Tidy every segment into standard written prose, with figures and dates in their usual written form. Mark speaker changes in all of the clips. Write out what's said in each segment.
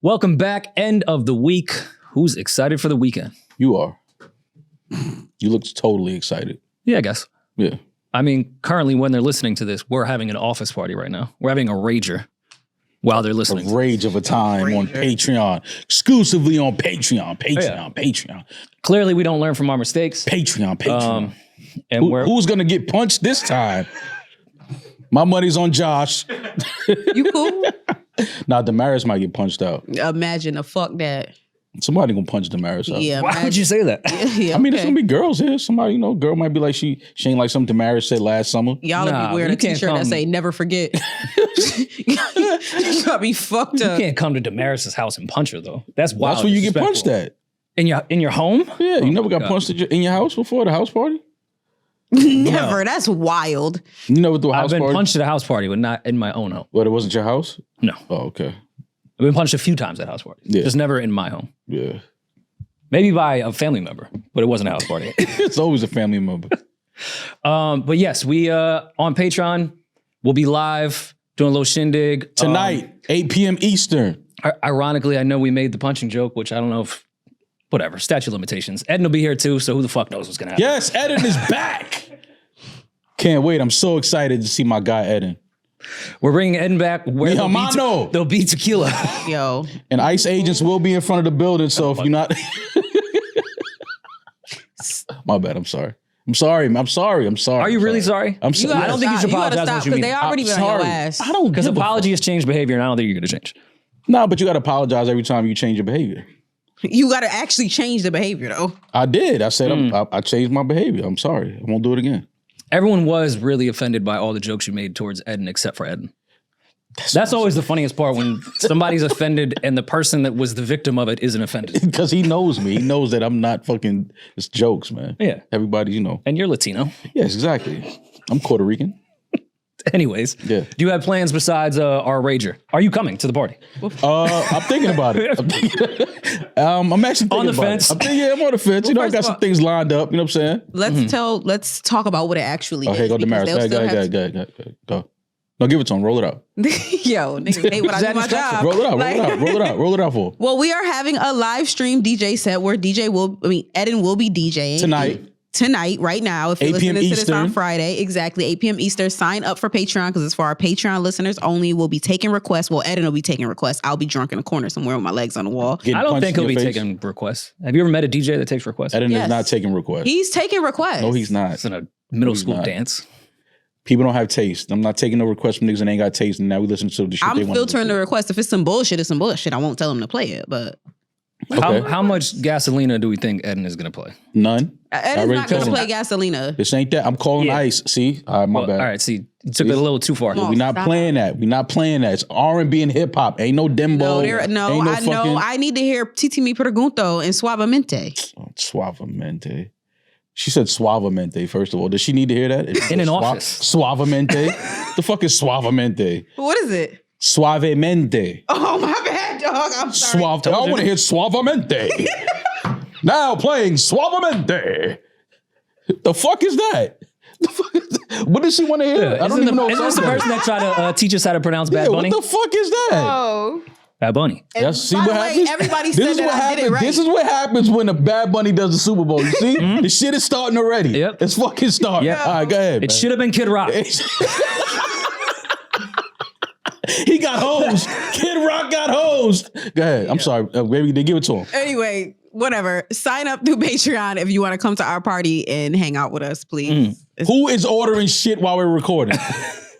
Speaker 1: Welcome back. End of the week. Who's excited for the weekend?
Speaker 2: You are. You look totally excited.
Speaker 1: Yeah, I guess.
Speaker 2: Yeah.
Speaker 1: I mean, currently when they're listening to this, we're having an office party right now. We're having a rager while they're listening.
Speaker 2: A rage of a time on Patreon. Exclusively on Patreon. Patreon.
Speaker 1: Clearly, we don't learn from our mistakes.
Speaker 2: Patreon.
Speaker 1: And
Speaker 2: who's going to get punched this time? My money's on Josh.
Speaker 3: You cool?
Speaker 2: Nah, Demaris might get punched out.
Speaker 3: Imagine fuck that.
Speaker 2: Somebody gonna punch Demaris out.
Speaker 3: Yeah.
Speaker 1: Why would you say that?
Speaker 3: Yeah,
Speaker 2: I mean, there's gonna be girls here. Somebody, girl might be like, she ain't like something Demaris said last summer.
Speaker 3: Y'all will be wearing a t-shirt that say never forget. You gotta be fucked up.
Speaker 1: You can't come to Demaris' house and punch her, though. That's wild.
Speaker 2: That's where you get punched at.
Speaker 1: In your home?
Speaker 2: Yeah, you never got punched in your house before, the house party?
Speaker 3: Never. No. That's wild.
Speaker 2: You never do a house party?
Speaker 1: I've been punched at a house party, but not in my own home.
Speaker 2: But it wasn't your house?
Speaker 1: No.
Speaker 2: Oh, okay.
Speaker 1: I've been punched a few times at house parties. Yeah. Just never in my home.
Speaker 2: Yeah.
Speaker 1: Maybe by a family member, but it wasn't a house party.
Speaker 2: It's always a family member.
Speaker 1: But yes, we on Patreon, we'll be live doing a little shindig.
Speaker 2: Tonight, 8 p.m. Eastern.
Speaker 1: Ironically, I know we made the punching joke, which I don't know if, whatever, statute of limitations. Eden will be here too, so who the fuck knows what's going to happen.
Speaker 2: Yes, Eden is back. Can't wait. I'm so excited to see my guy Eden.
Speaker 1: We're bringing Eden back. Where there'll be tequila.
Speaker 3: Yo.
Speaker 2: And ICE agents will be in front of the building, so if you're not... My bad, I'm sorry. I'm sorry.
Speaker 1: Are you really sorry?
Speaker 2: I'm sorry.
Speaker 1: I don't think you should apologize once you mean.
Speaker 3: They already been on your ass.
Speaker 2: I don't
Speaker 1: Because apology has changed behavior, and I don't think you're going to change.
Speaker 2: No, but you got to apologize every time you change your behavior.
Speaker 3: You got to actually change the behavior, though.
Speaker 2: I did. I said I changed my behavior. I'm sorry. I won't do it again.
Speaker 1: Everyone was really offended by all the jokes you made towards Eden, except for Eden. That's always the funniest part, when somebody's offended and the person that was the victim of it isn't offended.
Speaker 2: Because he knows me. He knows that I'm not fucking, it's jokes, man.
Speaker 1: Yeah.
Speaker 2: Everybody,
Speaker 1: And you're Latino.
Speaker 2: Yes, exactly. I'm Puerto Rican.
Speaker 1: Anyways,
Speaker 2: yeah.
Speaker 1: Do you have plans besides our rager? Are you coming to the party?
Speaker 2: I'm thinking about it. I'm actually thinking
Speaker 1: on the fence.
Speaker 2: I'm on the fence. I got some things lined up. You know what I'm saying?
Speaker 3: Let's talk about what it actually is.
Speaker 2: Hey, go Demaris. Go. No, give it to him. Roll it out.
Speaker 3: Yo, niggas hate when I do my job.
Speaker 2: Roll it out for him.
Speaker 3: Well, we are having a live stream DJ set where Eden will be DJing. Tonight, right now, if you're listening to this on Friday, exactly, 8 p.m. Eastern, sign up for Patreon, because it's for our Patreon listeners only. We'll be taking requests. Well, Eden will be taking requests. I'll be drunk in a corner somewhere with my legs on the wall.
Speaker 1: I don't think he'll be taking requests. Have you ever met a DJ that takes requests?
Speaker 2: Eden is not taking requests.
Speaker 3: He's taking requests.
Speaker 2: No, he's not.
Speaker 1: It's in a middle school dance.
Speaker 2: People don't have taste. I'm not taking no requests from niggas that ain't got taste, and now we listen to the shit they want.
Speaker 3: I'm filtering the request. If it's some bullshit, it's some bullshit. I won't tell him to play it, but...
Speaker 2: Okay.
Speaker 1: How much Gasolina do we think Eden is going to play?
Speaker 2: None.
Speaker 3: Eden's not going to play Gasolina.
Speaker 2: This ain't that. I'm calling ICE. See? All right, my bad.
Speaker 1: All right, see, you took it a little too far.
Speaker 2: We're not playing that. It's R&B and hip hop. Ain't no dembo.
Speaker 3: I need to hear Titi Mi Pregunto and Suavemente.
Speaker 2: Suavemente. She said suavemente, first of all. Does she need to hear that?
Speaker 1: In an office.
Speaker 2: Suavemente? The fuck is suavemente?
Speaker 3: What is it?
Speaker 2: Suavemente.
Speaker 3: Oh, my bad, dog. I'm sorry.
Speaker 2: I want to hear suavemente. Now playing suavemente. The fuck is that? What does she want to hear? I don't even know.
Speaker 1: Is this the person that tried to teach us how to pronounce Bad Bunny?
Speaker 2: What the fuck is that?
Speaker 3: Oh.
Speaker 1: Bad Bunny.
Speaker 2: Yes, see what happens?
Speaker 3: Everybody said that I did it right.
Speaker 2: This is what happens when the Bad Bunny does the Super Bowl. You see? The shit is starting already.
Speaker 1: Yep.
Speaker 2: It's fucking starting.
Speaker 1: Yep.
Speaker 2: All right, go ahead.
Speaker 1: It should have been Kid Rock.
Speaker 2: He got hosed. Kid Rock got hosed. Go ahead. I'm sorry. Maybe they give it to him.
Speaker 3: Anyway, whatever. Sign up through Patreon if you want to come to our party and hang out with us, please.
Speaker 2: Who is ordering shit while we're recording?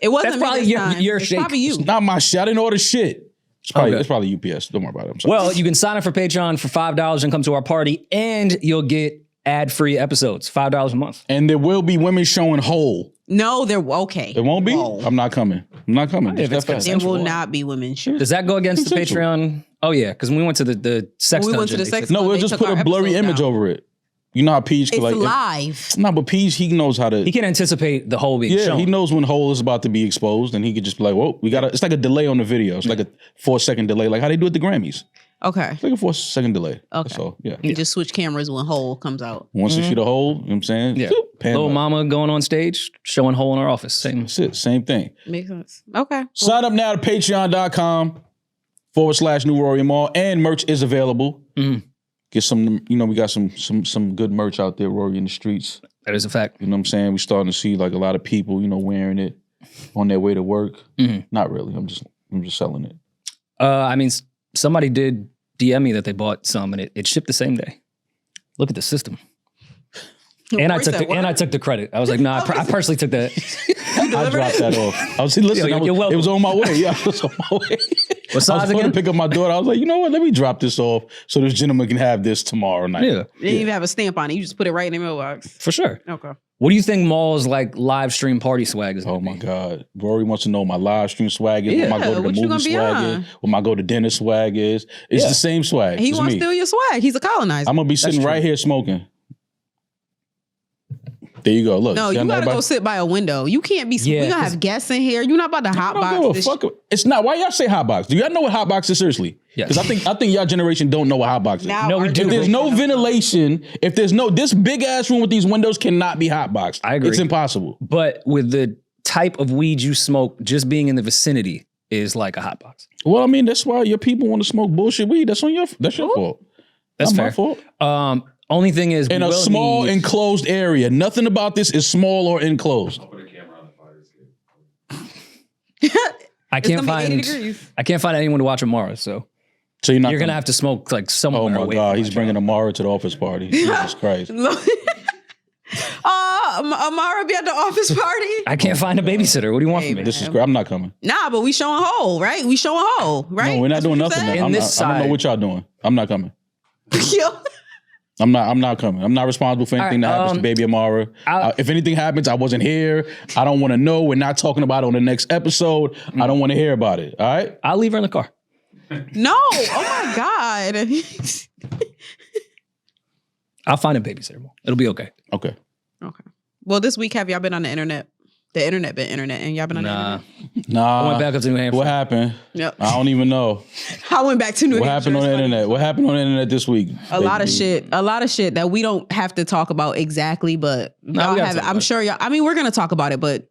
Speaker 3: It wasn't
Speaker 1: That's probably your
Speaker 3: it's
Speaker 1: shake.
Speaker 3: probably you.
Speaker 2: It's not my shit. I didn't order shit. It's probably UPS. Don't worry about it. I'm sorry.
Speaker 1: Well, you can sign up for Patreon for $5 and come to our party, and you'll get ad-free episodes, $5 a month.
Speaker 2: And there will be women showing whole.
Speaker 3: No, okay.
Speaker 2: It won't be?
Speaker 3: Whoa.
Speaker 2: I'm not coming.
Speaker 3: There will not be women showing.
Speaker 1: Does that go against the Patreon? Oh, yeah, because when we went to the sex dungeon.
Speaker 3: Went to the sex
Speaker 2: No, we'll just put a blurry image over it. You know how Peeje can
Speaker 3: It's live.
Speaker 2: But Peeje, he knows how to.
Speaker 1: He can anticipate the hole being shown.
Speaker 2: He knows when hole is about to be exposed, and he could just be like, "Whoa, it's like a delay on the video. It's like a 4-second delay, like how they do at the Grammys.
Speaker 3: Okay.
Speaker 2: It's like a 4-second delay.
Speaker 3: Okay.
Speaker 2: So yeah.
Speaker 3: You just switch cameras when hole comes out.
Speaker 2: Once you see the hole, you know what I'm saying?
Speaker 1: Yeah. Little mama going on stage, showing hole in our office.
Speaker 2: That's it. Same thing.
Speaker 3: Makes sense. Okay.
Speaker 2: Sign up now to patreon.com. /New Rory Mall, and merch is available. Get some, we got some good merch out there, Rory, in the streets.
Speaker 1: That is a fact.
Speaker 2: You know what I'm saying? We're starting to see like a lot of people, wearing it on their way to work. Not really. I'm just selling it.
Speaker 1: I mean, somebody did DM me that they bought some, and it shipped the same day. Look at the system. And I took the credit. I was like, nah, I personally took that.
Speaker 2: I dropped that off. I was listen, it was on my way. Yeah, it was on my way.
Speaker 1: What size
Speaker 2: I was going
Speaker 1: again?
Speaker 2: to pick up my daughter. I was like, you know what? Let me drop this off so this gentleman can have this tomorrow night.
Speaker 1: Yeah.
Speaker 3: You didn't even have a stamp on it. You just put it right in the mailbox.
Speaker 1: For sure.
Speaker 3: Okay.
Speaker 1: What do you think Mall's like live stream party swag is?
Speaker 2: Oh my God. Rory wants to know my live stream swag is, what my go to the movie swag is, what my go to dinner swag is. It's the same swag.
Speaker 3: He wants to steal your swag. He's a colonizer.
Speaker 2: I'm going to be sitting right here smoking. There you go. Look.
Speaker 3: No, you gotta go sit by a window. You can't be. We gonna have guests in here. You're not about to hotbox this.
Speaker 2: It's not. Why y'all say hotbox? Do y'all know what hotbox is? Seriously?
Speaker 1: Yes.
Speaker 2: Because I think y'all generation don't know what hotbox is.
Speaker 1: No, we do.
Speaker 2: If there's no ventilation, this big ass room with these windows cannot be hotboxed.
Speaker 1: I agree.
Speaker 2: It's impossible.
Speaker 1: But with the type of weed you smoke, just being in the vicinity is like a hotbox.
Speaker 2: Well, I mean, that's why your people want to smoke bullshit weed. That's your fault.
Speaker 1: That's
Speaker 2: not
Speaker 1: fair.
Speaker 2: My fault.
Speaker 1: Only thing is,
Speaker 2: in a small enclosed area. Nothing about this is small or enclosed.
Speaker 4: I'll put a camera on the fire escape.
Speaker 1: I can't find anyone to watch Amara. So you're gonna have to smoke like somewhere.
Speaker 2: Oh my God, he's bringing Amara to the office party. Jesus Christ.
Speaker 3: Amara be at the office party.
Speaker 1: I can't find a babysitter. What do you want from me?
Speaker 2: This is great. I'm not coming.
Speaker 3: Nah, but we showing whole, right? We showing whole, right?
Speaker 2: No, we're not doing nothing.
Speaker 1: In this
Speaker 2: I don't know
Speaker 1: side-
Speaker 2: what y'all doing. I'm not coming.
Speaker 3: Yo.
Speaker 2: I'm not coming. I'm not responsible for anything that happens to baby Amara. If anything happens, I wasn't here. I don't want to know. We're not talking about it on the next episode. I don't want to hear about it. All right?
Speaker 1: I'll leave her in the car.
Speaker 3: No. Oh my God.
Speaker 1: I'll find a babysitter. It'll be okay.
Speaker 2: Okay.
Speaker 3: Well, this week, have y'all been on the internet? The internet been internet, and y'all been on the internet?
Speaker 2: Nah.
Speaker 1: I went back up to New Hampshire.
Speaker 2: What happened?
Speaker 3: Yep.
Speaker 2: I don't even know.
Speaker 3: I went back to New
Speaker 2: What
Speaker 3: Hampshire.
Speaker 2: happened on the internet? What happened on the internet this week?
Speaker 3: A lot of shit that we don't have to talk about exactly, but y'all have it. I'm sure y'all, we're going to talk about it, but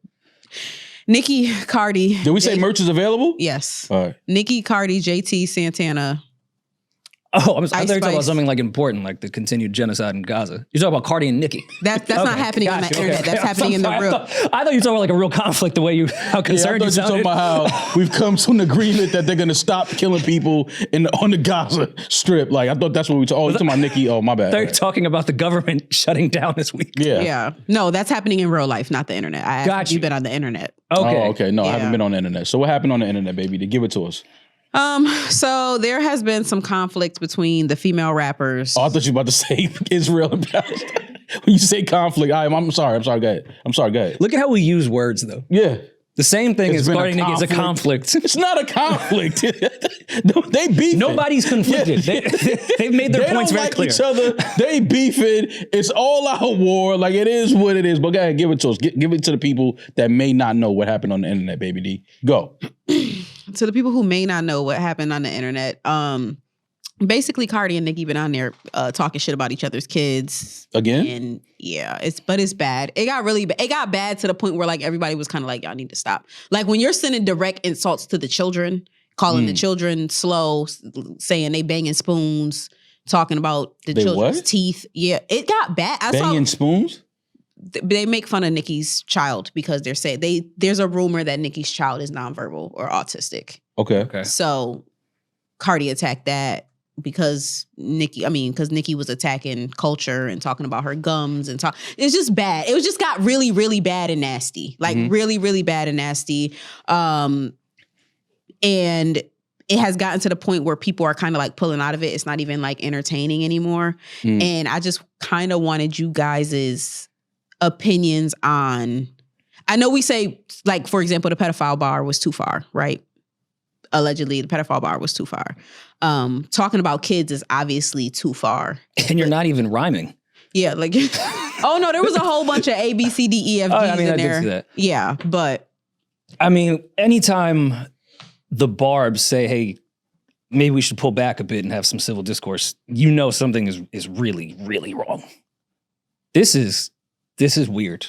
Speaker 3: Nicki, Cardi.
Speaker 2: Did we say merch is available?
Speaker 3: Yes.
Speaker 2: All right.
Speaker 3: Nicki, Cardi, JT, Santana.
Speaker 1: Oh, I thought you were talking about
Speaker 3: Spice.
Speaker 1: something like important, like the continued genocide in Gaza. You're talking about Cardi and Nicki.
Speaker 3: That's not happening on the internet. That's happening in the real.
Speaker 1: I thought you were talking about like a real conflict, the way how concerned you sounded.
Speaker 2: Talking about how we've come to an agreement that they're going to stop killing people on the Gaza Strip. Like, I thought that's what we talking. Oh, you talking about Nicki? Oh, my bad.
Speaker 1: They're talking about the government shutting down this week.
Speaker 3: Yeah. No, that's happening in real life, not the internet. I asked if you've been on the internet.
Speaker 1: Okay.
Speaker 2: Oh, okay. No, I haven't been on the internet. So what happened on the internet, baby? To give it to us.
Speaker 3: So there has been some conflict between the female rappers.
Speaker 2: Oh, I thought you were about to say Israel and Palestine. When you say conflict, I'm sorry. Go ahead.
Speaker 1: Look at how we use words, though.
Speaker 2: Yeah.
Speaker 1: The same thing as
Speaker 2: been
Speaker 1: Cardi and Nicki is a conflict.
Speaker 2: It's not a conflict. They beefing.
Speaker 1: Nobody's conflicted.
Speaker 2: Yeah.
Speaker 1: They've made their
Speaker 2: they
Speaker 1: points
Speaker 2: don't
Speaker 1: very
Speaker 2: like
Speaker 1: clear.
Speaker 2: each other. They beefing. It's all out war. Like, it is what it is. But go ahead, give it to us. Give it to the people that may not know what happened on the internet, baby D. Go.
Speaker 3: To the people who may not know what happened on the internet, basically Cardi and Nicki been on there talking shit about each other's kids
Speaker 2: again,
Speaker 3: and it's bad. It got bad to the point where like everybody was kind of like, y'all need to stop. Like when you're sending direct insults to the children, calling the children slow, saying they banging spoons, talking about the children's teeth. Yeah, it got bad.
Speaker 2: Banging spoons.
Speaker 3: They make fun of Nicki's child because they're saying there's a rumor that Nicki's child is nonverbal or autistic.
Speaker 2: Okay.
Speaker 3: So Cardi attacked that because Nicki was attacking culture and talking about her gums and it's just bad. It was just got really, really bad and nasty. Like really, really bad and nasty. And it has gotten to the point where people are kind of like pulling out of it. It's not even like entertaining anymore. And I just kind of wanted you guys' opinions on, I know we say, like, for example, the pedophile bar was too far, right? Allegedly, the pedophile bar was too far. Talking about kids is obviously too far.
Speaker 1: And you're not even rhyming.
Speaker 3: Yeah, like, oh no, there was a whole bunch of A, B, C, D, E, F, G's in there.
Speaker 1: I did see that.
Speaker 3: Yeah, but.
Speaker 1: I mean, anytime the Barbs say, hey, maybe we should pull back a bit and have some civil discourse, you know something is really, really wrong. This is weird.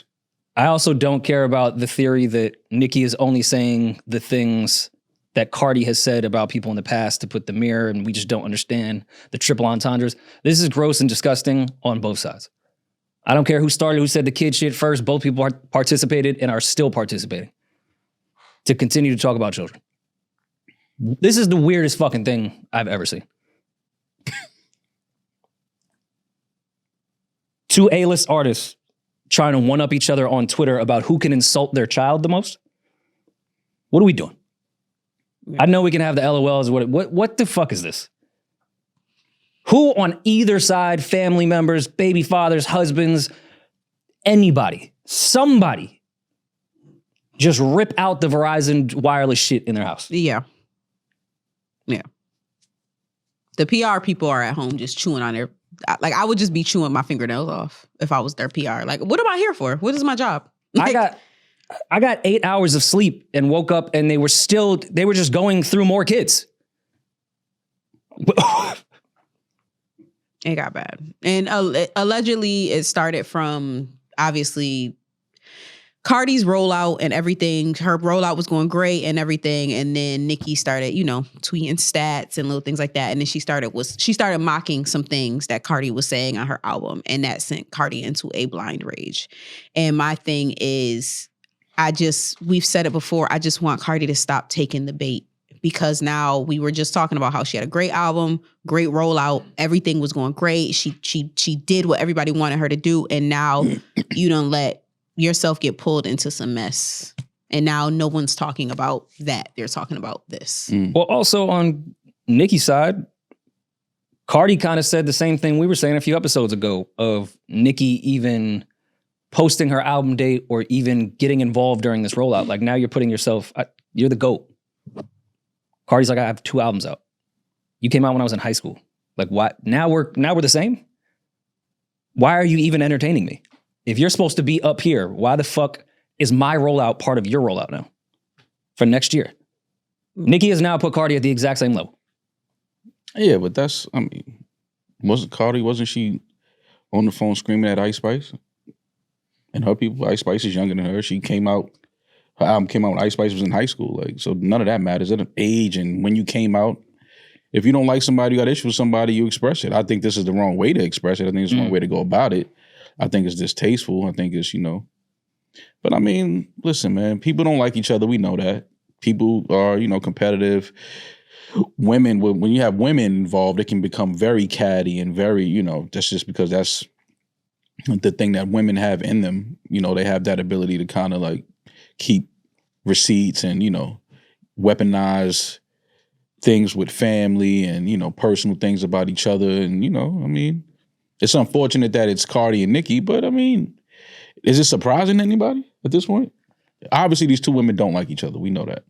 Speaker 1: I also don't care about the theory that Nicki is only saying the things that Cardi has said about people in the past to put the mirror, and we just don't understand the triple entendres. This is gross and disgusting on both sides. I don't care who started, who said the kid shit first. Both people participated and are still participating to continue to talk about children. This is the weirdest fucking thing I've ever seen. Two A-list artists trying to one-up each other on Twitter about who can insult their child the most. What are we doing? I know we can have the LOLs. What the fuck is this? Who on either side, family members, baby fathers, husbands, anybody, somebody, just rip out the Verizon wireless shit in their house?
Speaker 3: Yeah. The PR people are at home just chewing on their, like, I would just be chewing my fingernails off if I was their PR. Like, what am I here for? What is my job? Like,
Speaker 1: I got 8 hours of sleep and woke up and they were just going through more kids.
Speaker 3: It got bad. And allegedly it started from, obviously, Cardi's rollout and everything. Her rollout was going great and everything. And then Nicki started, tweeting stats and little things like that. And then she started mocking some things that Cardi was saying on her album. And that sent Cardi into a blind rage. And my thing is, we've said it before, I just want Cardi to stop taking the bait. Because now we were just talking about how she had a great album, great rollout, everything was going great. She did what everybody wanted her to do, and now you don't let yourself get pulled into some mess. And now no one's talking about that. They're talking about this.
Speaker 1: Well, also on Nicki's side, Cardi kind of said the same thing we were saying a few episodes ago of Nicki even posting her album date or even getting involved during this rollout. Like, now you're putting yourself, you're the GOAT. Cardi's like, I have 2 albums out. You came out when I was in high school. Like, why? Now we're the same? Why are you even entertaining me? If you're supposed to be up here, why the fuck is my rollout part of your rollout now for next year? Nicki has now put Cardi at the exact same level.
Speaker 2: Yeah, but wasn't she on the phone screaming at Ice Spice? And her people, Ice Spice is younger than her. Her album came out when Ice Spice was in high school. Like, so none of that matters. It age and when you came out. If you don't like somebody, you got issues with somebody, you express it. I think this is the wrong way to express it. I think it's the wrong way to go about it. I think it's distasteful. I think it's, But I mean, listen, man, people don't like each other. We know that. People are, competitive. Women, when you have women involved, it can become very catty and very, that's just because that's the thing that women have in them. They have that ability to kind of like keep receipts and, weaponize things with family and, personal things about each other. And, it's unfortunate that it's Cardi and Nicki, but I mean, is it surprising to anybody at this point? Obviously, these two women don't like each other. We know that.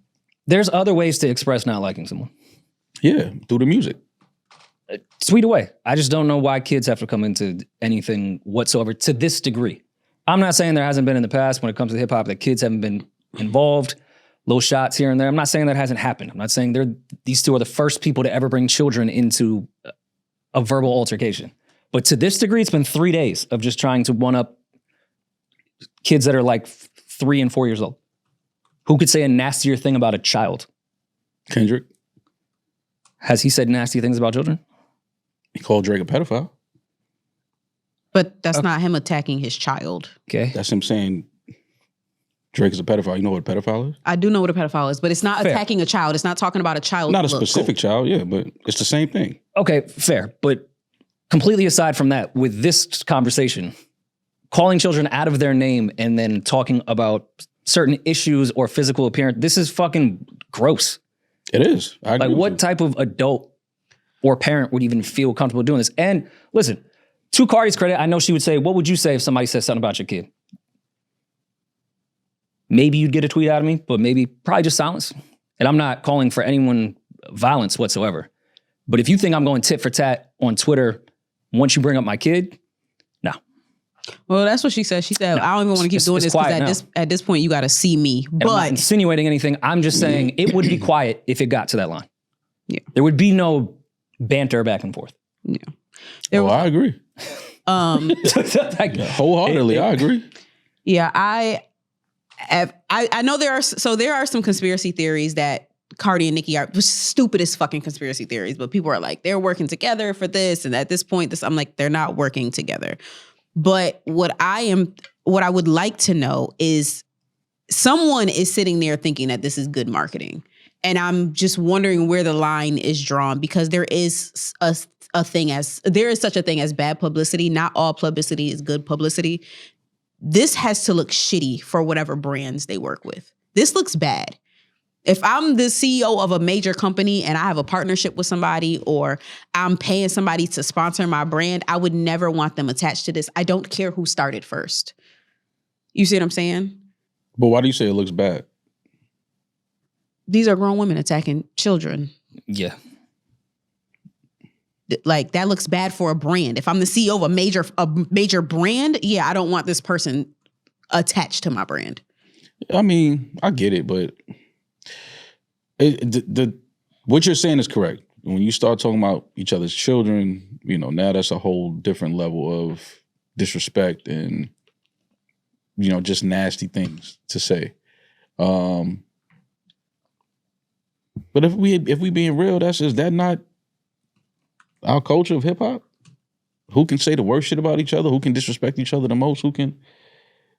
Speaker 1: There's other ways to express not liking someone.
Speaker 2: Yeah, through the music.
Speaker 1: Tweet away. I just don't know why kids have to come into anything whatsoever to this degree. I'm not saying there hasn't been in the past when it comes to hip hop that kids haven't been involved, little shots here and there. I'm not saying that hasn't happened. I'm not saying these two are the first people to ever bring children into a verbal altercation. But to this degree, it's been 3 days of just trying to one up kids that are like 3 and 4 years old. Who could say a nastier thing about a child?
Speaker 2: Kendrick.
Speaker 1: Has he said nasty things about children?
Speaker 2: He called Drake a pedophile.
Speaker 3: But that's not him attacking his child.
Speaker 1: Okay.
Speaker 2: That's him saying Drake is a pedophile. You know what a pedophile is?
Speaker 3: I do know what a pedophile is, but it's not attacking a child. It's not talking about a child.
Speaker 2: Not a specific child, yeah, but it's the same thing.
Speaker 1: Okay, fair. But completely aside from that, with this conversation, calling children out of their name and then talking about certain issues or physical appearance, this is fucking gross.
Speaker 2: It is. I agree
Speaker 1: like, what type of adult or parent would even feel comfortable doing this? And listen, to Cardi's credit, I know she would say, what would you say if somebody said something about your kid? Maybe you'd get a tweet out of me, but probably just silence. And I'm not calling for anyone violence whatsoever. But if you think I'm going tit for tat on Twitter once you bring up my kid, no.
Speaker 3: Well, that's what she said. She said, I don't even want to keep doing this because at this point, you got to see me. But
Speaker 1: I'm not insinuating anything. I'm just saying it would be quiet if it got to that line.
Speaker 3: Yeah.
Speaker 1: There would be no banter back and forth.
Speaker 3: Yeah.
Speaker 2: I agree. Wholeheartedly, I agree.
Speaker 3: Yeah, I know there are some conspiracy theories that Cardi and Nicki are stupidest fucking conspiracy theories, but people are like, they're working together for this. And at this point, I'm like, they're not working together. But what I would like to know is someone is sitting there thinking that this is good marketing. And I'm just wondering where the line is drawn, because there is such a thing as bad publicity. Not all publicity is good publicity. This has to look shitty for whatever brands they work with. This looks bad. If I'm the CEO of a major company and I have a partnership with somebody, or I'm paying somebody to sponsor my brand, I would never want them attached to this. I don't care who started first. You see what I'm saying?
Speaker 2: But why do you say it looks bad?
Speaker 3: These are grown women attacking children.
Speaker 1: Yeah.
Speaker 3: Like, that looks bad for a brand. If I'm the CEO of a major brand, yeah, I don't want this person attached to my brand.
Speaker 2: I mean, I get it, but what you're saying is correct. When you start talking about each other's children, now that's a whole different level of disrespect and, just nasty things to say. But if we being real, is that not our culture of hip hop? Who can say the worst shit about each other? Who can disrespect each other the most?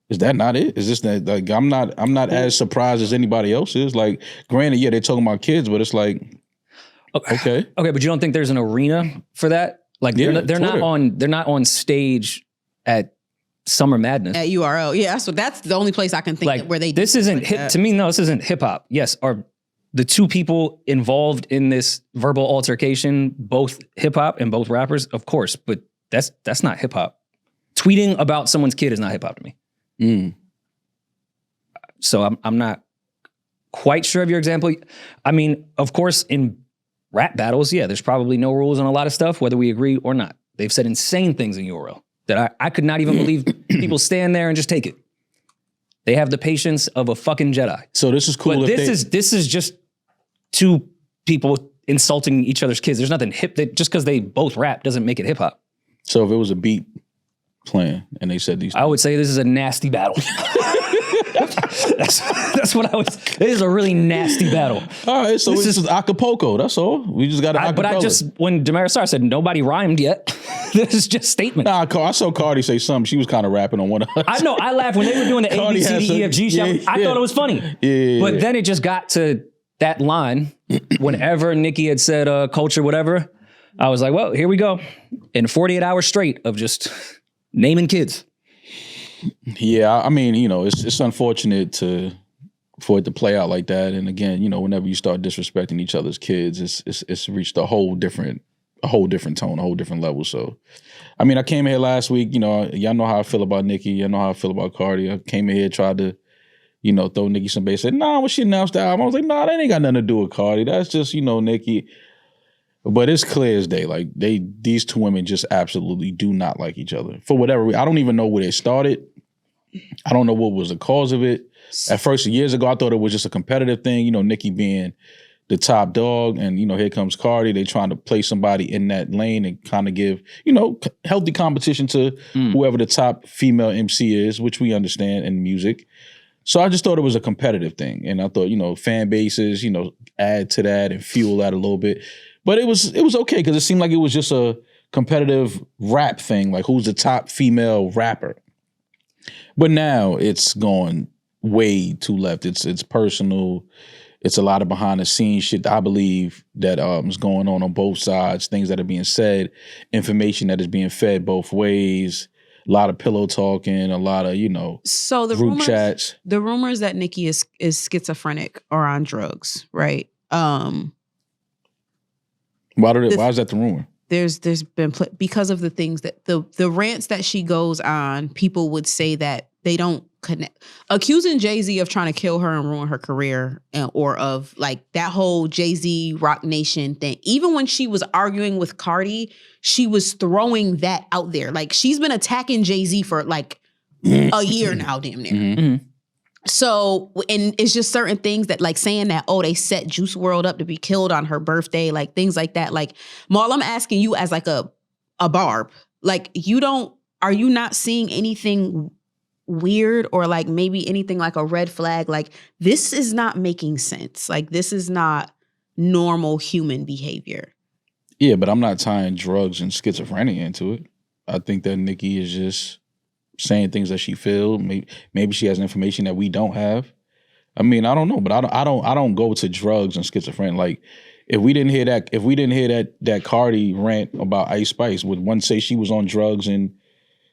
Speaker 2: Is that not it? Is this that, like, I'm not as surprised as anybody else is. Like, granted, yeah, they're talking about kids, but it's like, okay,
Speaker 1: but you don't think there's an arena for that? Like, they're not on stage at Summer Madness
Speaker 3: at URL. Yeah, so that's the only place I can think where they.
Speaker 1: This isn't hip to me. No, this isn't hip hop. Yes, are the two people involved in this verbal altercation both hip hop and both rappers? Of course, but that's not hip hop. Tweeting about someone's kid is not hip hop to me. So I'm not quite sure of your example. I mean, of course, in rap battles, yeah, there's probably no rules on a lot of stuff, whether we agree or not. They've said insane things in URL that I could not even believe people stand there and just take it. They have the patience of a fucking Jedi.
Speaker 2: So this is cool.
Speaker 1: But this is just two people insulting each other's kids. There's nothing hip. Just because they both rap doesn't make it hip hop.
Speaker 2: So if it was a beat playing and they said these,
Speaker 1: I would say this is a nasty battle. That's what I was. This is a really nasty battle.
Speaker 2: All right, so this is Acapulco. That's all. We just got to.
Speaker 1: But when Demaris started, I said nobody rhymed yet. This is just statement.
Speaker 2: Nah, I saw Cardi say something. She was kind of rapping on one of us.
Speaker 1: I know. I laughed when they were doing the A, B, C, D, E, F, G shit. I thought it was funny.
Speaker 2: Yeah.
Speaker 1: But then it just got to that line. Whenever Nicki had said culture, whatever, I was like, well, here we go. In 48 hours straight of just naming kids.
Speaker 2: Yeah, I mean, it's unfortunate for it to play out like that. And again, whenever you start disrespecting each other's kids, it's reached a whole different tone, a whole different level. So, I mean, I came here last week. Y'all know how I feel about Nicki. Y'all know how I feel about Cardi. I came in here, tried to, throw Nicki some base. Said, nah, when she announced the album, I was like, nah, that ain't got nothing to do with Cardi. That's just, Nicki. But it's clear as day. Like, these two women just absolutely do not like each other for whatever reason. I don't even know where they started. I don't know what was the cause of it. At first, years ago, I thought it was just a competitive thing. Nicki being the top dog, and here comes Cardi. They trying to play somebody in that lane and kind of give healthy competition to whoever the top female MC is, which we understand in music. So I just thought it was a competitive thing, and I thought fan bases add to that and fuel that a little bit. But it was okay because it seemed like it was just a competitive rap thing, like who's the top female rapper. But now it's gone way too left. It's personal. It's a lot of behind the scenes shit, I believe, that is going on both sides, things that are being said, information that is being fed both ways, a lot of pillow talking, a lot of,
Speaker 3: so the
Speaker 2: group chats.
Speaker 3: The rumors that Nicki is schizophrenic or on drugs, right?
Speaker 2: Why is that the rumor?
Speaker 3: There's been because of the things that the rants that she goes on, people would say that they don't connect. Accusing Jay-Z of trying to kill her and ruin her career, or of like that whole Jay-Z Rock Nation thing. Even when she was arguing with Cardi, she was throwing that out there. Like, she's been attacking Jay-Z for like a year now, damn near.
Speaker 2: Mm-hmm.
Speaker 3: So, and it's just certain things that, like, saying that, oh, they set Juice WRLD up to be killed on her birthday, like things like that. Like, Maul, I'm asking you as like a barb, like, are you not seeing anything weird or like maybe anything like a red flag. Like, this is not making sense. Like, this is not normal human behavior.
Speaker 2: Yeah, but I'm not tying drugs and schizophrenia into it. I think that Nicki is just saying things that she feels. Maybe she has information that we don't have. I mean, I don't know, but I don't go to drugs and schizophrenia. Like, if we didn't hear that Cardi rant about Ice Spice, would one say she was on drugs and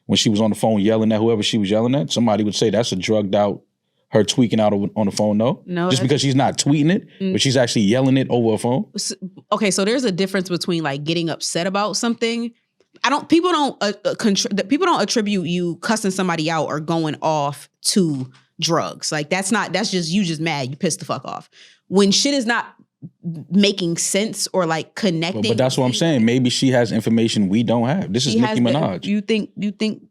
Speaker 2: when she was on the phone yelling at whoever she was yelling at, somebody would say that's a drugged out, her tweaking out on the phone. No, just because she's not tweeting it, but she's actually yelling it over a phone.
Speaker 3: Okay, so there's a difference between like getting upset about something. People don't attribute you cussing somebody out or going off to drugs. Like, that's just you just mad, you pissed the fuck off. When shit is not making sense or like connecting.
Speaker 2: But that's what I'm saying. Maybe she has information we don't have. This is Nicki Minaj.
Speaker 3: You think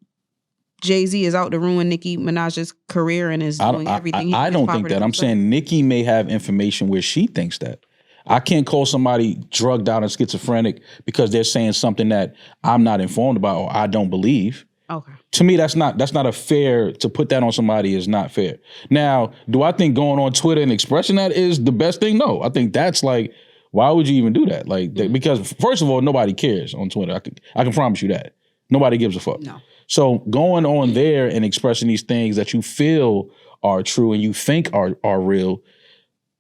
Speaker 3: Jay-Z is out to ruin Nicki Minaj's career and is doing everything?
Speaker 2: I don't think that. I'm saying Nicki may have information where she thinks that. I can't call somebody drugged out and schizophrenic because they're saying something that I'm not informed about or I don't believe.
Speaker 3: Okay.
Speaker 2: To me, that's not a fair, to put that on somebody is not fair. Now, do I think going on Twitter and expressing that is the best thing? No. I think that's like, why would you even do that? Like, because first of all, nobody cares on Twitter. I can promise you that. Nobody gives a fuck. No. So going on there and expressing these things that you feel are true and you think are real,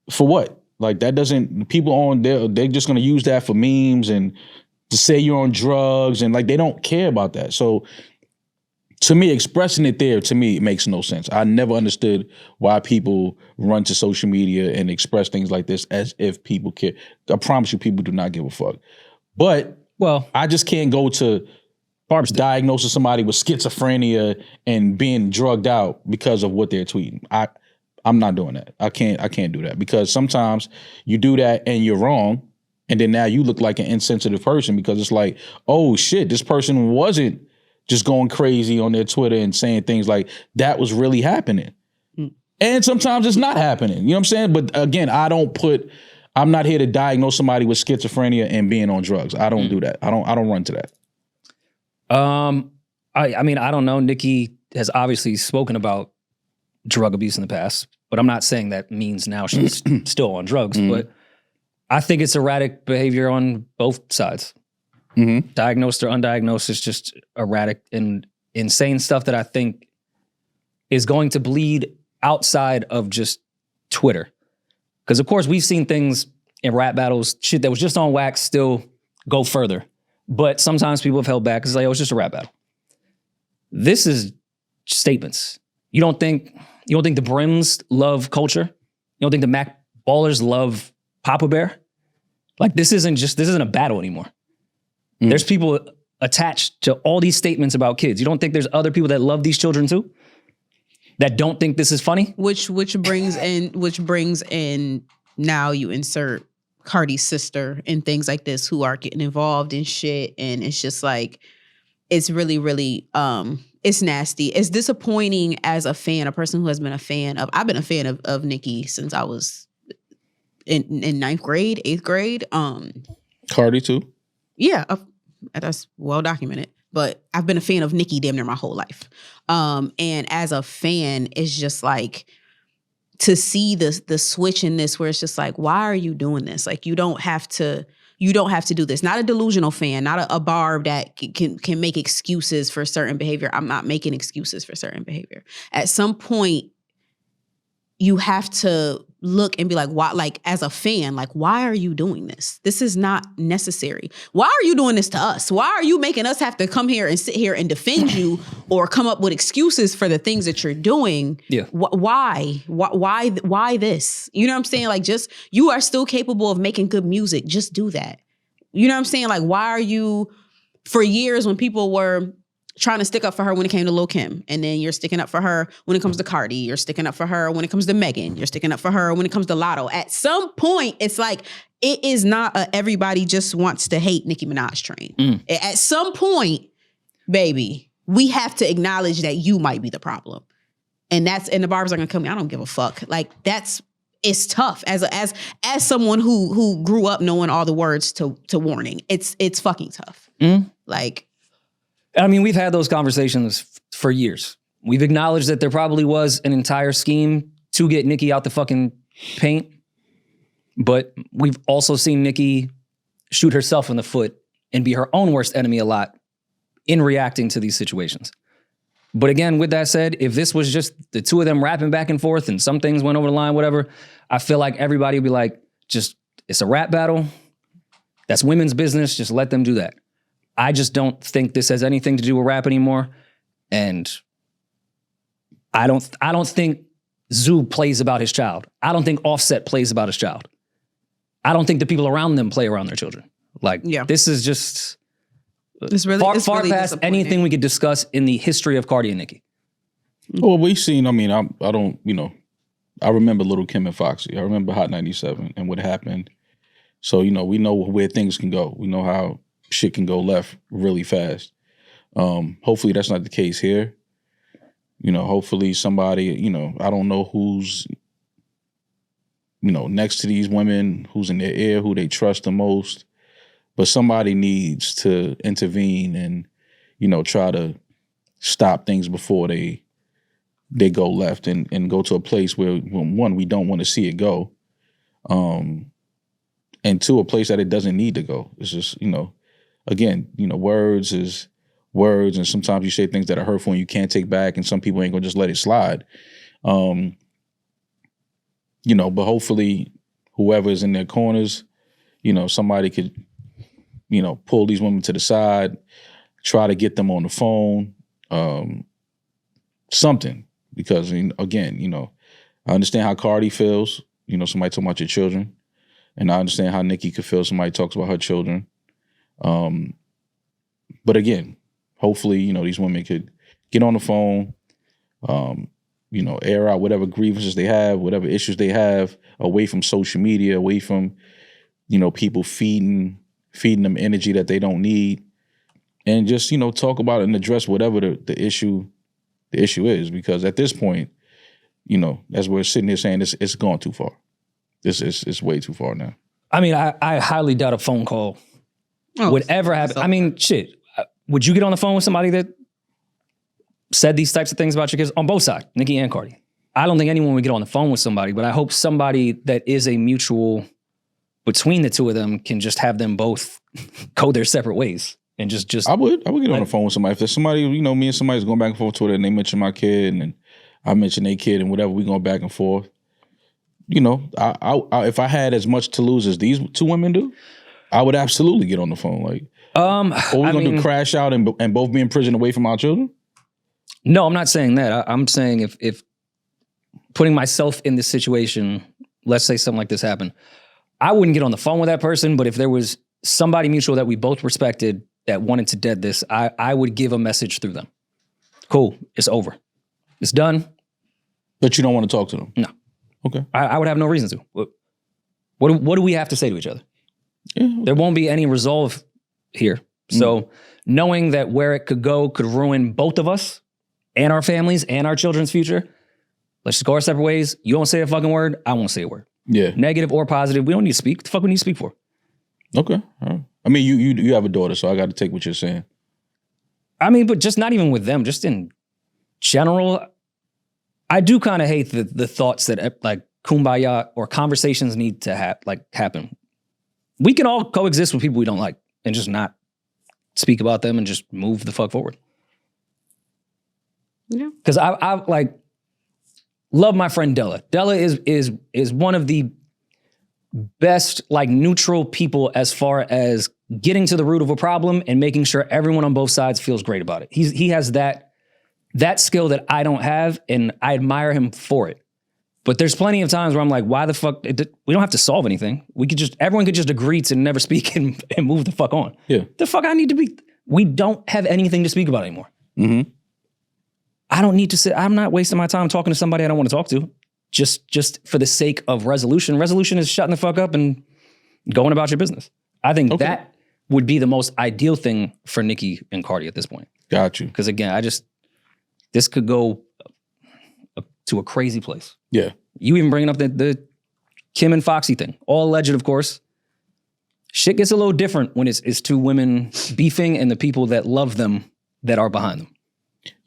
Speaker 2: for what? Like, that doesn't, people on there, they're just going to use that for memes and to say you're on drugs and like, they don't care about that. So to me, expressing it there, to me, it makes no sense. I never understood why people run to social media and express things like this as if people care. I promise you, people do not give a fuck. But, I just can't go to diagnosing somebody with schizophrenia and being drugged out because of what they're tweeting. I'm not doing that. I can't do that because sometimes you do that and you're wrong, and then now you look like an insensitive person because it's like, oh shit, this person wasn't just going crazy on their Twitter and saying things like that was really happening. And sometimes it's not happening. You know what I'm saying? But again, I'm not here to diagnose somebody with schizophrenia and being on drugs. I don't do that. I don't run to that.
Speaker 1: I mean, I don't know. Nicki has obviously spoken about drug abuse in the past, but I'm not saying that means now she's still on drugs, but I think it's erratic behavior on both sides. Diagnosed or undiagnosed, is just erratic and insane stuff that I think is going to bleed outside of just Twitter. Because of course we've seen things in rap battles, shit that was just on wax still go further. But sometimes people have held back because it's like, oh, it's just a rap battle. This is statements. You don't think the Brims love culture? You don't think the Mac Ballers love Papa Bear? Like, this isn't a battle anymore. There's people attached to all these statements about kids. You don't think there's other people that love these children too? That don't think this is funny? Which brings in now you insert Cardi's sister and things like this who are getting involved in shit, and it's just like, it's really, really it's nasty. It's disappointing as a fan, a person who has been a fan of, I've been a fan of Nicki since I was in ninth grade, 8th grade.
Speaker 2: Cardi too?
Speaker 3: Yeah, that's well documented. But I've been a fan of Nicki damn near my whole life. And as a fan, it's just like, to see the switch in this where it's just like, why are you doing this? Like, you don't have to do this. Not a delusional fan, not a barb that can make excuses for certain behavior. I'm not making excuses for certain behavior. At some point, you have to look and be like, why, like, as a fan, like, why are you doing this? This is not necessary. Why are you doing this to us? Why are you making us have to come here and sit here and defend you or come up with excuses for the things that you're doing? Yeah. Why this? You know what I'm saying? Like, just, you are still capable of making good music. Just do that. You know what I'm saying? Like, why are you, for years when people were trying to stick up for her when it came to Lil' Kim, and then you're sticking up for her when it comes to Cardi, you're sticking up for her when it comes to Megan, you're sticking up for her when it comes to Lotto. At some point, it's like, it is not everybody just wants to hate Nicki Minaj train. At some point, baby, we have to acknowledge that you might be the problem. And the barbers are gonna kill me. I don't give a fuck. Like, it's tough as someone who grew up knowing all the words to Warning. It's fucking tough. Like,
Speaker 1: I mean, we've had those conversations for years. We've acknowledged that there probably was an entire scheme to get Nicki out the fucking paint. But we've also seen Nicki shoot herself in the foot and be her own worst enemy a lot in reacting to these situations. But again, with that said, if this was just the two of them rapping back and forth and some things went over the line, whatever, I feel like everybody would be like, just, it's a rap battle. That's women's business. Just let them do that. I just don't think this has anything to do with rap anymore. And I don't think Zoo plays about his child. I don't think Offset plays about his child. I don't think the people around them play around their children. Like, this is just
Speaker 3: it's really
Speaker 1: far past anything we could discuss in the history of Cardi and Nicki.
Speaker 2: Well, we've seen, I mean, I don't, you know, I remember Little Kim and Foxy. I remember Hot 97 and what happened. So, you know, we know where things can go. We know how shit can go left really fast. Hopefully that's not the case here. You know, hopefully somebody, you know, I don't know who's, you know, next to these women, who's in their ear, who they trust the most. But somebody needs to intervene and, you know, try to stop things before they go left and go to a place where, one, we don't want to see it go. And two, a place that it doesn't need to go. It's just, you know, again, you know, words is words, and sometimes you say things that are hurtful and you can't take back, and some people ain't gonna just let it slide. You know, but hopefully whoever is in their corners, you know, somebody could, you know, pull these women to the side, try to get them on the phone, something. Because, again, you know, I understand how Cardi feels, you know, somebody talking about your children. And I understand how Nicki could feel somebody talks about her children. But again, hopefully, you know, these women could get on the phone, you know, air out whatever grievances they have, whatever issues they have, away from social media, away from, you know, people feeding them energy that they don't need. And just, you know, talk about it and address whatever the issue is. Because at this point, you know, as we're sitting here saying, it's gone too far. It's way too far now.
Speaker 1: I mean, I highly doubt a phone call would ever happen. I mean, shit. Would you get on the phone with somebody that said these types of things about your kids on both sides, Nicki and Cardi? I don't think anyone would get on the phone with somebody, but I hope somebody that is a mutual between the two of them can just have them both go their separate ways and just. I would get
Speaker 2: on the phone with somebody. If there's somebody, you know, me and somebody's going back and forth Twitter and they mention my kid and I mention their kid and whatever, we going back and forth. You know, I if I had as much to lose as these two women do, I would absolutely get on the phone. Like, are we going to crash out and both be in prison away from our children?
Speaker 1: No, I'm not saying that. I'm saying if putting myself in this situation, let's say something like this happened, I wouldn't get on the phone with that person. But if there was somebody mutual that we both respected that wanted to dead this, I would give a message through them. Cool, it's over. It's done.
Speaker 2: But you don't want to talk to them?
Speaker 1: No.
Speaker 2: Okay.
Speaker 1: I would have no reason to. What do we have to say to each other? Yeah. There won't be any resolve here. So knowing that where it could go could ruin both of us and our families and our children's future, let's just go our separate ways. You don't say a fucking word, I won't say a word.
Speaker 2: Yeah.
Speaker 1: Negative or positive, we don't need to speak. What the fuck we need to speak for?
Speaker 2: Okay. All right. I mean, you have a daughter, so I got to take what you're saying.
Speaker 1: I mean, but just not even with them, just in general, I do kind of hate the thoughts that like kumbaya or conversations need to happen. We can all coexist with people we don't like and just not speak about them and just move the fuck forward. Yeah. Because I like love my friend Della. Della is one of the best like neutral people as far as getting to the root of a problem and making sure everyone on both sides feels great about it. He has that skill that I don't have, and I admire him for it. But there's plenty of times where I'm like, why the fuck? We don't have to solve anything. Everyone could just agree to never speak and move the fuck on.
Speaker 2: Yeah.
Speaker 1: The fuck I need to be. We don't have anything to speak about anymore.
Speaker 2: Mm-hmm.
Speaker 1: I don't need to sit. I'm not wasting my time talking to somebody I don't want to talk to. Just for the sake of resolution. Resolution is shutting the fuck up and going about your business. I think that would be the most ideal thing for Nicki and Cardi at this point.
Speaker 2: Got you.
Speaker 1: Because again, this could go to a crazy place.
Speaker 2: Yeah.
Speaker 1: You even bringing up the Kim and Foxy thing. All alleged, of course. Shit gets a little different when it's two women beefing and the people that love them that are behind them.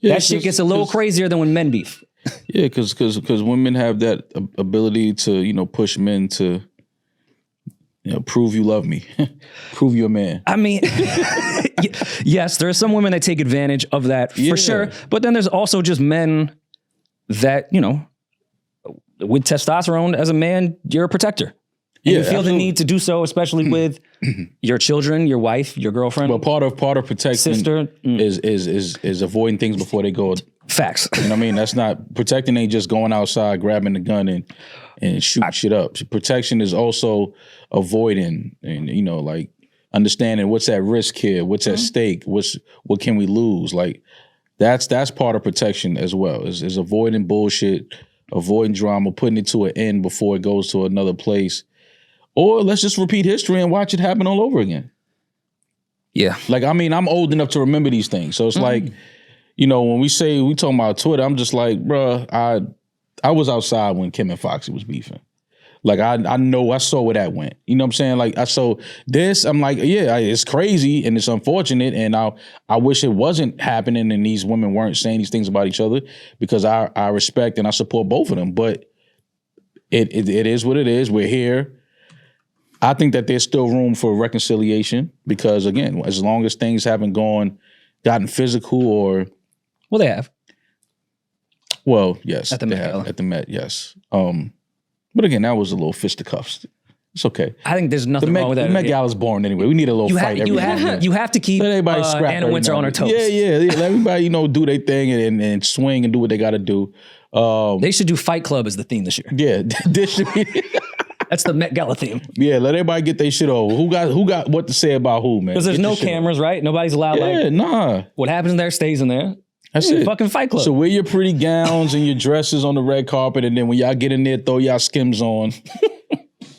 Speaker 2: Yeah,
Speaker 1: that shit gets a little crazier than when men beef.
Speaker 2: Yeah, because women have that ability to, push men to, prove you love me, prove you're a man.
Speaker 1: I mean, yes, there are some women that take advantage of that for sure. But then there's also just men that, with testosterone as a man, you're a protector. And you feel the need to do so, especially with your children, your wife, your girlfriend.
Speaker 2: But part of protecting
Speaker 1: sister
Speaker 2: is avoiding things before they go.
Speaker 1: Facts.
Speaker 2: You know what I mean? That's not protecting. Ain't just going outside, grabbing the gun and shooting shit up. Protection is also avoiding and like understanding what's at risk here, what's at stake, what can we lose. Like that's part of protection as well. Is avoiding bullshit, avoiding drama, putting it to an end before it goes to another place. Or let's just repeat history and watch it happen all over again.
Speaker 1: Yeah.
Speaker 2: Like, I mean, I'm old enough to remember these things. So it's like, when we talking about Twitter, I'm just like, bruh, I was outside when Kim and Foxy was beefing. Like, I know, I saw where that went. You know what I'm saying? Like, I saw this, I'm like, yeah, it's crazy and it's unfortunate. And I wish it wasn't happening and these women weren't saying these things about each other because I respect and I support both of them. But it is what it is. We're here. I think that there's still room for reconciliation because, again, as long as things haven't gotten physical or...
Speaker 1: Well, they have.
Speaker 2: Well, yes.
Speaker 1: At the Met.
Speaker 2: At the Met, yes. But again, that was a little fisticuffs. It's okay.
Speaker 1: I think there's nothing wrong with that.
Speaker 2: The Met Gala's boring anyway. We need a little fight every now and then.
Speaker 1: You have to keep
Speaker 2: let everybody scrap
Speaker 1: Anna Wintour on her toes.
Speaker 2: Yeah. Let everybody, do their thing and swing and do what they got to do.
Speaker 1: They should do Fight Club as the theme this year.
Speaker 2: Yeah, this should be...
Speaker 1: That's the Met Gala theme.
Speaker 2: Yeah, let everybody get their shit over. Who got what to say about who, man?
Speaker 1: Because there's no cameras, right? Nobody's allowed. What happens in there stays in there.
Speaker 2: That's it.
Speaker 1: Fucking Fight Club.
Speaker 2: So wear your pretty gowns and your dresses on the red carpet, and then when y'all get in there, throw y'all Skims on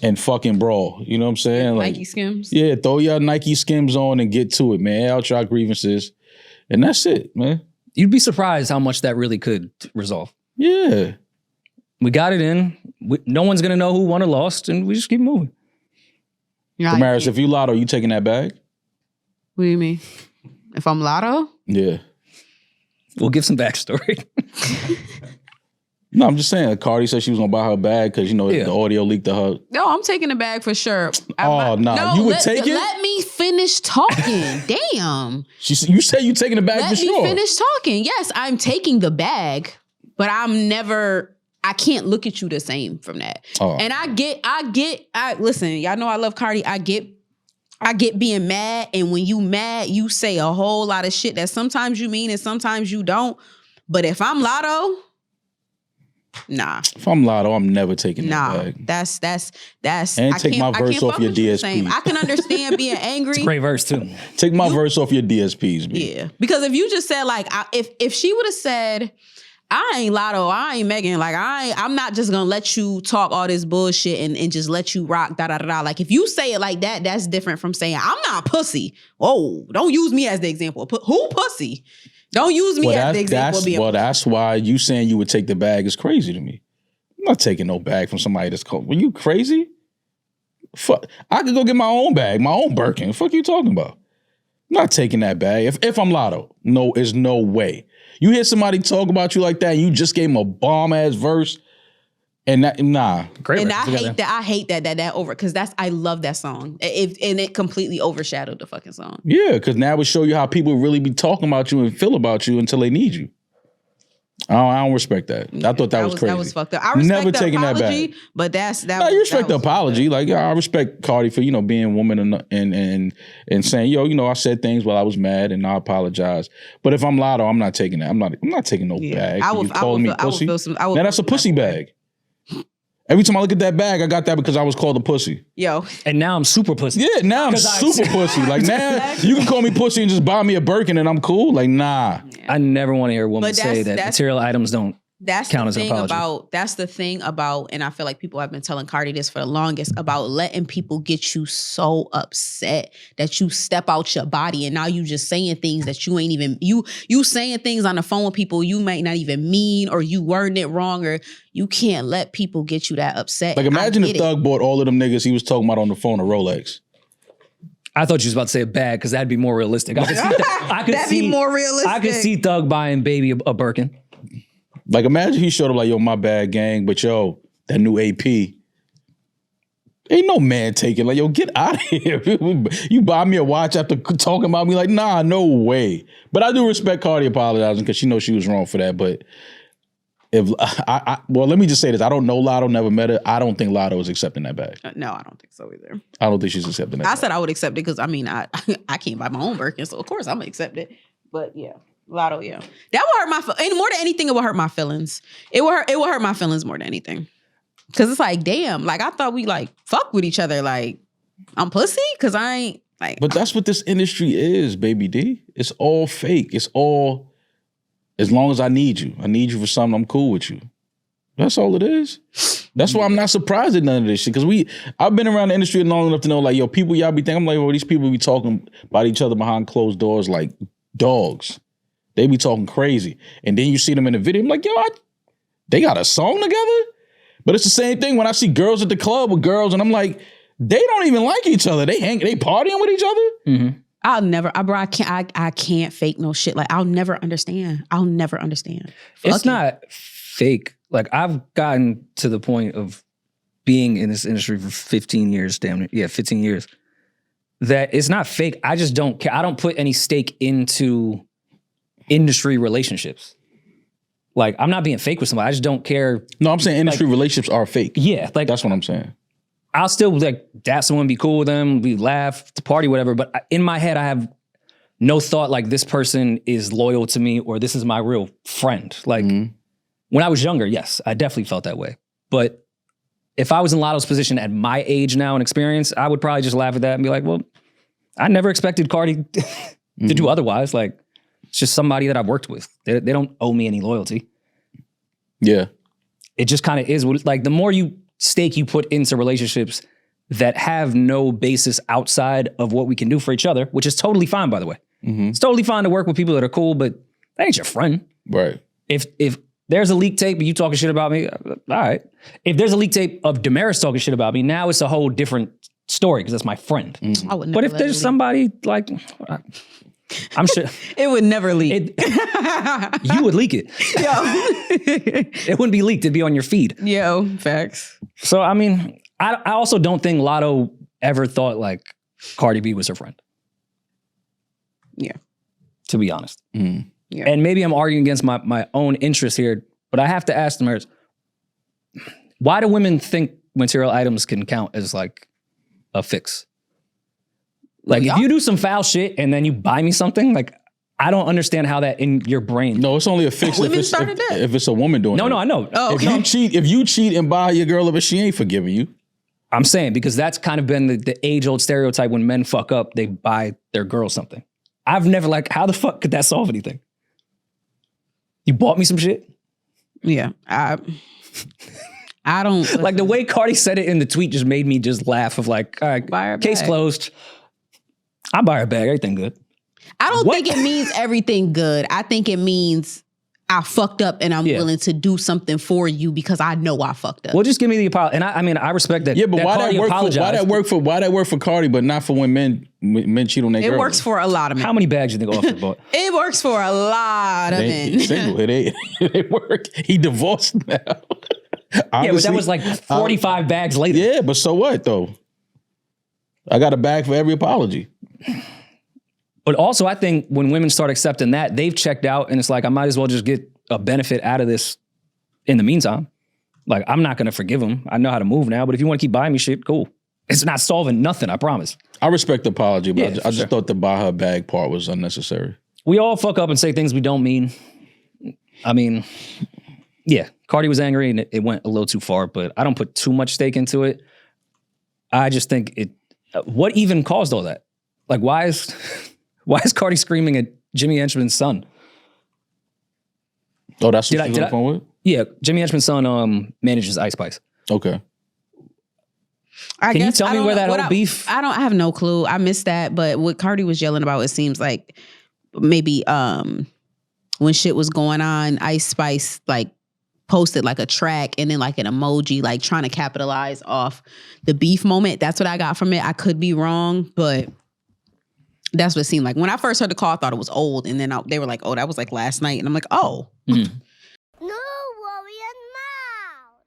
Speaker 2: and fucking brawl. You know what I'm saying? Like,
Speaker 3: Nike Skims.
Speaker 2: Yeah, throw y'all Nike Skims on and get to it, man. Out y'all grievances, and that's it, man.
Speaker 1: You'd be surprised how much that really could resolve.
Speaker 2: Yeah.
Speaker 1: We got it in. No one's going to know who won or lost, and we just keep moving.
Speaker 2: Demaris, if you lotto, you taking that bag?
Speaker 3: What do you mean? If I'm lotto?
Speaker 2: Yeah.
Speaker 1: We'll give some backstory.
Speaker 2: No, I'm just saying. Cardi said she was going to buy her bag because, the audio leaked to her.
Speaker 3: No, I'm taking the bag for sure.
Speaker 2: No, you would take it?
Speaker 3: Let me finish talking. Damn.
Speaker 2: You said you taking the bag for sure.
Speaker 3: Let me finish talking. Yes, I'm taking the bag, but I can't look at you the same from that. Oh. And listen, y'all know I love Cardi. I get being mad. And when you mad, you say a whole lot of shit that sometimes you mean and sometimes you don't. But if I'm Lotto, nah.
Speaker 2: If I'm Lotto, I'm never taking that bag.
Speaker 3: That's
Speaker 2: and take my verse off your DSP.
Speaker 3: I can understand being angry.
Speaker 1: It's a great verse too.
Speaker 2: Take my verse off your DSPs, man.
Speaker 3: Yeah. Because if you just said if she would have said, I ain't Lotto, I ain't Megan. Like, I'm not just gonna let you talk all this bullshit and just let you rock, da-da-da-da. Like, if you say it like that, that's different from saying, I'm not pussy. Whoa, don't use me as the example. Who pussy? Don't use me as the example of being pussy.
Speaker 2: That's why you saying you would take the bag is crazy to me. I'm not taking no bag from somebody that's cold. Were you crazy? Fuck, I could go get my own bag, my own Birkin. The fuck you talking about? I'm not taking that bag. If I'm Lotto, there's no way. You hear somebody talk about you like that and you just gave him a bomb-ass verse and that, nah.
Speaker 1: Great.
Speaker 3: And I hate that over, because I love that song. And it completely overshadowed the fucking song.
Speaker 2: Yeah, because now it show you how people really be talking about you and feel about you until they need you. I don't respect that. I thought that was crazy.
Speaker 3: That was fucked up. I respect
Speaker 2: Never
Speaker 3: the
Speaker 2: taking
Speaker 3: apology,
Speaker 2: that back.
Speaker 3: But that's that.
Speaker 2: No, you respect the apology. Like, I respect Cardi for being a woman and saying, I said things while I was mad and I apologize. But if I'm Lotto, I'm not taking that. I'm not taking no bag. You calling me pussy? Now that's a pussy bag. Every time I look at that bag, I got that because I was called a pussy.
Speaker 3: Yo.
Speaker 1: And now I'm super pussy.
Speaker 2: Yeah, now I'm super pussy. Like, now you can call me pussy and just buy me a Birkin and I'm cool. Like, nah.
Speaker 1: I never want to hear a woman say that material items don't count as an apology.
Speaker 3: That's the thing about, and I feel like people have been telling Cardi this for the longest, about letting people get you so upset that you step out your body and now you just saying things that you ain't even, you saying things on the phone with people you might not even mean, or you wording it wrong, or you can't let people get you that upset.
Speaker 2: Like, imagine if Thug bought all of them niggas he was talking about on the phone a Rolex.
Speaker 1: I thought you was about to say a bag because that'd be more realistic. I could see
Speaker 3: That'd be more realistic.
Speaker 1: I could see Thug buying Baby a Birkin.
Speaker 2: Like, imagine he showed up like, yo, my bad, gang, but yo, that new AP. Ain't no man taking, like, yo, get out of here. You buy me a watch after talking about me, like, nah, no way. But I do respect Cardi apologizing because she knows she was wrong for that. But if well, let me just say this. I don't know Lotto, never met her. I don't think Lotto is accepting that bag.
Speaker 3: No, I don't think so either.
Speaker 2: I don't think she's accepting that.
Speaker 3: I said I would accept it because I mean I can't buy my own Birkin, so of course I'm gonna accept it. But yeah, Lotto, yeah, that would hurt my and more than anything, it would hurt my feelings. It would hurt my feelings more than anything. Cause it's like, damn, like I thought we like fuck with each other. Like I'm pussy because I ain't like.
Speaker 2: But that's what this industry is, baby D. It's all fake. It's all. As long as I need you for something, I'm cool with you. That's all it is. That's why I'm not surprised at none of this shit. Because I've been around the industry long enough to know, like, yo, people y'all be thinking, I'm like, well, these people be talking about each other behind closed doors like dogs. They be talking crazy. And then you see them in the video, I'm like, yo, they got a song together? But it's the same thing when I see girls at the club with girls, and I'm like, they don't even like each other. They partying with each other?
Speaker 3: Mm-hmm. I can't fake no shit. Like I'll never understand.
Speaker 1: It's not fake. Like I've gotten to the point of being in this industry for 15 years, 15 years. That it's not fake. I just don't care. I don't put any stake into industry relationships. Like I'm not being fake with somebody. I just don't care.
Speaker 2: No, I'm saying industry relationships are fake.
Speaker 1: Yeah, like
Speaker 2: that's what I'm saying.
Speaker 1: I'll still like dap someone, be cool with them, we laugh, to party, whatever. But in my head, I have no thought like this person is loyal to me or this is my real friend. Like when I was younger, yes, I definitely felt that way. But if I was in Lotto's position at my age now and experience, I would probably just laugh at that and be like, well, I never expected Cardi to do otherwise. Like it's just somebody that I've worked with. They don't owe me any loyalty.
Speaker 2: Yeah.
Speaker 1: It just kind of is what, like the more stake you put into relationships that have no basis outside of what we can do for each other, which is totally fine, by the way. It's totally fine to work with people that are cool, but that ain't your friend.
Speaker 2: Right.
Speaker 1: If there's a leak tape and you talking shit about me, all right. If there's a leak tape of Demaris talking shit about me, now it's a whole different story because that's my friend.
Speaker 3: I would never
Speaker 1: but if there's somebody like, I'm sure
Speaker 3: it would never leak.
Speaker 1: You would leak it.
Speaker 3: Yo.
Speaker 1: It wouldn't be leaked. It'd be on your feed.
Speaker 3: Yo, facts.
Speaker 1: So, I mean, I also don't think Lotto ever thought like Cardi B was her friend.
Speaker 3: Yeah.
Speaker 1: To be honest.
Speaker 3: Yeah.
Speaker 1: And maybe I'm arguing against my own interest here, but I have to ask them, why do women think material items can count as like a fix? Like if you do some foul shit and then you buy me something, like I don't understand how that in your brain.
Speaker 2: No, it's only a fix if it's a woman doing it.
Speaker 1: No, I know.
Speaker 3: Oh, okay.
Speaker 2: If you cheat and buy your girl, but she ain't forgiving you.
Speaker 1: I'm saying because that's kind of been the age-old stereotype when men fuck up, they buy their girl something. I've never like, how the fuck could that solve anything? You bought me some shit?
Speaker 3: Yeah. I don't
Speaker 1: like the way Cardi said it in the tweet just made me just laugh of like, all right,
Speaker 3: buy her
Speaker 1: case
Speaker 3: bag.
Speaker 1: Closed. I buy her bag, everything good.
Speaker 3: I don't think it means everything good. I think it means I fucked up and I'm willing to do something for you because I know I fucked up.
Speaker 1: Well, just give me the apology. And I mean, I respect that.
Speaker 2: Yeah, but
Speaker 1: that
Speaker 2: why
Speaker 1: Cardi
Speaker 2: why that work for Cardi, but not for when men cheat on their girls?
Speaker 3: It works for a lot of men.
Speaker 1: How many bags you think Offset bought?
Speaker 3: It works for a lot of men.
Speaker 2: He's single. It work. He divorced now.
Speaker 1: Yeah, but that was like 45 bags later.
Speaker 2: Yeah, but so what though? I got a bag for every apology.
Speaker 1: But also, I think when women start accepting that, they've checked out and it's like, I might as well just get a benefit out of this in the meantime. Like, I'm not going to forgive him. I know how to move now, but if you want to keep buying me shit, cool. It's not solving nothing, I promise.
Speaker 2: I respect the apology, but
Speaker 1: Yeah,
Speaker 2: I just thought the buy her bag part was unnecessary.
Speaker 1: We all fuck up and say things we don't mean. I mean, yeah, Cardi was angry and it went a little too far, but I don't put too much stake into it. I just think what even caused all that? Like, why is Cardi screaming at Jimmy Henchman's son?
Speaker 2: Oh, that's what she's on the phone with?
Speaker 1: Yeah, Jimmy Henchman's son manages Ice Spice.
Speaker 2: Okay.
Speaker 1: Can you tell me where that whole beef?
Speaker 3: I have no clue. I missed that, but what Cardi was yelling about, it seems like maybe when shit was going on, Ice Spice like posted like a track and then like an emoji, like trying to capitalize off the beef moment. That's what I got from it. I could be wrong, but That's what it seemed like. When I first heard the call, I thought it was old. And then they were like, oh, that was like last night. And I'm like, oh.
Speaker 1: Mm.
Speaker 5: No worrying now.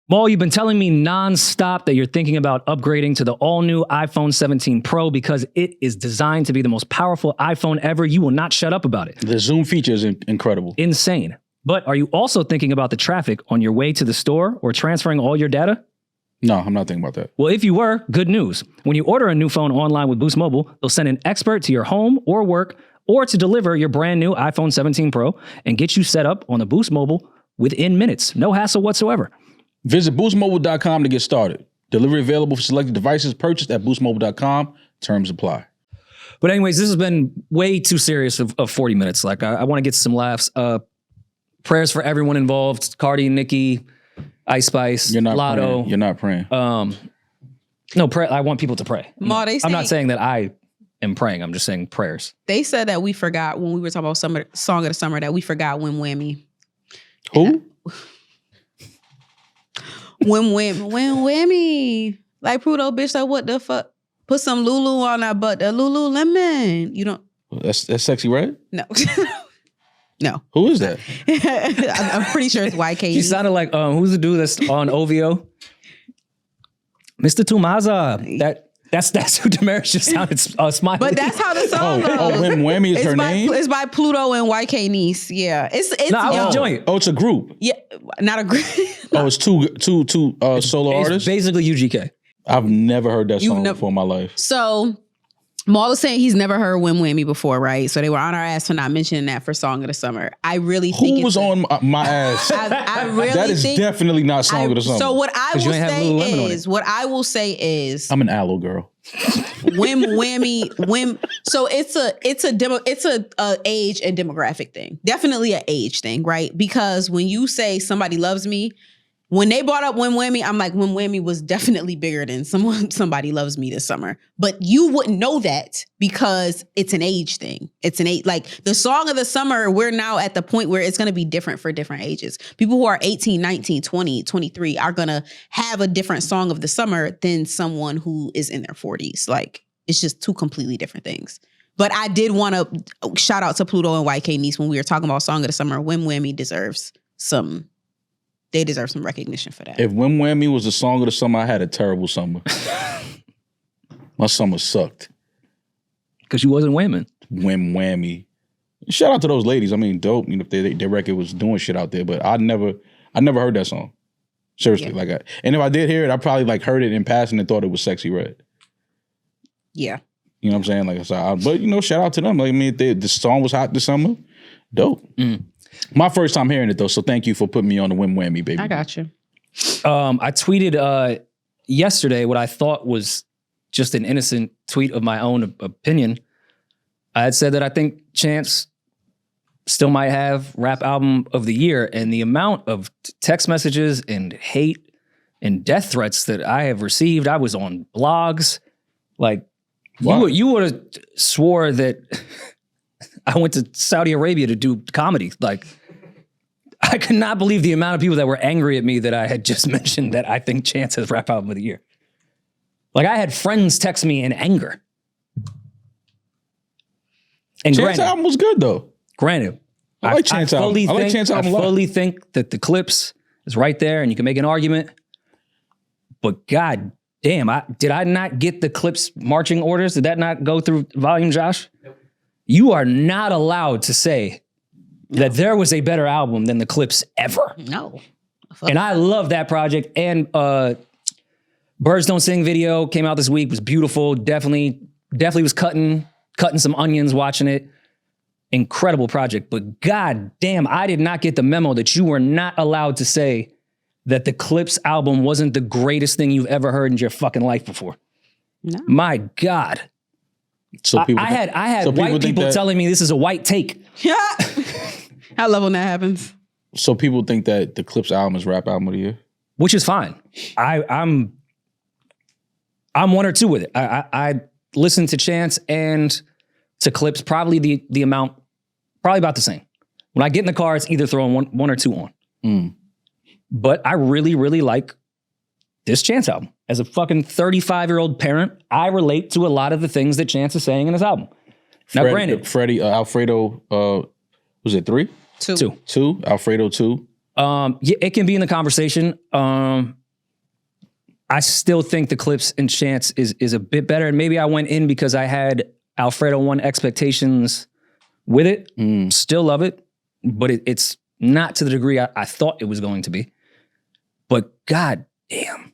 Speaker 1: Maul, you've been telling me nonstop that you're thinking about upgrading to the all-new iPhone 17 Pro because it is designed to be the most powerful iPhone ever. You will not shut up about it.
Speaker 2: The zoom feature is incredible.
Speaker 1: Insane. But are you also thinking about the traffic on your way to the store or transferring all your data?
Speaker 2: No, I'm not thinking about that.
Speaker 1: Well, if you were, good news. When you order a new phone online with Boost Mobile, they'll send an expert to your home or work or to deliver your brand new iPhone 17 Pro and get you set up on the Boost Mobile within minutes. No hassle whatsoever.
Speaker 2: Visit boostmobile.com to get started. Delivery available for selected devices purchased at boostmobile.com. Terms apply.
Speaker 1: But anyways, this has been way too serious of 40 minutes. Like, I want to get some laughs. Prayers for everyone involved. Cardi, Nicki, Ice Spice, Lotto.
Speaker 2: Praying. You're not praying.
Speaker 1: No, I want people to pray.
Speaker 3: Ma,
Speaker 1: I'm not saying that I am praying. I'm just saying prayers.
Speaker 3: They said that we forgot when we were talking about Song of the Summer that we forgot Wim Whammy.
Speaker 2: Who?
Speaker 3: Whammy. Like Prudo, bitch, like what the fuck? Put some Lulu on that butt. The Lululemon. You don't.
Speaker 2: That's Sexy Red?
Speaker 3: No. No.
Speaker 2: Who is that?
Speaker 3: I'm pretty sure it's YK.
Speaker 1: She sounded like, who's the dude that's on OVO? Mr. Tumaza. That's who Demaris just sounded smiling.
Speaker 3: But that's how the song goes.
Speaker 2: Oh, Wim Whammy is her name?
Speaker 3: It's by Pluto and YK Niece. Yeah. It's
Speaker 1: I was enjoying it.
Speaker 2: Oh, it's a group.
Speaker 3: Yeah, not a group.
Speaker 2: Oh, it's two solo artists?
Speaker 1: Basically UGK.
Speaker 2: I've never heard that song before in my life.
Speaker 3: So Maul is saying he's never heard Wim Whammy before, right? So they were on our ass for not mentioning that for Song of the Summer. I really think
Speaker 2: Who was on my ass?
Speaker 3: I really
Speaker 2: that is definitely not Song of the Summer.
Speaker 3: So what I will say is,
Speaker 2: I'm an aloe girl.
Speaker 3: Wim Whammy. So it's a age and demographic thing. Definitely an age thing, right? Because when you say somebody loves me, when they brought up Wim Whammy, I'm like, Wim Whammy was definitely bigger than Somebody Loves Me this summer. But you wouldn't know that because it's an age thing. It's an age, like the Song of the Summer, we're now at the point where it's going to be different for different ages. People who are 18, 19, 20, 23 are going to have a different Song of the Summer than someone who is in their 40s. Like, it's just two completely different things. But I did want to shout out to Pluto and YK Niece when we were talking about Song of the Summer. Wim Whammy deserves some recognition for that.
Speaker 2: If Wim Whammy was the Song of the Summer, I had a terrible summer. My summer sucked.
Speaker 1: Because you wasn't whamming.
Speaker 2: Wim Whammy. Shout out to those ladies. I mean, dope. You know, if their record was doing shit out there, but I never heard that song. Seriously, yeah. And if I did hear it, I probably like heard it in passing and thought it was Sexy Red.
Speaker 3: Yeah.
Speaker 2: You know what I'm saying? Like, but you know, shout out to them. Like, I mean, the song was hot this summer. Dope. Mm. My first time hearing it though, so thank you for putting me on the Wim Whammy, baby.
Speaker 3: I got you.
Speaker 1: I tweeted yesterday what I thought was just an innocent tweet of my own opinion. I had said that I think Chance still might have Rap Album of the Year, and the amount of text messages and hate and death threats that I have received. I was on blogs. Like, you would have swore that I went to Saudi Arabia to do comedy. Like, I could not believe the amount of people that were angry at me that I had just mentioned that I think Chance has Rap Album of the Year. Like, I had friends text me in anger. And
Speaker 2: Chance album was good though.
Speaker 1: Granted,
Speaker 2: I like Chance album. I like Chance album a lot.
Speaker 1: I fully think that the Clips is right there and you can make an argument. But God damn, did I not get the Clips marching orders? Did that not go through volume, Josh? Nope. You are not allowed to say that there was a better album than the Clips ever.
Speaker 3: No.
Speaker 1: And I love that project. And Birds Don't Sing video came out this week, was beautiful. Definitely was cutting some onions watching it. Incredible project. But God damn, I did not get the memo that you were not allowed to say that the Clips album wasn't the greatest thing you've ever heard in your fucking life before. No. My God.
Speaker 2: So people,
Speaker 1: I had white people telling me this is a white take.
Speaker 3: Yeah. I love when that happens.
Speaker 2: So people think that the Clips album is Rap Album of the Year?
Speaker 1: Which is fine. I'm one or two with it. I listen to Chance and to Clips probably the amount, probably about the same. When I get in the car, it's either throwing one or two on. Mm. But I really, really like this Chance album. As a fucking 35-year-old parent, I relate to a lot of the things that Chance is saying in this album. Now, granted,
Speaker 2: Freddie, Alfredo, was it 3?
Speaker 3: 2.
Speaker 2: 2, Alfredo 2.
Speaker 1: Yeah, it can be in the conversation. I still think the Clips and Chance is a bit better. And maybe I went in because I had Alfredo 1 expectations with it. Still love it, but it's not to the degree I thought it was going to be. But god damn,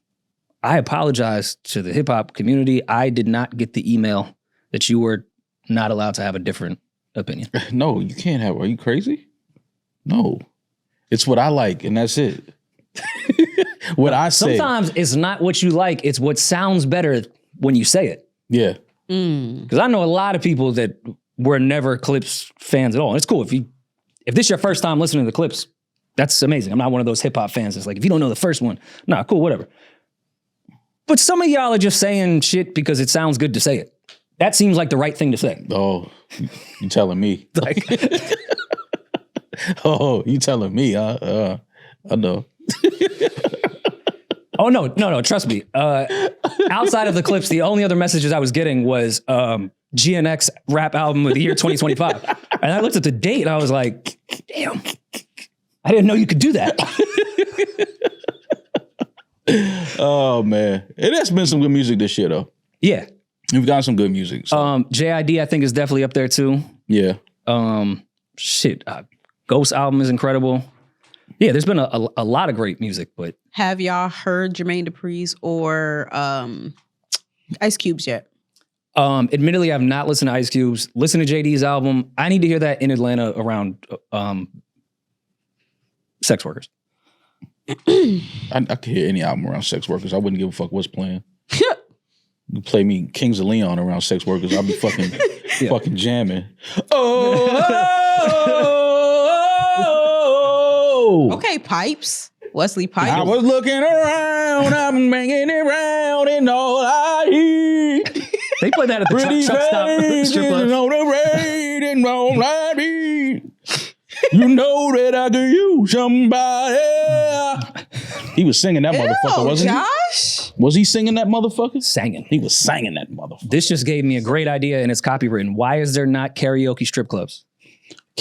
Speaker 1: I apologize to the hip hop community. I did not get the email that you were not allowed to have a different opinion.
Speaker 2: No, you can't have. Are you crazy? No. It's what I like, and that's it. What I say.
Speaker 1: Sometimes it's not what you like, it's what sounds better when you say it.
Speaker 2: Yeah.
Speaker 1: Because I know a lot of people that were never Clips fans at all. And it's cool. If this is your first time listening to the Clips, that's amazing. I'm not one of those hip hop fans that's like, if you don't know the first one, nah, cool, whatever. But some of y'all are just saying shit because it sounds good to say it. That seems like the right thing to say.
Speaker 2: Oh, you telling me.
Speaker 1: Like,
Speaker 2: oh, you telling me. I know.
Speaker 1: oh, no, trust me. Outside of the Clips, the only other messages I was getting was GNX rap album of the year 2025. And I looked at the date and I was like, damn, I didn't know you could do that.
Speaker 2: Oh, man. It has been some good music this year, though.
Speaker 1: Yeah.
Speaker 2: We've got some good music. So.
Speaker 1: JID, I think, is definitely up there, too.
Speaker 2: Yeah.
Speaker 1: Ghost album is incredible. Yeah, there's been a lot of great music, but...
Speaker 3: Have y'all heard Jermaine Dupri's or Ice Cube's yet?
Speaker 1: Admittedly, I've not listened to Ice Cube's. Listen to JD's album. I need to hear that in Atlanta around sex workers.
Speaker 2: I could hear any album around sex workers. I wouldn't give a fuck what's playing. You play me Kings of Leon around sex workers, I'll be fucking fucking jamming. Oh.
Speaker 3: Okay, Pipes. Wesley Pipes.
Speaker 2: I was looking around, I'm banging it round, and all I hear.
Speaker 1: They play that at the truck stop strip club.
Speaker 2: On the rain and all I need. You know that I could use somebody. He was singing that motherfucker, wasn't
Speaker 3: Josh?
Speaker 2: he? Was he singing that motherfucker?
Speaker 1: Singing.
Speaker 2: He was singing that motherfucker.
Speaker 1: This just gave me a great idea, and it's copywritten. Why is there not karaoke strip clubs?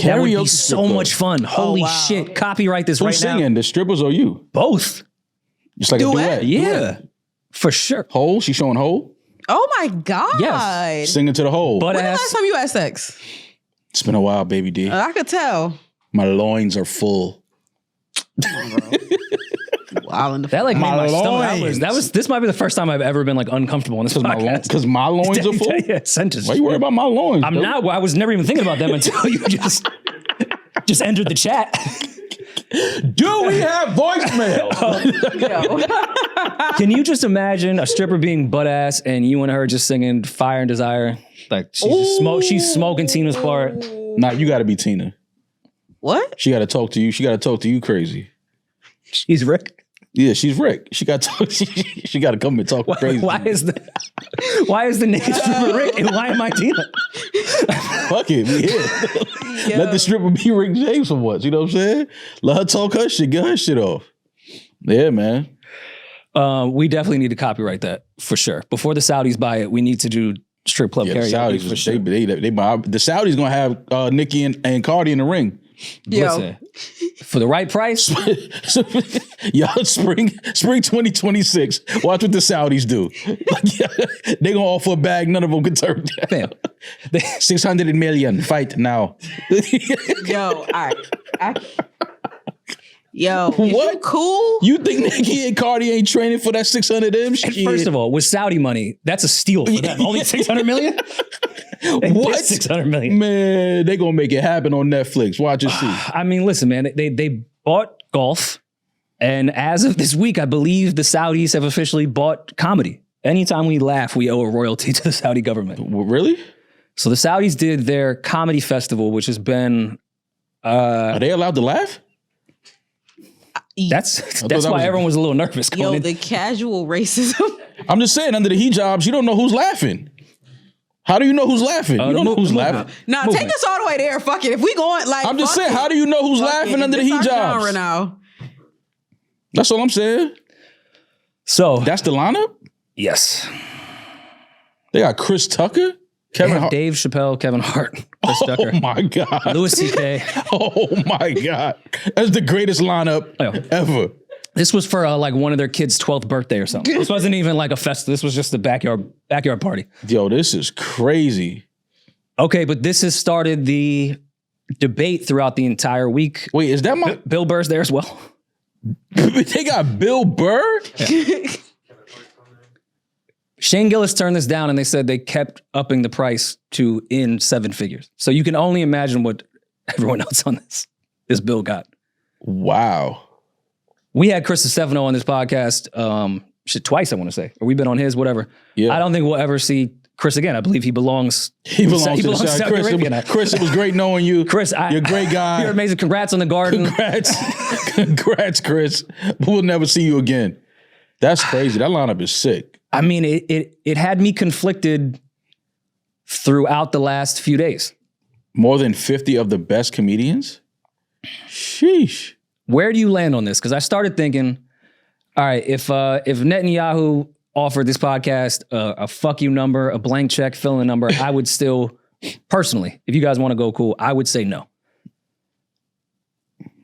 Speaker 1: That would be so much fun. Holy shit. Copyright this right now.
Speaker 2: Who's singing? The strippers or you?
Speaker 1: Both.
Speaker 2: Just like a duet?
Speaker 1: Yeah. For sure.
Speaker 2: Hole? She showing hole?
Speaker 3: Oh my God.
Speaker 1: Yes.
Speaker 2: Singing to the hole.
Speaker 1: But
Speaker 3: when the last time you had sex?
Speaker 2: It's been a while, baby D.
Speaker 3: I could tell.
Speaker 2: My loins are full.
Speaker 1: That like made my stomach. This might be the first time I've ever been like uncomfortable in this podcast.
Speaker 2: Because my loins are full?
Speaker 1: Yeah, sentence.
Speaker 2: Why you worry about my loins?
Speaker 1: I'm not. I was never even thinking about them until you just entered the chat.
Speaker 2: Do we have voicemail?
Speaker 1: Can you just imagine a stripper being butt ass and you and her just singing Fire and Desire? Like she's smoking Tina's part.
Speaker 2: Nah, you got to be Tina.
Speaker 3: What?
Speaker 2: She got to talk to you. She got to talk to you crazy.
Speaker 1: She's Rick.
Speaker 2: Yeah, she's Rick. She got to talk. She got to come and talk crazy.
Speaker 1: Why is the naked stripper Rick and why am I Tina?
Speaker 2: Fuck it, we here. Let the stripper be Rick James for once. You know what I'm saying? Let her talk her shit. Get her shit off. Yeah, man.
Speaker 1: We definitely need to copyright that for sure. Before the Saudis buy it, we need to do strip club karaoke.
Speaker 2: The Saudis,
Speaker 1: for sure.
Speaker 2: The Saudis gonna have Nicki and Cardi in the ring.
Speaker 1: Listen, for the right price.
Speaker 2: Y'all, spring 2026. Watch what the Saudis do. They gonna offer a bag. None of them can turn down. 600 million. Fight now.
Speaker 3: Yo, all right. Yo, what? Cool?
Speaker 2: You think Nicki and Cardi ain't training for that 600 M shit?
Speaker 1: First of all, with Saudi money, that's a steal for them. Only 600 million?
Speaker 2: What?
Speaker 1: 600 million.
Speaker 2: Man, they gonna make it happen on Netflix. Watch and see.
Speaker 1: I mean, listen, man, they bought golf. And as of this week, I believe the Saudis have officially bought comedy. Anytime we laugh, we owe a royalty to the Saudi government.
Speaker 2: Really?
Speaker 1: So the Saudis did their comedy festival, which has been...
Speaker 2: Are they allowed to laugh?
Speaker 1: That's why everyone was a little nervous.
Speaker 3: Yo, the casual racism.
Speaker 2: I'm just saying, under the hijabs, you don't know who's laughing. How do you know who's laughing? You don't know who's laughing.
Speaker 3: Nah, take us all the way there. Fuck it. If we going like,
Speaker 2: I'm just saying, how do you know who's laughing under the hijabs?
Speaker 3: Now.
Speaker 2: That's all I'm saying.
Speaker 1: So
Speaker 2: that's the lineup?
Speaker 1: Yes.
Speaker 2: They got Chris Tucker. Kevin Hart.
Speaker 1: Dave Chappelle, Kevin Hart, Chris Tucker.
Speaker 2: Oh my God.
Speaker 1: Louis C.K.
Speaker 2: Oh my God. That's the greatest lineup ever.
Speaker 1: This was for like one of their kids' 12th birthday or something. This wasn't even like a festival. This was just a backyard party.
Speaker 2: Yo, this is crazy.
Speaker 1: Okay, but this has started the debate throughout the entire week.
Speaker 2: Wait, is that my...
Speaker 1: Bill Burr's there as well?
Speaker 2: They got Bill Burr?
Speaker 1: Yeah. Shane Gillis turned this down and they said they kept upping the price to in 7 figures. So you can only imagine what everyone else on this bill got.
Speaker 2: Wow.
Speaker 1: We had Chris Stefano on this podcast twice, I want to say. Or we've been on his, whatever. Yeah. I don't think we'll ever see Chris again. I believe he belongs
Speaker 2: to the South. Chris, it was great knowing you.
Speaker 1: Chris,
Speaker 2: you're a great guy.
Speaker 1: You're amazing. Congrats on the garden.
Speaker 2: Congrats, Chris. But we'll never see you again. That's crazy. That lineup is sick.
Speaker 1: I mean, it had me conflicted throughout the last few days.
Speaker 2: More than 50 of the best comedians? Sheesh.
Speaker 1: Where do you land on this? Because I started thinking, all right, if Netanyahu offered this podcast a fuck you number, a blank check, fill in a number, I would still, personally, if you guys want to go cool, I would say no.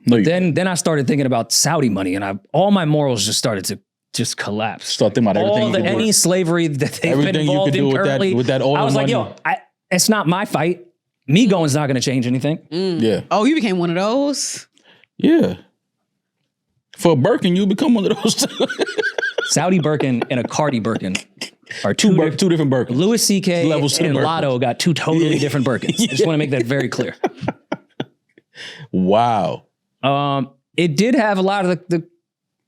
Speaker 1: Then I started thinking about Saudi money, and all my morals just started to just collapse.
Speaker 2: Start thinking about everything.
Speaker 1: Any slavery that they've been involved in currently.
Speaker 2: With that oil
Speaker 1: I was
Speaker 2: money.
Speaker 1: like, yo, it's not my fight. Me going's not going to change anything.
Speaker 2: Yeah.
Speaker 3: Oh, you became one of those?
Speaker 2: Yeah. For a Birkin, you become one of those.
Speaker 1: Saudi Birkin and a Cardi Birkin are two
Speaker 2: different Birkins.
Speaker 1: Louis C.K. and Lotto got two totally different Birkins. I just want to make that very clear.
Speaker 2: Wow.
Speaker 1: It did have a lot of the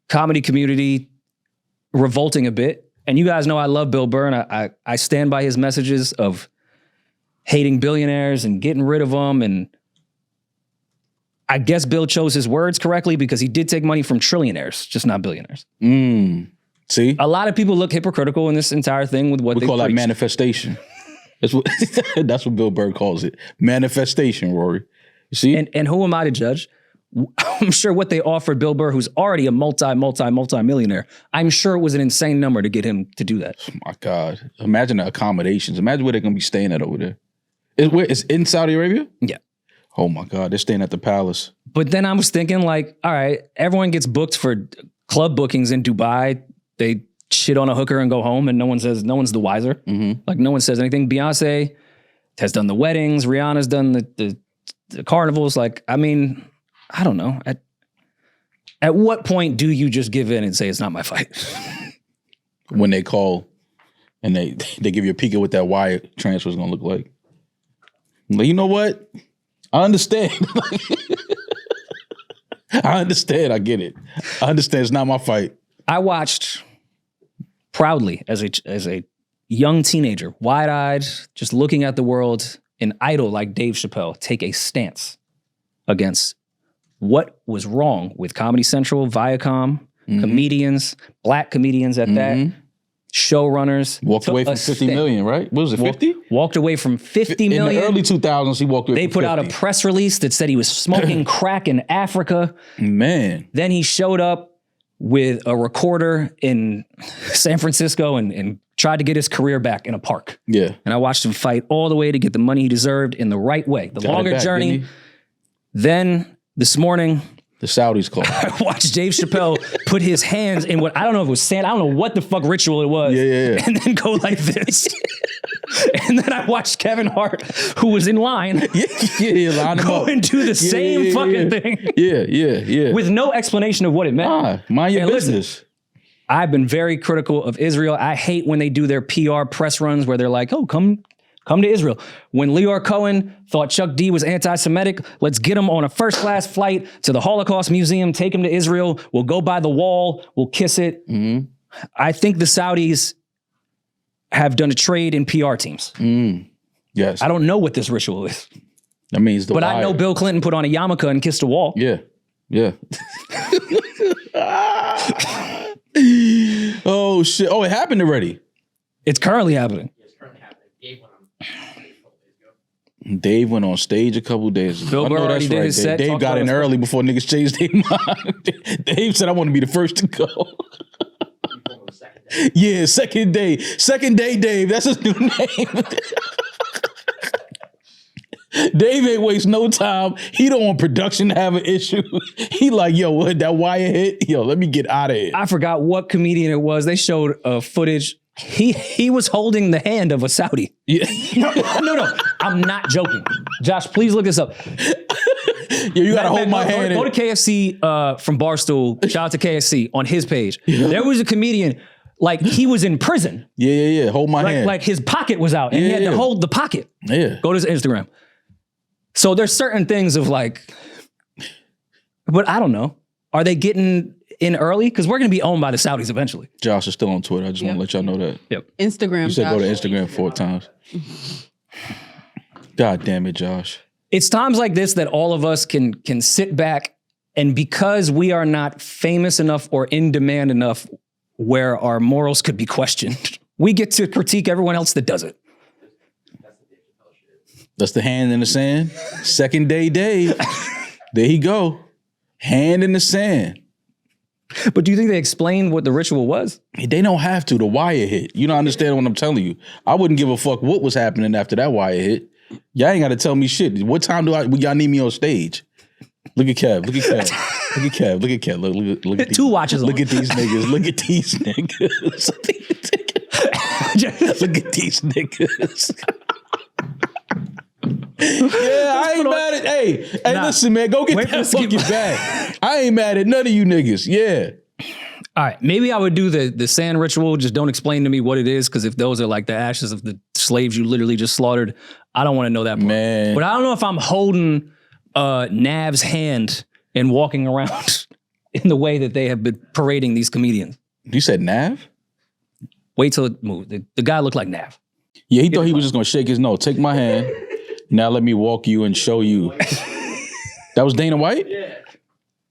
Speaker 1: comedy community revolting a bit. And you guys know I love Bill Burr, and I stand by his messages of hating billionaires and getting rid of them. And I guess Bill chose his words correctly because he did take money from trillionaires, just not billionaires.
Speaker 2: See?
Speaker 1: A lot of people look hypocritical in this entire thing with what
Speaker 2: we call that manifestation. That's what Bill Burr calls it. Manifestation, Rory. You see?
Speaker 1: And who am I to judge? I'm sure what they offered Bill Burr, who's already a multi-millionaire, I'm sure it was an insane number to get him to do that.
Speaker 2: Oh my God. Imagine the accommodations. Imagine where they're going to be staying at over there. It's in Saudi Arabia?
Speaker 1: Yeah.
Speaker 2: Oh my God, they're staying at the palace.
Speaker 1: But then I was thinking like, all right, everyone gets booked for club bookings in Dubai. They shit on a hooker and go home and no one's the wiser. Mm-hmm. Like no one says anything. Beyonce has done the weddings. Rihanna's done the carnivals. Like, I mean, I don't know. At what point do you just give in and say it's not my fight?
Speaker 2: When they call and they give you a peek at what that wire transfer is going to look like. But you know what? I understand. I understand. I get it. I understand. It's not my fight.
Speaker 1: I watched proudly as a young teenager, wide-eyed, just looking at the world, an idol like Dave Chappelle take a stance against what was wrong with Comedy Central, Viacom, comedians, black comedians at that, showrunners.
Speaker 2: Walked away from 50 million, right? What was it, 50?
Speaker 1: Walked away from 50 million.
Speaker 2: In the early 2000s, he walked away
Speaker 1: They
Speaker 2: from
Speaker 1: put
Speaker 2: 50.
Speaker 1: out a press release that said he was smoking crack in Africa.
Speaker 2: Man.
Speaker 1: Then he showed up with a recorder in San Francisco and tried to get his career back in a park.
Speaker 2: Yeah.
Speaker 1: And I watched him fight all the way to get the money he deserved in the right way. The longer journey. Then this morning,
Speaker 2: the Saudis called.
Speaker 1: I watched Dave Chappelle put his hands in what, I don't know if it was sand, I don't know what the fuck ritual it was.
Speaker 2: Yeah.
Speaker 1: And then go like this. And then I watched Kevin Hart, who was in line, go and do the same fucking thing.
Speaker 2: Yeah.
Speaker 1: With no explanation of what it meant.
Speaker 2: Mind your business.
Speaker 1: Listen, I've been very critical of Israel. I hate when they do their PR press runs where they're like, oh, come to Israel. When Leor Cohen thought Chuck D was anti-Semitic, let's get him on a first-class flight to the Holocaust Museum, take him to Israel. We'll go by the wall. We'll kiss it. Mm-hmm. I think the Saudis have done a trade in PR teams.
Speaker 2: Yes.
Speaker 1: I don't know what this ritual is.
Speaker 2: That means the
Speaker 1: But
Speaker 2: wire.
Speaker 1: I know Bill Clinton put on a yarmulke and kissed a wall.
Speaker 2: Yeah. Oh, shit. Oh, it happened already.
Speaker 1: It's currently happening.
Speaker 2: Dave went on stage a couple days ago.
Speaker 1: Bill Burr already did his set.
Speaker 2: Dave got in early before niggas changed their mind. Dave said, I want to be the first to go. Yeah, second day. Second day, Dave. That's his new name. Dave ain't waste no time. He don't want production to have an issue. He like, yo, what, that wire hit? Yo, let me get out of here.
Speaker 1: I forgot what comedian it was. They showed footage. He was holding the hand of a Saudi.
Speaker 2: Yeah.
Speaker 1: No. I'm not joking. Josh, please look this up.
Speaker 2: Yeah, you gotta hold my hand.
Speaker 1: Go to KFC from Barstool. Shout out to KFC on his page. Yeah. There was a comedian, like he was in prison.
Speaker 2: Yeah. Hold my hand.
Speaker 1: Like his pocket was out and he had to hold the pocket.
Speaker 2: Yeah.
Speaker 1: Go to his Instagram. So there's certain things of like, but I don't know. Are they getting in early? Because we're going to be owned by the Saudis eventually.
Speaker 2: Josh is still on Twitter. I just want to let y'all know that.
Speaker 1: Yep.
Speaker 3: Instagram.
Speaker 2: You said Josh. Go to Instagram 4 times. God damn it, Josh.
Speaker 1: It's times like this that all of us can sit back, and because we are not famous enough or in demand enough where our morals could be questioned, we get to critique everyone else that does it.
Speaker 2: That's the hand in the sand. Second day, Dave. There he go. Hand in the sand.
Speaker 1: But do you think they explained what the ritual was?
Speaker 2: They don't have to. The wire hit. You don't understand what I'm telling you. I wouldn't give a fuck what was happening after that wire hit. Y'all ain't got to tell me shit. What time do y'all need me on stage? Look at Kev. Look at Kev. Look at Kev. Look at Kev. Look at these.
Speaker 1: 2 watches.
Speaker 2: Look at these niggas. Look at these niggas. Look at these niggas. Yeah, I ain't mad at. Hey, listen, man, go get that fucking bag. I ain't mad at none of you niggas. Yeah.
Speaker 1: All right, maybe I would do the sand ritual. Just don't explain to me what it is, because if those are like the ashes of the slaves you literally just slaughtered, I don't want to know that part.
Speaker 2: Man.
Speaker 1: But I don't know if I'm holding Nav's hand and walking around in the way that they have been parading these comedians.
Speaker 2: You said Nav?
Speaker 1: Wait till it moved. The guy looked like Nav.
Speaker 2: Yeah, he thought he was just going to shake his nose. Take my hand. Now let me walk you and show you. That was Dana White?
Speaker 1: Yeah.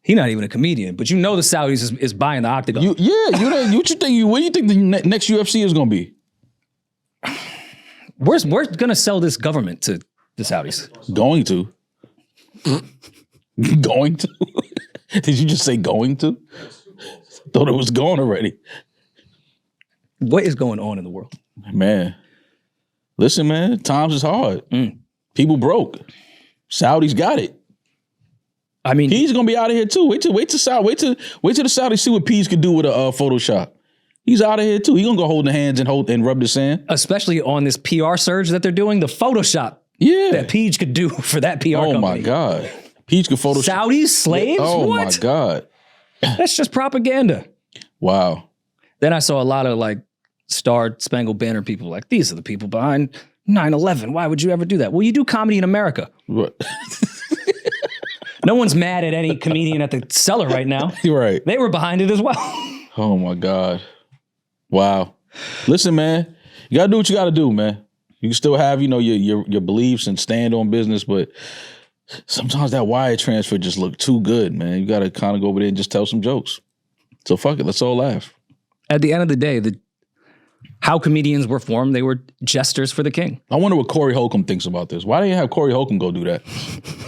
Speaker 1: He's not even a comedian, but you know the Saudis is buying the octagon.
Speaker 2: What do you think the next UFC is going to be?
Speaker 1: We're going to sell this government to the Saudis.
Speaker 2: Going to? Going to? Did you just say going to? Thought it was gone already.
Speaker 1: What is going on in the world?
Speaker 2: Man. Listen, man, times is hard. People broke. Saudis got it.
Speaker 1: I mean,
Speaker 2: he's gonna be out of here too. Wait till the Saudis see what Peeje could do with a Photoshop. He's out of here too. He gonna go hold the hands and rub the sand.
Speaker 1: Especially on this PR surge that they're doing, the Photoshop.
Speaker 2: Yeah,
Speaker 1: that Peeje could do for that PR company.
Speaker 2: Oh my God, Peeje could Photoshop
Speaker 1: Saudis slaves.
Speaker 2: Oh
Speaker 1: what?
Speaker 2: My God,
Speaker 1: that's just propaganda.
Speaker 2: Wow.
Speaker 1: Then I saw a lot of like Star Spangled Banner people like, these are the people behind 9/11. Why would you ever do that? Well, you do comedy in America.
Speaker 2: What?
Speaker 1: No one's mad at any comedian at the cellar right now.
Speaker 2: You're right.
Speaker 1: They were behind it as well.
Speaker 2: Oh my God. Wow. Listen, man, you gotta do what you gotta do, man. You can still have, your beliefs and stand on business, but sometimes that wire transfer just look too good, man. You gotta kind of go over there and just tell some jokes. So fuck it, let's all laugh.
Speaker 1: At the end of the day, how comedians were formed, they were jesters for the king.
Speaker 2: I wonder what Corey Holcomb thinks about this. Why didn't you have Corey Holcomb go do that?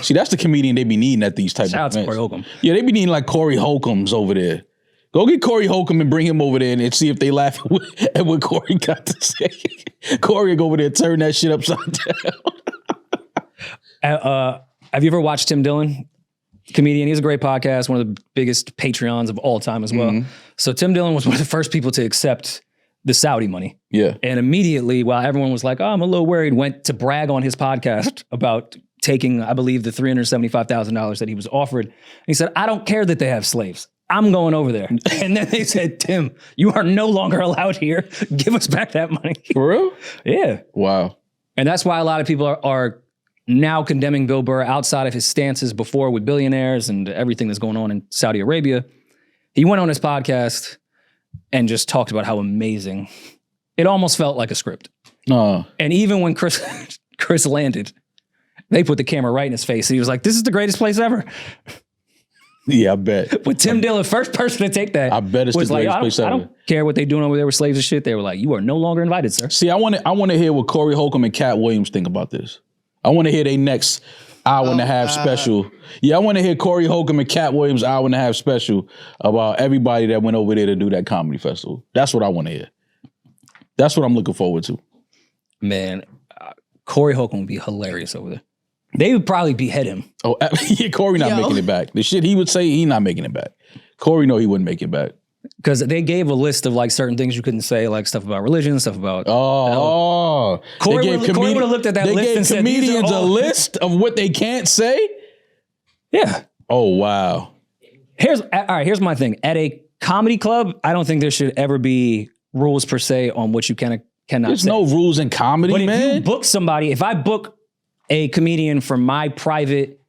Speaker 2: See, that's the comedian they be needing at these type of events.
Speaker 1: Shout out to Corey Holcomb.
Speaker 2: Yeah, they be needing like Corey Holcombs over there. Go get Corey Holcomb and bring him over there and see if they laugh at what Corey got to say. Corey will go over there and turn that shit upside
Speaker 1: down. Have you ever watched Tim Dillon? Comedian. He has a great podcast, one of the biggest Patreons of all time as well. Mm-hmm. So Tim Dillon was one of the first people to accept the Saudi money.
Speaker 2: Yeah.
Speaker 1: And immediately, while everyone was like, oh, I'm a little worried, went to brag on his podcast about taking, I believe, the $375,000 that he was offered. And he said, I don't care that they have slaves. I'm going over there. And then they said, Tim, you are no longer allowed here. Give us back that money.
Speaker 2: For real?
Speaker 1: Yeah.
Speaker 2: Wow.
Speaker 1: And that's why a lot of people are now condemning Bill Burr outside of his stances before with billionaires and everything that's going on in Saudi Arabia. He went on his podcast and just talked about how amazing. It almost felt like a script. And even when Chris landed, they put the camera right in his face. He was like, this is the greatest place ever.
Speaker 2: Yeah, I bet.
Speaker 1: But Tim Dillon, first person to take that,
Speaker 2: I bet it's the greatest place ever.
Speaker 1: I don't care what they doing over there with slaves and shit. They were like, you are no longer invited, sir.
Speaker 2: See, I want to hear what Corey Holcomb and Cat Williams think about this. I want to hear their next hour and a half special. Yeah, I want to hear Corey Holcomb and Cat Williams' hour and a half special about everybody that went over there to do that comedy festival. That's what I want to hear. That's what I'm looking forward to.
Speaker 1: Man, Corey Holcomb would be hilarious over there. They would probably behead him.
Speaker 2: Oh, yeah, Corey not making it back. The shit he would say, he not making it back. Corey know he wouldn't make it back.
Speaker 1: Because they gave a list of like certain things you couldn't say, like stuff about religion, stuff about.
Speaker 2: Corey
Speaker 1: would have looked at that list and said,
Speaker 2: "These comedians a list of what they can't say."
Speaker 1: Yeah.
Speaker 2: Oh wow.
Speaker 1: Here's my thing. At a comedy club, I don't think there should ever be rules per se on what you cannot
Speaker 2: There's
Speaker 1: say.
Speaker 2: no rules in comedy,
Speaker 1: but
Speaker 2: man.
Speaker 1: if you book somebody, if I book a comedian for my private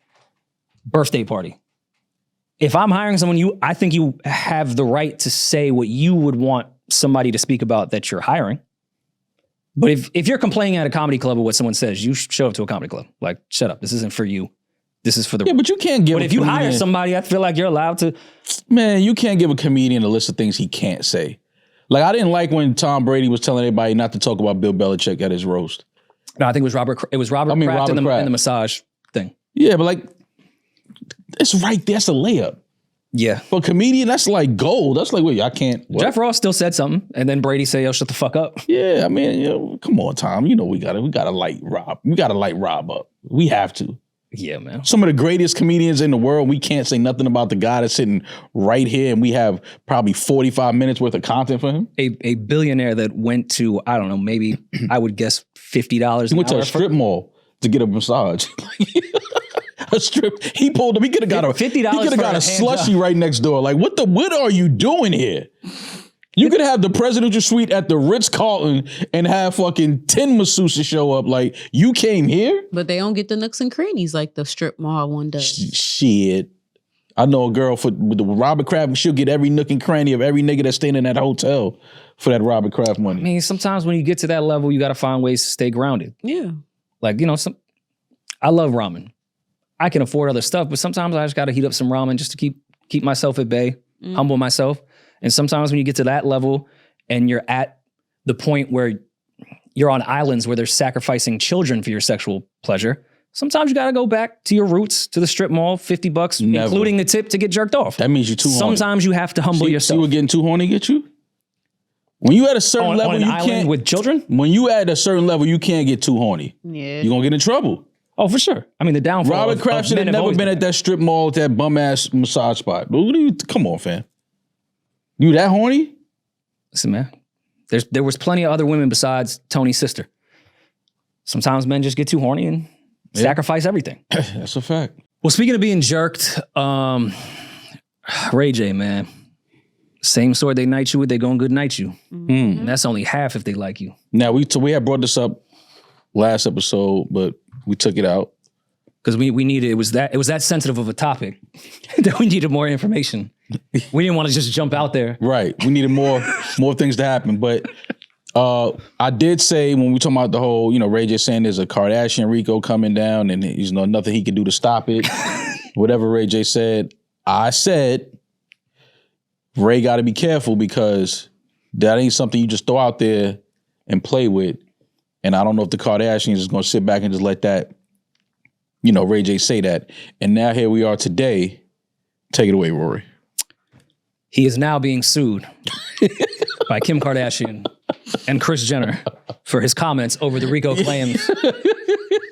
Speaker 1: birthday party, if I'm hiring someone, I think you have the right to say what you would want somebody to speak about that you're hiring. But if you're complaining at a comedy club of what someone says, you show up to a comedy club. Like, shut up. This isn't for you. This is for the...
Speaker 2: Yeah, but you can't give
Speaker 1: But if you hire somebody, I feel like you're allowed to...
Speaker 2: Man, you can't give a comedian a list of things he can't say. Like, I didn't like when Tom Brady was telling everybody not to talk about Bill Belichick at his roast.
Speaker 1: No, I think it was Robert Kraft in the massage thing.
Speaker 2: Yeah, but like... It's right there. That's a layup.
Speaker 1: Yeah.
Speaker 2: For a comedian, that's like gold. That's like, wait, I can't. What?
Speaker 1: Jeff Ross still said something, and then Brady said, yo, shut the fuck up.
Speaker 2: Yeah, I mean, come on, Tom. You know we gotta light Rob. We gotta light Rob up. We have to.
Speaker 1: Yeah, man.
Speaker 2: Some of the greatest comedians in the world, we can't say nothing about the guy that's sitting right here, and we have probably 45 minutes worth of content for him.
Speaker 1: A billionaire that went to, I don't know, maybe I would guess $50
Speaker 2: He went to a strip mall to get a massage. A strip. He pulled him. He could have got
Speaker 1: $50.
Speaker 2: He could have got a slushy right next door. Like, what are you doing here? You could have the presidential suite at the Ritz-Carlton and have fucking 10 masseuses show up. Like, you came here?
Speaker 3: But they don't get the nooks and crannies like the strip mall one does.
Speaker 2: Shit. I know a girl with the Robert Kraft, she'll get every nook and cranny of every nigga that's staying in that hotel for that Robert Kraft money.
Speaker 1: I mean, sometimes when you get to that level, you got to find ways to stay grounded.
Speaker 3: Yeah.
Speaker 1: Like, I love ramen. I can afford other stuff, but sometimes I just got to heat up some ramen just to keep myself at bay, humble myself. And sometimes when you get to that level and you're at the point where you're on islands where they're sacrificing children for your sexual pleasure, sometimes you got to go back to your roots, to the strip mall, $50, including the tip to get jerked off.
Speaker 2: That means you're too horny.
Speaker 1: Sometimes you have to humble yourself.
Speaker 2: See what getting too horny get you? When you at a certain level,
Speaker 1: on an island with children?
Speaker 2: When you at a certain level, you can't get too horny.
Speaker 3: Yeah.
Speaker 2: You're going to get in trouble.
Speaker 1: Oh, for sure. I mean, the downfall
Speaker 2: Robert Kraft should have never been at that strip mall at that bum-ass massage spot. But come on, fam. You that horny?
Speaker 1: Listen, man, there was plenty of other women besides Tony's sister. Sometimes men just get too horny and sacrifice everything.
Speaker 2: That's a fact.
Speaker 1: Well, speaking of being jerked, Ray J, man. Same sword they knight you with, they gonna good night you. Mm-hmm. And that's only half if they like you.
Speaker 2: Now, we had brought this up last episode, but we took it out.
Speaker 1: Because we needed, it was that sensitive of a topic that we needed more information. We didn't want to just jump out there.
Speaker 2: Right. We needed more things to happen. But I did say when we talking about the whole, Ray J saying there's a Kardashian Rico coming down and there's nothing he can do to stop it. Whatever Ray J said, I said, Ray got to be careful because that ain't something you just throw out there and play with. And I don't know if the Kardashians is going to sit back and just let that, Ray J say that. And now here we are today. Take it away, Rory.
Speaker 1: He is now being sued by Kim Kardashian and Kris Jenner for his comments over the RICO claims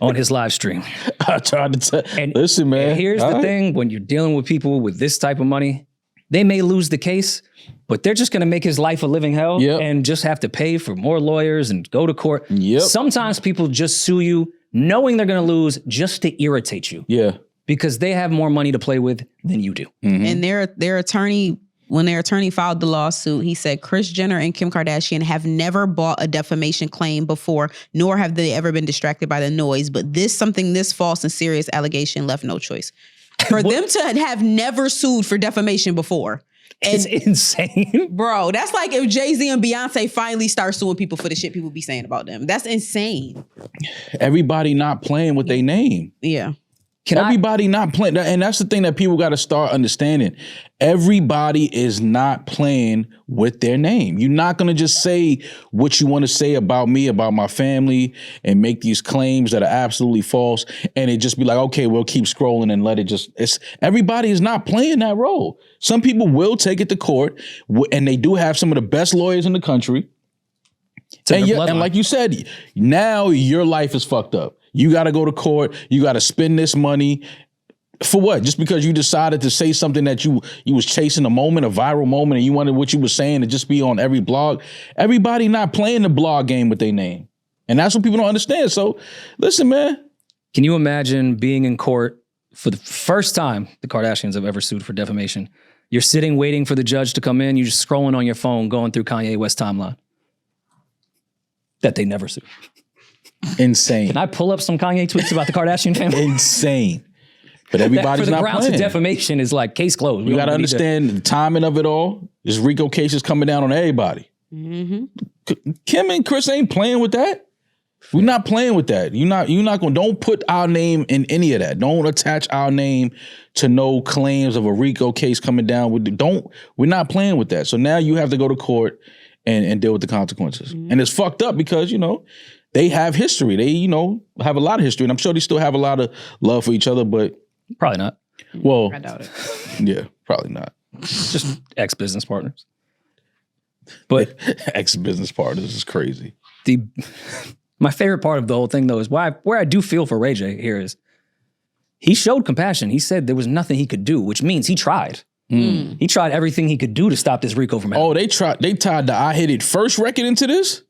Speaker 1: on his live stream.
Speaker 2: I tried to tell. Listen, man.
Speaker 1: And here's the thing. When you're dealing with people with this type of money, they may lose the case, but they're just going to make his life a living hell and just have to pay for more lawyers and go to court.
Speaker 2: Yep.
Speaker 1: Sometimes people just sue you knowing they're going to lose just to irritate you.
Speaker 2: Yeah.
Speaker 1: Because they have more money to play with than you do.
Speaker 3: Mm-hmm. And their attorney, when their attorney filed the lawsuit, he said Kris Jenner and Kim Kardashian have never bought a defamation claim before, nor have they ever been distracted by the noise. But this false and serious allegation left no choice. For them to have never sued for defamation before.
Speaker 1: It's insane.
Speaker 3: Bro, that's like if Jay-Z and Beyonce finally start suing people for the shit people be saying about them. That's insane.
Speaker 2: Everybody not playing with their name.
Speaker 3: Yeah.
Speaker 2: Everybody not playing. And that's the thing that people got to start understanding. Everybody is not playing with their name. You're not going to just say what you want to say about me, about my family, and make these claims that are absolutely false. And it just be like, okay, we'll keep scrolling and let it just, everybody is not playing that role. Some people will take it to court, and they do have some of the best lawyers in the country. And like you said, now your life is fucked up. You got to go to court. You got to spend this money for what? Just because you decided to say something that you was chasing a moment, a viral moment, and you wanted what you were saying to just be on every blog. Everybody not playing the blog game with their name. And that's what people don't understand. So listen, man.
Speaker 1: Can you imagine being in court for the first time the Kardashians have ever sued for defamation? You're sitting waiting for the judge to come in. You're just scrolling on your phone, going through Kanye West timeline. That they never sued.
Speaker 2: Insane.
Speaker 1: Can I pull up some Kanye tweets about the Kardashian family?
Speaker 2: Insane. But everybody's not playing. For the grounds of defamation
Speaker 1: is like case closed.
Speaker 2: You got to understand the timing of it all. This RICO case is coming down on everybody. Mm-hmm. Kim and Chris ain't playing with that. We're not playing with that. You're not going. Don't put our name in any of that. Don't attach our name to no claims of a RICO case coming down. We're not playing with that. So now you have to go to court and deal with the consequences. Mm-hmm. And it's fucked up because they have history. They have a lot of history, and I'm sure they still have a lot of love for each other. But
Speaker 1: probably not.
Speaker 2: Well,
Speaker 3: I doubt it.
Speaker 2: Yeah, probably not.
Speaker 1: Just ex-business partners. But
Speaker 2: ex-business partners is crazy.
Speaker 1: My favorite part of the whole thing, though, is where I do feel for Ray J here is he showed compassion. He said there was nothing he could do, which means he tried. Mm. He tried everything he could do to stop this RICO from happening.
Speaker 2: Oh, they tied the I Hit It First record into this?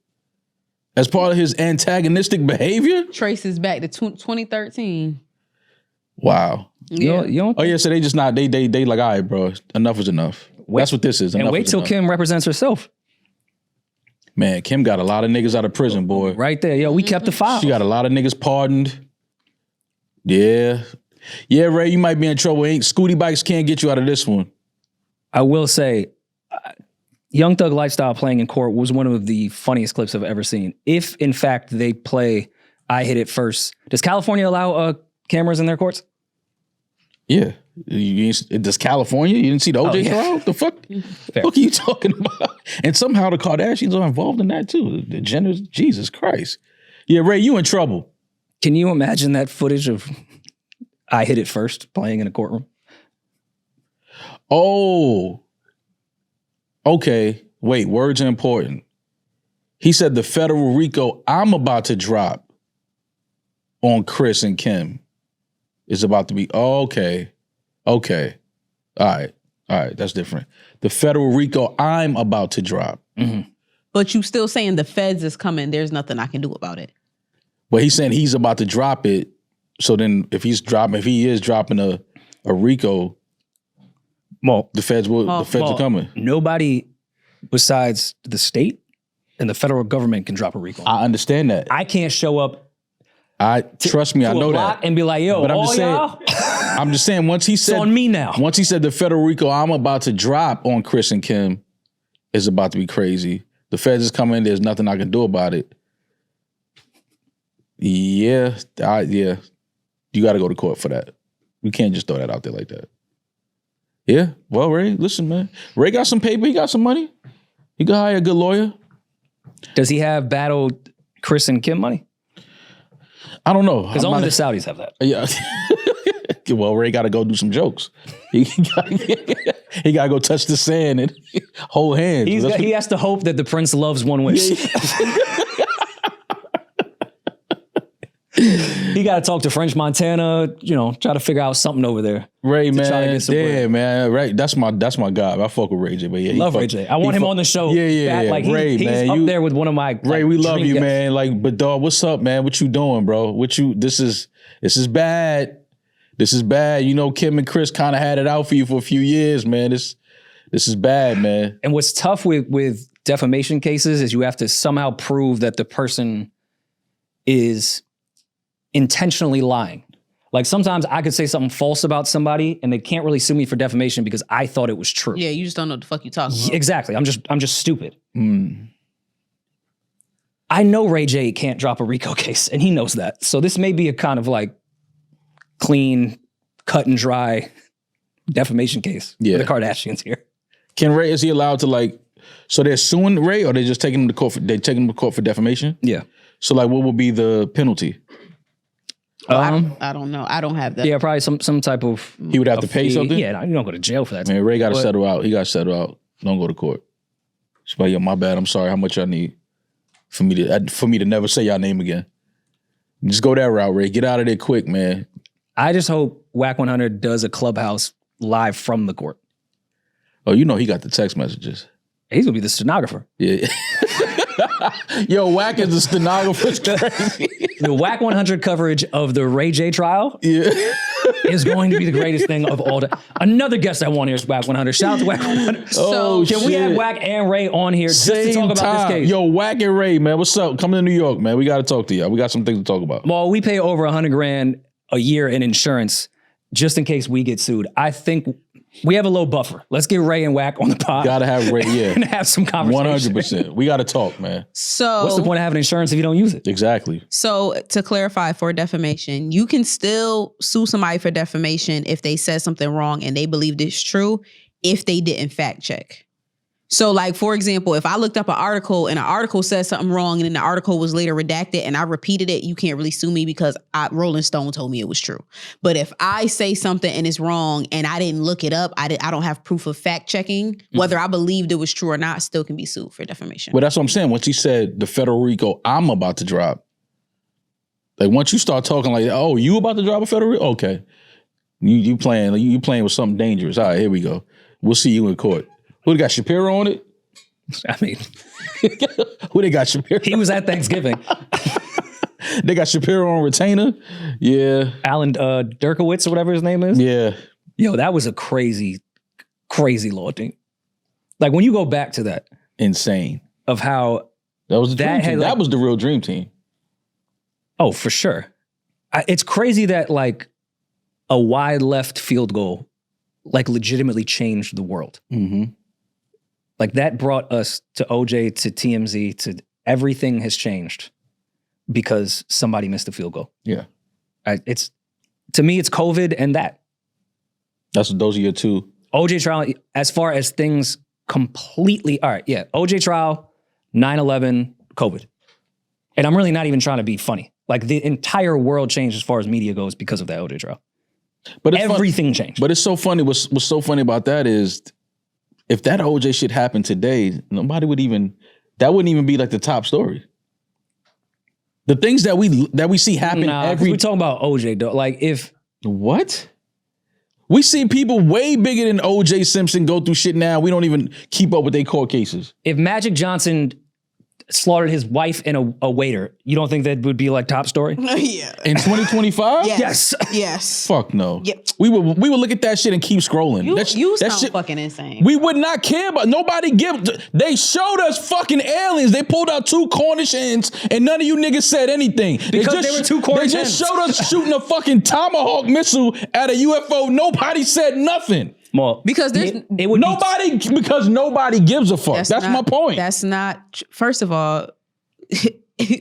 Speaker 2: As part of his antagonistic behavior?
Speaker 3: Traces back to 2013.
Speaker 2: Wow.
Speaker 3: Yeah.
Speaker 2: Oh yeah, so they just not, they like, all right, bro, enough is enough. That's what this is.
Speaker 1: And wait till Kim represents herself.
Speaker 2: Man, Kim got a lot of niggas out of prison, boy.
Speaker 1: Right there. Yo, we kept the file.
Speaker 2: She got a lot of niggas pardoned. Yeah. Yeah, Ray, you might be in trouble. Scooty bikes can't get you out of this one.
Speaker 1: I will say, Young Thug Lifestyle playing in court was one of the funniest clips I've ever seen. If, in fact, they play I Hit It First, does California allow cameras in their courts?
Speaker 2: Yeah. Does California? You didn't see the OJ trial? The fuck? What are you talking about? And somehow the Kardashians are involved in that too. The Jenners, Jesus Christ. Yeah, Ray, you in trouble.
Speaker 1: Can you imagine that footage of I Hit It First playing in a courtroom?
Speaker 2: Oh. Okay. Wait, words are important. He said the federal RICO I'm about to drop on Chris and Kim is about to be, okay. All right, that's different. The federal RICO I'm about to drop.
Speaker 3: Mm-hmm. But you still saying the feds is coming, there's nothing I can do about it.
Speaker 2: Well, he's saying he's about to drop it. So then if he is dropping a RICO,
Speaker 1: well,
Speaker 2: the feds are coming.
Speaker 1: Nobody besides the state and the federal government can drop a RICO.
Speaker 2: I understand that.
Speaker 1: I can't show up.
Speaker 2: Trust me, I know that.
Speaker 1: And be like, yo,
Speaker 2: but I'm just saying, once he said,
Speaker 1: it's on me now.
Speaker 2: Once he said the federal RICO I'm about to drop on Chris and Kim is about to be crazy. The feds is coming. There's nothing I can do about it. Yeah. You got to go to court for that. We can't just throw that out there like that. Yeah. Well, Ray, listen, man. Ray got some paper. He got some money. He could hire a good lawyer.
Speaker 1: Does he have battled Chris and Kim money?
Speaker 2: I don't know.
Speaker 1: Because only the Saudis have that.
Speaker 2: Yeah. Well, Ray got to go do some jokes. He got to go touch the sand and hold hands.
Speaker 1: He has to hope that the prince loves One Wish. Yeah. He got to talk to French Montana, try to figure out something over there.
Speaker 2: Ray, man. Yeah, man. Right. That's my guy. I fuck with Ray J. But yeah,
Speaker 1: love Ray J. I want him on the show.
Speaker 2: Yeah.
Speaker 1: Like
Speaker 2: Ray,
Speaker 1: he's
Speaker 2: man,
Speaker 1: up there with one of my
Speaker 2: Ray, we love you, man. Like, but dog, what's up, man? What you doing, bro? This is bad. This is bad. Kim and Chris kind of had it out for you for a few years, man. This is bad, man.
Speaker 1: And what's tough with defamation cases is you have to somehow prove that the person is intentionally lying. Like sometimes I could say something false about somebody and they can't really sue me for defamation because I thought it was true.
Speaker 3: Yeah, you just don't know what the fuck you talking about.
Speaker 1: Exactly. I'm just stupid. I know Ray J can't drop a RICO case and he knows that. So this may be a kind of like clean, cut and dry defamation case for the Kardashians here.
Speaker 2: Can Ray, is he allowed to so they're suing Ray or they just taking him to court for defamation?
Speaker 1: Yeah.
Speaker 2: So what will be the penalty?
Speaker 3: I don't know. I don't have that.
Speaker 1: Yeah, probably some type of.
Speaker 2: He would have to pay something?
Speaker 1: Yeah, you don't go to jail for that.
Speaker 2: Man, Ray got to settle out. He got to settle out. Don't go to court. She's like, yo, my bad. I'm sorry. How much I need? for me to never say y'all name again. Just go that route, Ray. Get out of there quick, man.
Speaker 1: I just hope Whack 100 does a Clubhouse live from the court.
Speaker 2: Oh, you know he got the text messages.
Speaker 1: He's gonna be the stenographer.
Speaker 2: Yeah. Yo, Whack is the stenographer.
Speaker 1: The Whack 100 coverage of the Ray J trial is going to be the greatest thing of all time. Another guest I want here is Whack 100. Shout out to Whack 100.
Speaker 2: So
Speaker 1: can we have Whack and Ray on here just to talk about this case?
Speaker 2: Yo, Whack and Ray, man, what's up? Come to New York, man. We got to talk to y'all. We got some things to talk about.
Speaker 1: Well, we pay over $100,000 a year in insurance just in case we get sued. I think we have a low buffer. Let's get Ray and Whack on the pod.
Speaker 2: Gotta have Ray, yeah.
Speaker 1: And have some conversation.
Speaker 2: 100%. We gotta talk, man.
Speaker 3: So
Speaker 1: what's the point of having insurance if you don't use it?
Speaker 2: Exactly.
Speaker 3: So to clarify, for defamation, you can still sue somebody for defamation if they said something wrong and they believed it's true if they didn't fact check. So like, for example, if I looked up an article and an article said something wrong and then the article was later redacted and I repeated it, you can't really sue me because Rolling Stone told me it was true. But if I say something and it's wrong and I didn't look it up, I don't have proof of fact checking, whether I believed it was true or not, I still can be sued for defamation.
Speaker 2: Well, that's what I'm saying. Once he said the federal RICO, I'm about to drop. Like once you start talking like, oh, you about to drop a federal RICO? Okay. You playing with something dangerous. All right, here we go. We'll see you in court. Who they got Shapiro on it?
Speaker 1: I mean,
Speaker 2: who they got Shapiro?
Speaker 1: He was at Thanksgiving.
Speaker 2: They got Shapiro on retainer. Yeah.
Speaker 1: Alan Derkowitz or whatever his name is.
Speaker 2: Yeah.
Speaker 1: Yo, that was a crazy, crazy law team. Like when you go back to that.
Speaker 2: Insane.
Speaker 1: Of how.
Speaker 2: That was the dream team. That was the real dream team.
Speaker 1: Oh, for sure. It's crazy that like a wide left field goal like legitimately changed the world.
Speaker 2: Mm-hmm.
Speaker 1: Like that brought us to OJ, to TMZ, to everything has changed because somebody missed a field goal.
Speaker 2: Yeah.
Speaker 1: To me, it's COVID and that.
Speaker 2: Those are your two.
Speaker 1: OJ trial, as far as things completely, all right, yeah. OJ trial, 9/11, COVID. And I'm really not even trying to be funny. Like the entire world changed as far as media goes because of that OJ trial.
Speaker 2: But
Speaker 1: everything changed.
Speaker 2: But it's so funny. What's so funny about that is if that OJ shit happened today, nobody would even, that wouldn't even be like the top story. The things that we see happen
Speaker 1: we're talking about OJ though. Like if
Speaker 2: what? We see people way bigger than OJ Simpson go through shit now. We don't even keep up with their court cases.
Speaker 1: If Magic Johnson slaughtered his wife and a waiter, you don't think that would be like top story?
Speaker 3: Yeah.
Speaker 2: In 2025?
Speaker 3: Yes. Yes.
Speaker 2: Fuck no.
Speaker 3: Yep.
Speaker 2: We would look at that shit and keep scrolling.
Speaker 3: You sound shit, fucking insane.
Speaker 2: We would not care about they showed us fucking aliens. They pulled out 2 Cornish hens and none of you niggas said anything.
Speaker 1: Because they were 2 Cornish hens.
Speaker 2: They just showed us shooting a fucking Tomahawk missile at a UFO. Nobody said nothing.
Speaker 1: Well,
Speaker 3: because
Speaker 2: because nobody gives a fuck. That's my point.
Speaker 3: That's not. First of all,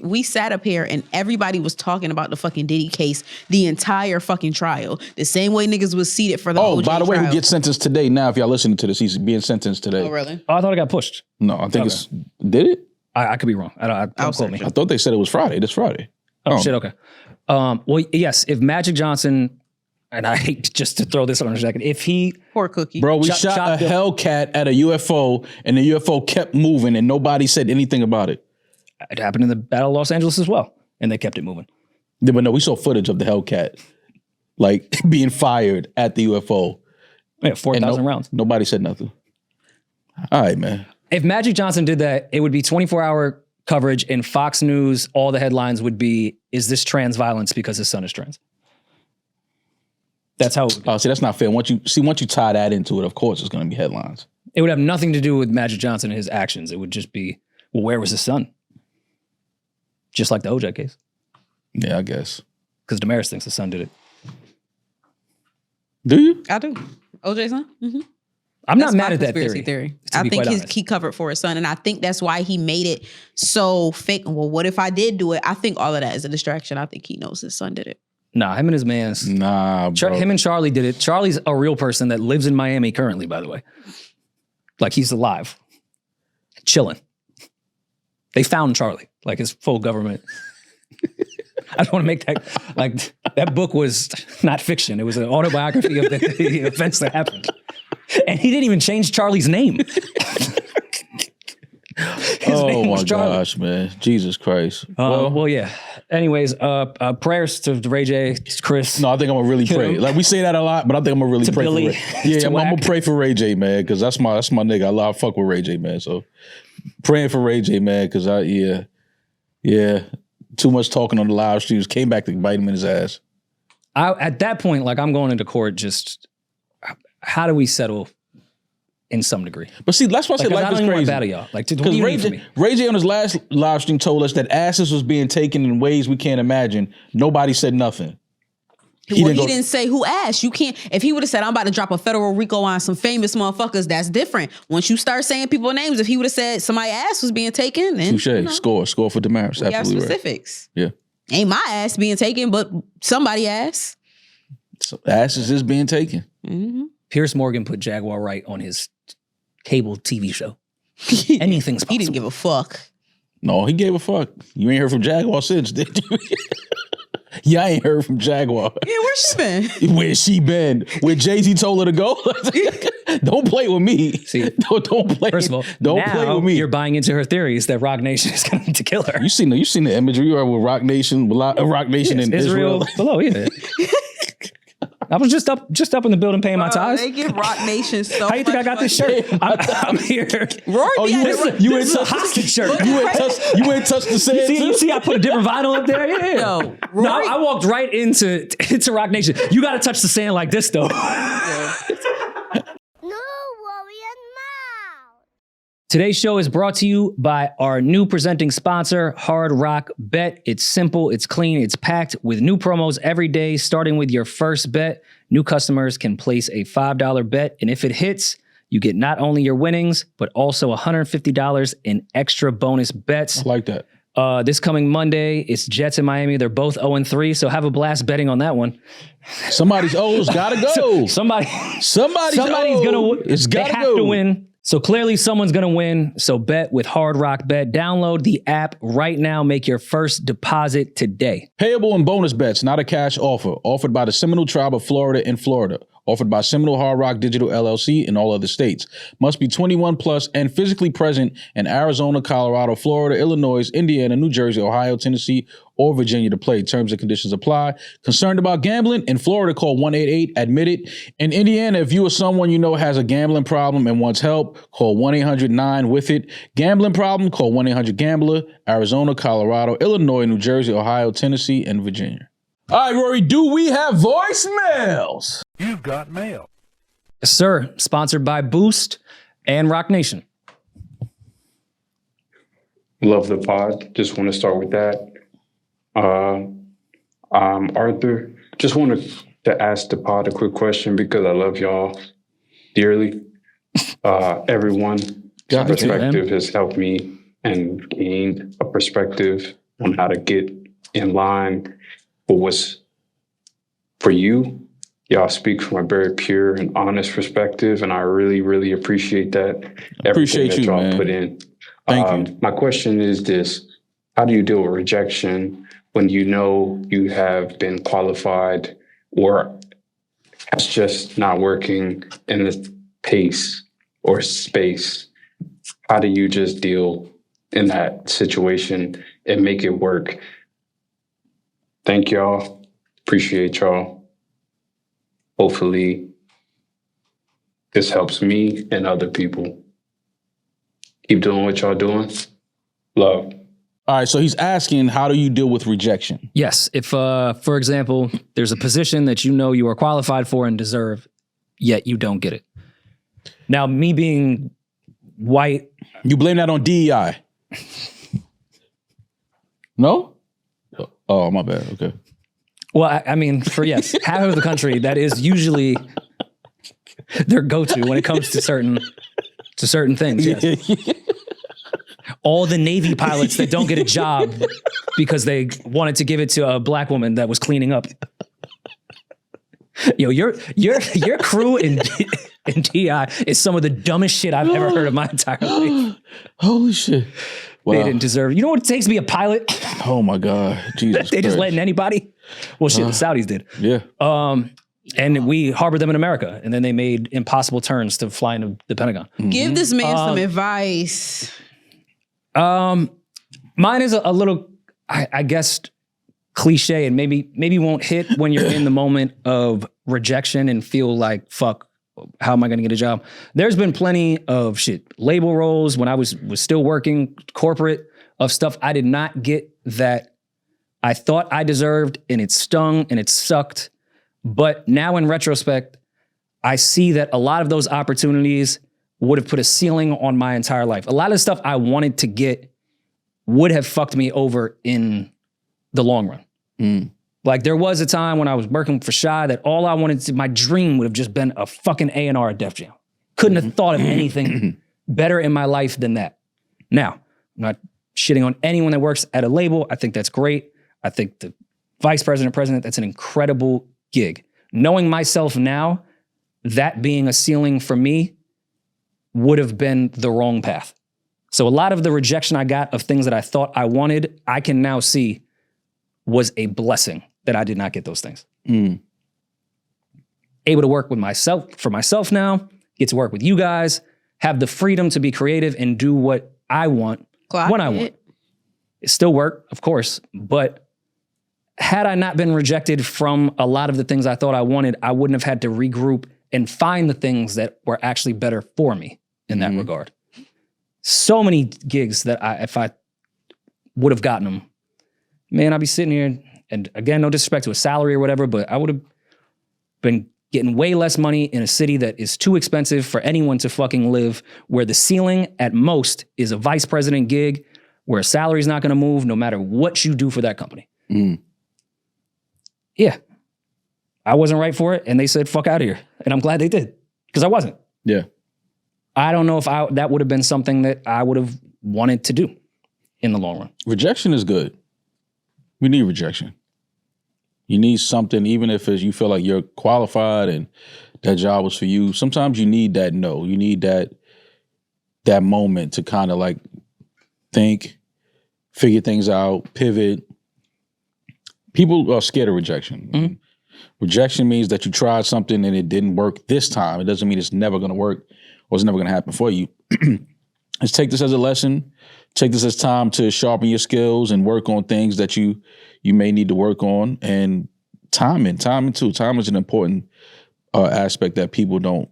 Speaker 3: we sat up here and everybody was talking about the fucking Diddy case the entire fucking trial. The same way niggas was seated for the OJ
Speaker 2: by the way,
Speaker 3: trial.
Speaker 2: who gets sentenced today? Now, if y'all listening to this, he's being sentenced today.
Speaker 3: Oh, really?
Speaker 1: Oh, I thought it got pushed.
Speaker 2: No, I think did it?
Speaker 1: I could be wrong. Don't quote me.
Speaker 2: I thought they said it was Friday. This Friday.
Speaker 1: Oh shit. Okay. Well, yes. If Magic Johnson. And I hate just to throw this on a second. If he...
Speaker 3: Poor Cookie.
Speaker 2: Bro, we shot a Hellcat at a UFO and the UFO kept moving and nobody said anything about it.
Speaker 1: It happened in the Battle of Los Angeles as well. And they kept it moving.
Speaker 2: Yeah, but no, we saw footage of the Hellcat like being fired at the UFO.
Speaker 1: Yeah, 4,000 rounds.
Speaker 2: Nobody said nothing. All right, man.
Speaker 1: If Magic Johnson did that, it would be 24-hour coverage and Fox News, all the headlines would be, is this trans violence because his son is trans? That's how.
Speaker 2: Oh, see, that's not fair. Once you tie that into it, of course, it's going to be headlines.
Speaker 1: It would have nothing to do with Magic Johnson and his actions. It would just be, well, where was his son? Just like the OJ case.
Speaker 2: Yeah, I guess.
Speaker 1: Because Demaris thinks the son did it.
Speaker 2: Do you?
Speaker 3: I do. OJ's son? Mm-hmm.
Speaker 1: I'm not mad at that
Speaker 3: theory. I think he covered for his son, and I think that's why he made it so fake. Well, what if I did do it? I think all of that is a distraction. I think he knows his son did it.
Speaker 1: Nah, him and his mans.
Speaker 2: Nah, bro.
Speaker 1: Him and Charlie did it. Charlie's a real person that lives in Miami currently, by the way. Like, he's alive. Chilling. They found Charlie. Like, his full government. I don't want to make that... Like, that book was not fiction. It was an autobiography of the events that happened. And he didn't even change Charlie's name.
Speaker 2: Oh my
Speaker 1: Charlie.
Speaker 2: gosh, man. Jesus Christ.
Speaker 1: Well, yeah. Anyways, prayers to Ray J, Chris.
Speaker 2: No, I think I'm gonna really pray. Like we say that a lot, but I think I'm gonna really pray
Speaker 1: Billy,
Speaker 2: for Ray. Yeah, I'm gonna pray for Ray J, man, because that's my nigga. I love fuck with Ray J, man. So praying for Ray J, man, because yeah, too much talking on the live streams. Came back to bite him in his ass.
Speaker 1: At that point, like I'm going into court. Just how do we settle? In some degree.
Speaker 2: But see, that's why I said life is crazy.
Speaker 1: Bad of y'all. Like, what do you
Speaker 2: Ray
Speaker 1: mean for me?
Speaker 2: Ray J on his last live stream told us that asses was being taken in ways we can't imagine. Nobody said nothing.
Speaker 3: He didn't say who asked. You can't. If he would have said, I'm about to drop a federal RICO on some famous motherfuckers, that's different. Once you start saying people's names, if he would have said somebody's ass was being taken, then
Speaker 2: touche. Score for Demaris.
Speaker 3: We have
Speaker 2: Absolutely
Speaker 3: specifics.
Speaker 2: Right. Yeah.
Speaker 3: Ain't my ass being taken, but somebody ass.
Speaker 2: So asses is being taken.
Speaker 3: Mm-hmm.
Speaker 1: Pierce Morgan put Jaguar Wright on his cable TV show. Anything's possible.
Speaker 3: He didn't give a fuck.
Speaker 2: No, he gave a fuck. You ain't heard from Jaguar since, did you? Yeah, I ain't heard from Jaguar.
Speaker 3: Yeah, where she been?
Speaker 2: Where she been? Where Jay-Z told her to go? Don't play with me.
Speaker 1: See,
Speaker 2: don't play.
Speaker 1: First of all,
Speaker 2: don't play with me.
Speaker 1: You're buying into her theories that Rock Nation is going to kill her.
Speaker 2: You seen the imagery with Rock Nation, in Israel.
Speaker 1: Below, yeah. I was just up in the building paying my tithes.
Speaker 3: They give Rock Nation so
Speaker 1: How you think I got this shirt? I'm here.
Speaker 3: Rory,
Speaker 2: you ain't
Speaker 1: a hostage shirt.
Speaker 2: You ain't touched the sand.
Speaker 1: You see, I put a different vinyl up there. Yeah.
Speaker 3: No, Rory,
Speaker 1: I walked right into Rock Nation. You got to touch the sand like this though. Today's show is brought to you by our new presenting sponsor, Hard Rock Bet. It's simple, it's clean, it's packed with new promos every day, starting with your first bet. New customers can place a $5 bet, and if it hits, you get not only your winnings, but also $150 in extra bonus bets.
Speaker 2: I like that.
Speaker 1: This coming Monday, it's Jets in Miami. They're both 0-3, so have a blast betting on that one.
Speaker 2: Somebody's O's gotta go.
Speaker 1: Somebody's
Speaker 2: gonna. It's gotta
Speaker 1: have to win. So clearly someone's going to win. So bet with Hard Rock Bet. Download the app right now. Make your first deposit today.
Speaker 2: Payable in bonus bets, not a cash offer. Offered by the Seminole Tribe of Florida in Florida. Offered by Seminole Hard Rock Digital LLC in all other states. Must be 21 plus and physically present in Arizona, Colorado, Florida, Illinois, Indiana, New Jersey, Ohio, Tennessee, or Virginia to play. Terms and conditions apply. Concerned about gambling? In Florida, call 1-888-ADMIT-IT. In Indiana, if you or someone you know has a gambling problem and wants help, call 1-800-9-WITH-IT. Gambling problem? Call 1-800-GAMBLER. Arizona, Colorado, Illinois, New Jersey, Ohio, Tennessee, and Virginia. All right, Rory, do we have voicemails?
Speaker 6: You've got mail.
Speaker 1: Yes, sir. Sponsored by Boost and Rock Nation.
Speaker 7: Love the pod. Just want to start with that. Arthur, just wanted to ask the pod a quick question because I love y'all dearly. Everyone's perspective has helped me and gained a perspective on how to get in line for what's for you. Y'all speak from a very pure and honest perspective, and I really, really appreciate that. Everything that y'all put in.
Speaker 2: Thank you.
Speaker 7: My question is this: how do you deal with rejection when you know you have been qualified or it's just not working in the pace or space? How do you just deal in that situation and make it work? Thank y'all. Appreciate y'all. Hopefully this helps me and other people. Keep doing what y'all doing. Love.
Speaker 2: All right, so he's asking, how do you deal with rejection?
Speaker 1: Yes. If, for example, there's a position that you know you are qualified for and deserve, yet you don't get it. Now, me being white.
Speaker 2: You blame that on DEI. No? Oh, my bad. Okay.
Speaker 1: Well, I mean, for yes, half of the country, that is usually their go-to when it comes to certain things. Yes. All the Navy pilots that don't get a job because they wanted to give it to a black woman that was cleaning up. Yo, your crew in DI is some of the dumbest shit I've ever heard of my entire life.
Speaker 2: Holy shit. Wow.
Speaker 1: They didn't deserve it. You know what it takes to be a pilot?
Speaker 2: Oh my God. Jesus
Speaker 1: They just
Speaker 2: Christ.
Speaker 1: letting anybody? Well, shit, the Saudis did.
Speaker 2: Yeah.
Speaker 1: And we harbored them in America. And then they made impossible turns to fly into the Pentagon.
Speaker 3: Give this man some advice.
Speaker 1: Mine is a little, I guess, cliche, and maybe won't hit when you're in the moment of rejection and feel like, fuck, how am I going to get a job? There's been plenty of label roles when I was still working corporate, of stuff I did not get that I thought I deserved, and it stung and it sucked. But now in retrospect, I see that a lot of those opportunities would have put a ceiling on my entire life. A lot of stuff I wanted to get would have fucked me over in the long run. Like, there was a time when I was working for Shy that all I wanted to, my dream would have just been a fucking A&R at Def Jam. Couldn't have thought of anything better in my life than that. Now, I'm not shitting on anyone that works at a label. I think that's great. I think the vice president, president, that's an incredible gig. Knowing myself now, that being a ceiling for me would have been the wrong path. So a lot of the rejection I got of things that I thought I wanted, I can now see was a blessing that I did not get those things. Able to work with myself, for myself now, get to work with you guys, have the freedom to be creative and do what I want when I want. It still work, of course, but had I not been rejected from a lot of the things I thought I wanted, I wouldn't have had to regroup and find the things that were actually better for me in that regard. So many gigs that if I would have gotten them, man, I'd be sitting here, and again, no disrespect to a salary or whatever, but I would have been getting way less money in a city that is too expensive for anyone to fucking live, where the ceiling at most is a vice president gig, where a salary is not going to move no matter what you do for that company. Yeah. I wasn't right for it, and they said, fuck out of here. And I'm glad they did, because I wasn't. Yeah. I don't know if that would have been something that I would have wanted to do in the long run.
Speaker 2: Rejection is good. We need rejection. You need something, even if you feel like you're qualified and that job was for you. Sometimes you need that no. You need that moment to kind of like think, figure things out, pivot. People are scared of rejection. Rejection means that you tried something and it didn't work this time. It doesn't mean it's never going to work or it's never going to happen for you. Let's take this as a lesson. Take this as time to sharpen your skills and work on things that you may need to work on. And timing too. Time is an important aspect that people don't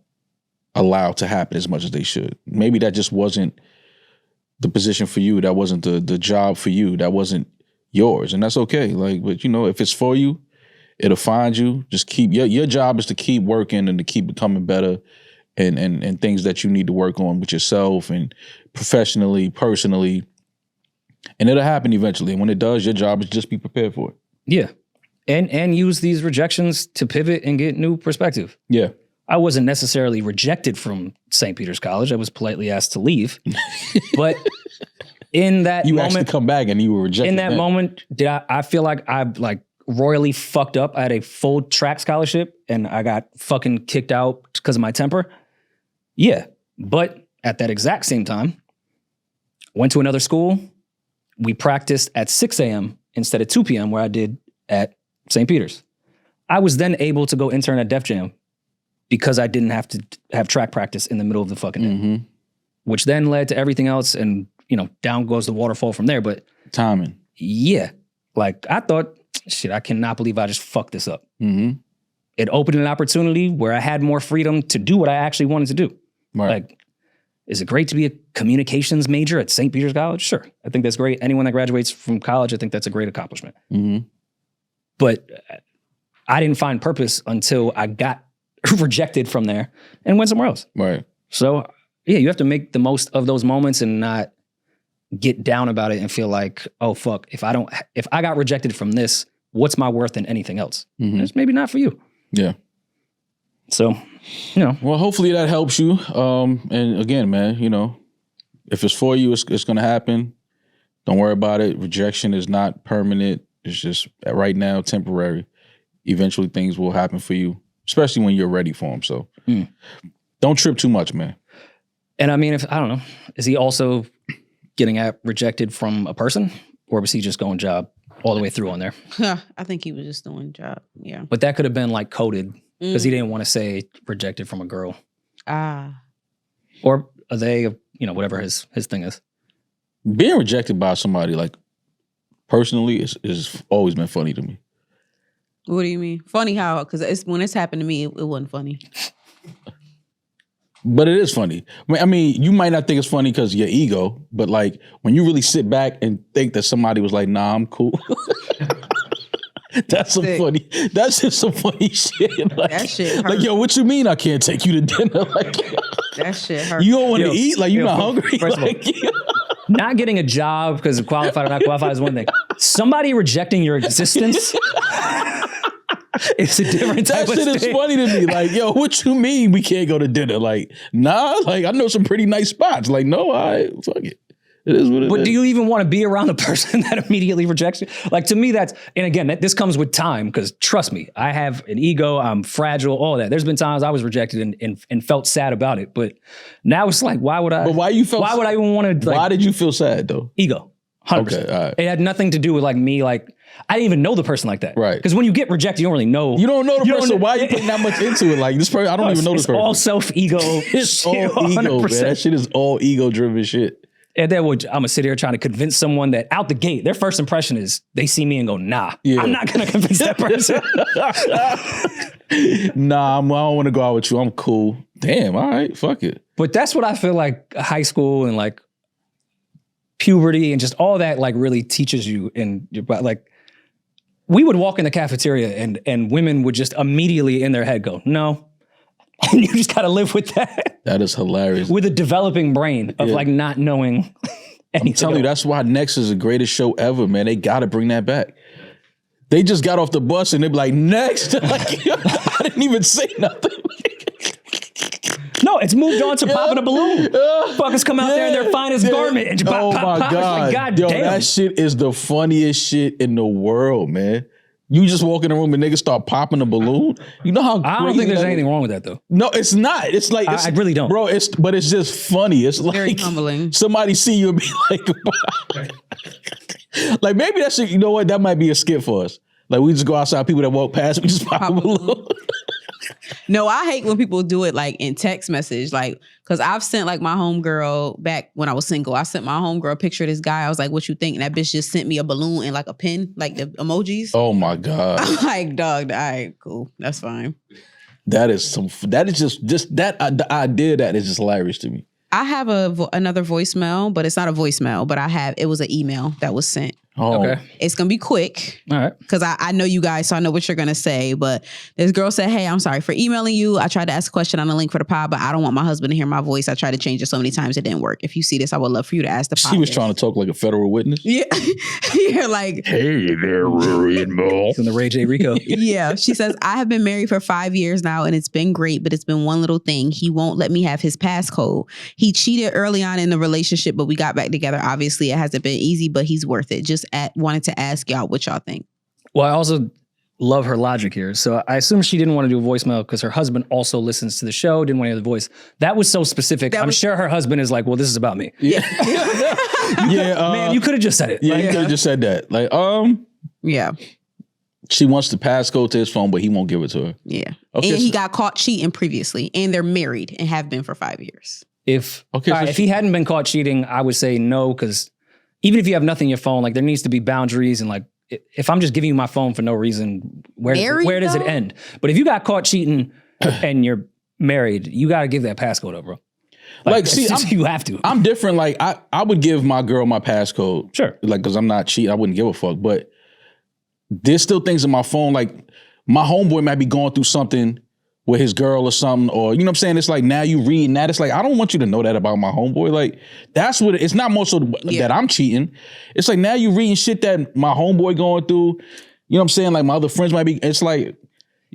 Speaker 2: allow to happen as much as they should. Maybe that just wasn't the position for you. That wasn't the job for you. That wasn't yours. And that's okay. Like, but you know, if it's for you, it'll find you. Just keep your job is to keep working and to keep becoming better and things that you need to work on with yourself and professionally, personally. And it'll happen eventually. And when it does, your job is just be prepared for it.
Speaker 1: Yeah. And use these rejections to pivot and get new perspective. Yeah. I wasn't necessarily rejected from St. Peter's College. I was politely asked to leave. But in that
Speaker 2: you
Speaker 1: moment,
Speaker 2: asked to come back and you were rejected.
Speaker 1: In that moment, did I feel like I royally fucked up? I had a full track scholarship and I got fucking kicked out because of my temper. Yeah. But at that exact same time, went to another school. We practiced at 6 a.m. instead of 2 p.m. where I did at St. Peter's. I was then able to go intern at Def Jam because I didn't have to have track practice in the middle of the fucking day, which then led to everything else. And, you know, down goes the waterfall from there. But
Speaker 2: timing.
Speaker 1: Yeah. Like I thought, shit, I cannot believe I just fucked this up. It opened an opportunity where I had more freedom to do what I actually wanted to do. Right. Like, is it great to be a communications major at St. Peter's College? Sure. I think that's great. Anyone that graduates from college, I think that's a great accomplishment. But I didn't find purpose until I got rejected from there and went somewhere else. Right. So, yeah, you have to make the most of those moments and not get down about it and feel like, oh, fuck, if I got rejected from this, what's my worth in anything else? It's maybe not for you. Yeah. So, you know.
Speaker 2: Well, hopefully that helps you. And again, man, you know, if it's for you, it's going to happen. Don't worry about it. Rejection is not permanent. It's just right now temporary. Eventually things will happen for you, especially when you're ready for them. So don't trip too much, man.
Speaker 1: And I mean, I don't know, is he also getting rejected from a person, or was he just going job all the way through on there?
Speaker 3: I think he was just doing job. Yeah.
Speaker 1: But that could have been like coded because he didn't want to say rejected from a girl. Or they, you know, whatever his thing is.
Speaker 2: Being rejected by somebody, like, personally, is always been funny to me.
Speaker 3: What do you mean? Funny how? Because when it's happened to me, it wasn't funny.
Speaker 2: But it is funny. I mean, you might not think it's funny because of your ego, but like when you really sit back and think that somebody was like, nah, I'm cool. That's just some funny shit. Like,
Speaker 3: that shit hurt.
Speaker 2: Like, yo, what you mean I can't take you to dinner? Like,
Speaker 3: that shit hurt.
Speaker 2: You don't want to eat? Like, you're not hungry?
Speaker 1: First of all, not getting a job because of qualified or not qualified is one thing. Somebody rejecting your existence it's a different type
Speaker 2: that shit is funny to me. Like, yo, what you mean we can't go to dinner? Like, nah, like I know some pretty nice spots. Like, no, fuck it. It is what it is.
Speaker 1: But do you even want to be around the person that immediately rejects you? Like, to me, that's, and again, this comes with time, because trust me, I have an ego, I'm fragile, all that. There's been times I was rejected and felt sad about it. But now it's like, why would I?
Speaker 2: But why would
Speaker 1: I even want to? Like,
Speaker 2: why did you feel sad though?
Speaker 1: Ego. 100%.
Speaker 2: Okay, all right.
Speaker 1: It had nothing to do with like me, like, I didn't even know the person like that.
Speaker 2: Right.
Speaker 1: Because when you get rejected, you don't really know.
Speaker 2: You don't know the person. Why are you putting that much into it? Like, this person, I don't even know this person.
Speaker 1: It's all self-ego.
Speaker 2: It's all ego, man. That shit is all ego-driven shit.
Speaker 1: And then I'm going to sit here trying to convince someone that out the gate, their first impression is they see me and go, nah, I'm not going to convince that person.
Speaker 2: Nah, I don't want to go out with you. I'm cool. Damn, all right, fuck it.
Speaker 1: But that's what I feel like high school and like puberty and just all that like really teaches you. And like, we would walk in the cafeteria and women would just immediately in their head go, no. And you just got to live with that.
Speaker 2: That is hilarious.
Speaker 1: With a developing brain of like not knowing anything.
Speaker 2: I'm telling you, that's why Next is the greatest show ever, man. They got to bring that back. They just got off the bus and they be like, Next. Like, I didn't even say nothing.
Speaker 1: No, it's moved on to popping a balloon. Fuckers come out there in their finest garment and just pop,
Speaker 2: my
Speaker 1: pop.
Speaker 2: God.
Speaker 1: Like, God
Speaker 2: Yo,
Speaker 1: damn.
Speaker 2: that shit is the funniest shit in the world, man. You just walk in the room and niggas start popping a balloon. You know how
Speaker 1: I don't think there's anything wrong with that though.
Speaker 2: No, it's not. It's like
Speaker 1: I really don't,
Speaker 2: bro. But it's just funny. It's like
Speaker 3: very humbling.
Speaker 2: Somebody see you and be like, like maybe that shit. You know what? That might be a skit for us. Like we just go outside, people that walk past, we just pop a balloon.
Speaker 3: No, I hate when people do it like in text message, like, cause I've sent like my homegirl back when I was single. I sent my homegirl a picture of this guy. I was like, "What you think?" And that bitch just sent me a balloon and like a pin, like the emojis.
Speaker 2: Oh my God!
Speaker 3: I'm like, dog, all right, cool, that's fine.
Speaker 2: That is just that the idea of that is just hilarious to me.
Speaker 3: I have another voicemail, but it's not a voicemail. But it was an email that was sent.
Speaker 2: Oh.
Speaker 1: Okay.
Speaker 3: It's going to be quick.
Speaker 1: All right.
Speaker 3: Because I know you guys, so I know what you're going to say. But this girl said, hey, I'm sorry for emailing you. I tried to ask a question on the link for the pod, but I don't want my husband to hear my voice. I tried to change it so many times it didn't work. If you see this, I would love for you to ask the pod.
Speaker 2: She was trying to talk like a federal witness.
Speaker 3: Yeah. Yeah, like.
Speaker 2: Hey there, Rory and Mo.
Speaker 1: From the Ray J. Rico.
Speaker 3: Yeah. She says, I have been married for 5 years now and it's been great, but it's been one little thing. He won't let me have his passcode. He cheated early on in the relationship, but we got back together. Obviously, it hasn't been easy, but he's worth it. Just wanted to ask y'all what y'all think.
Speaker 1: Well, I also love her logic here. So I assume she didn't want to do a voicemail because her husband also listens to the show, didn't want to hear the voice. That was so specific. I'm sure her husband is like, well, this is about me.
Speaker 2: Yeah.
Speaker 1: Man, you could have just said it.
Speaker 2: Yeah, you could have just said that. Like,
Speaker 3: yeah.
Speaker 2: She wants the passcode to his phone, but he won't give it to her.
Speaker 3: Yeah.
Speaker 2: Okay,
Speaker 3: and he got caught cheating previously, and they're married and have been for 5 years.
Speaker 1: If he hadn't been caught cheating, I would say no, because even if you have nothing in your phone, like there needs to be boundaries and like if I'm just giving you my phone for no reason, where does it end? But if you got caught cheating and you're married, you got to give that passcode up, bro. Like see, you have to.
Speaker 2: I'm different. Like I would give my girl my passcode.
Speaker 1: Sure.
Speaker 2: Like, cause I'm not cheating. I wouldn't give a fuck. But there's still things in my phone. Like my homeboy might be going through something with his girl or something, or you know what I'm saying? It's like now you reading that. It's like, I don't want you to know that about my homeboy. Like that's what it's not more so that I'm cheating. It's like now you reading shit that my homeboy going through. You know what I'm saying? Like my other friends might be, it's like,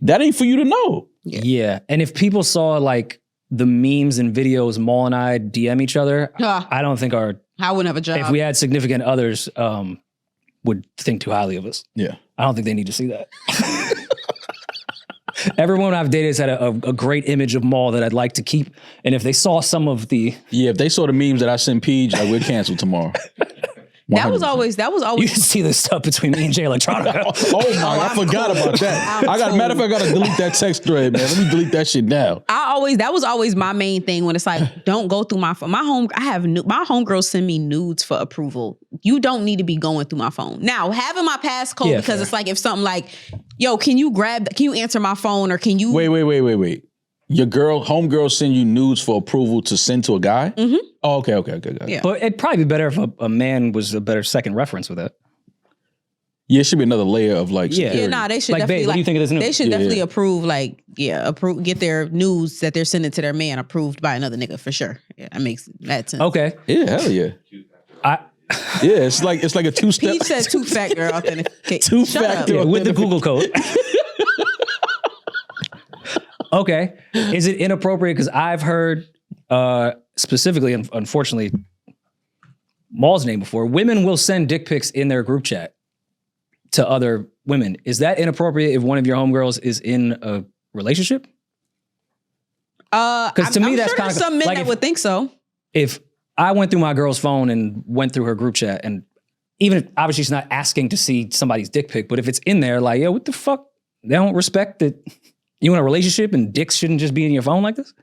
Speaker 2: that ain't for you to know.
Speaker 1: Yeah. And if people saw like the memes and videos Maul and I DM each other, I don't think I
Speaker 3: wouldn't have a job.
Speaker 1: If we had significant others, would think too highly of us.
Speaker 2: Yeah.
Speaker 1: I don't think they need to see that. Everyone I've dated has had a great image of Maul that I'd like to keep. And if they saw some of the...
Speaker 2: Yeah, if they saw the memes that I sent Peeje, like, we're canceled tomorrow.
Speaker 3: That was always.
Speaker 1: You can see this stuff between me and Jay Electronica.
Speaker 2: I forgot about that. Matter of fact, I gotta delete that text thread, man. Let me delete that shit now.
Speaker 3: That was always my main thing when it's like, don't go through my phone. My homegirls send me nudes for approval. You don't need to be going through my phone. Now, having my passcode because it's like if something like, yo, can you answer my phone or can you
Speaker 2: Wait. Your homegirl send you nudes for approval to send to a guy? Mm-hmm. Oh, okay.
Speaker 3: Yeah.
Speaker 1: But it'd probably be better if a man was a better second reference with that.
Speaker 2: Yeah, it should be another layer of like security.
Speaker 3: They should
Speaker 1: like,
Speaker 3: definitely
Speaker 1: babe, what do you think of this news?
Speaker 3: They should definitely approve, get their news that they're sending to their man approved by another nigga for sure. Yeah, that makes that sense.
Speaker 1: Okay.
Speaker 2: Yeah, hell yeah. It's like a two-step.
Speaker 3: Peeje says two-factor authentication.
Speaker 2: Two-factor
Speaker 1: with the Google code. Okay. Is it inappropriate? Because I've heard specifically, unfortunately, Maul's name before, women will send dick pics in their group chat to other women. Is that inappropriate if one of your homegirls is in a relationship? Because to me, that's kind of
Speaker 3: some men that would think so.
Speaker 1: If I went through my girl's phone and went through her group chat, and even if obviously she's not asking to see somebody's dick pic, but if it's in there, like, yo, what the fuck? They don't respect that you in a relationship and dicks shouldn't just be in your phone like this?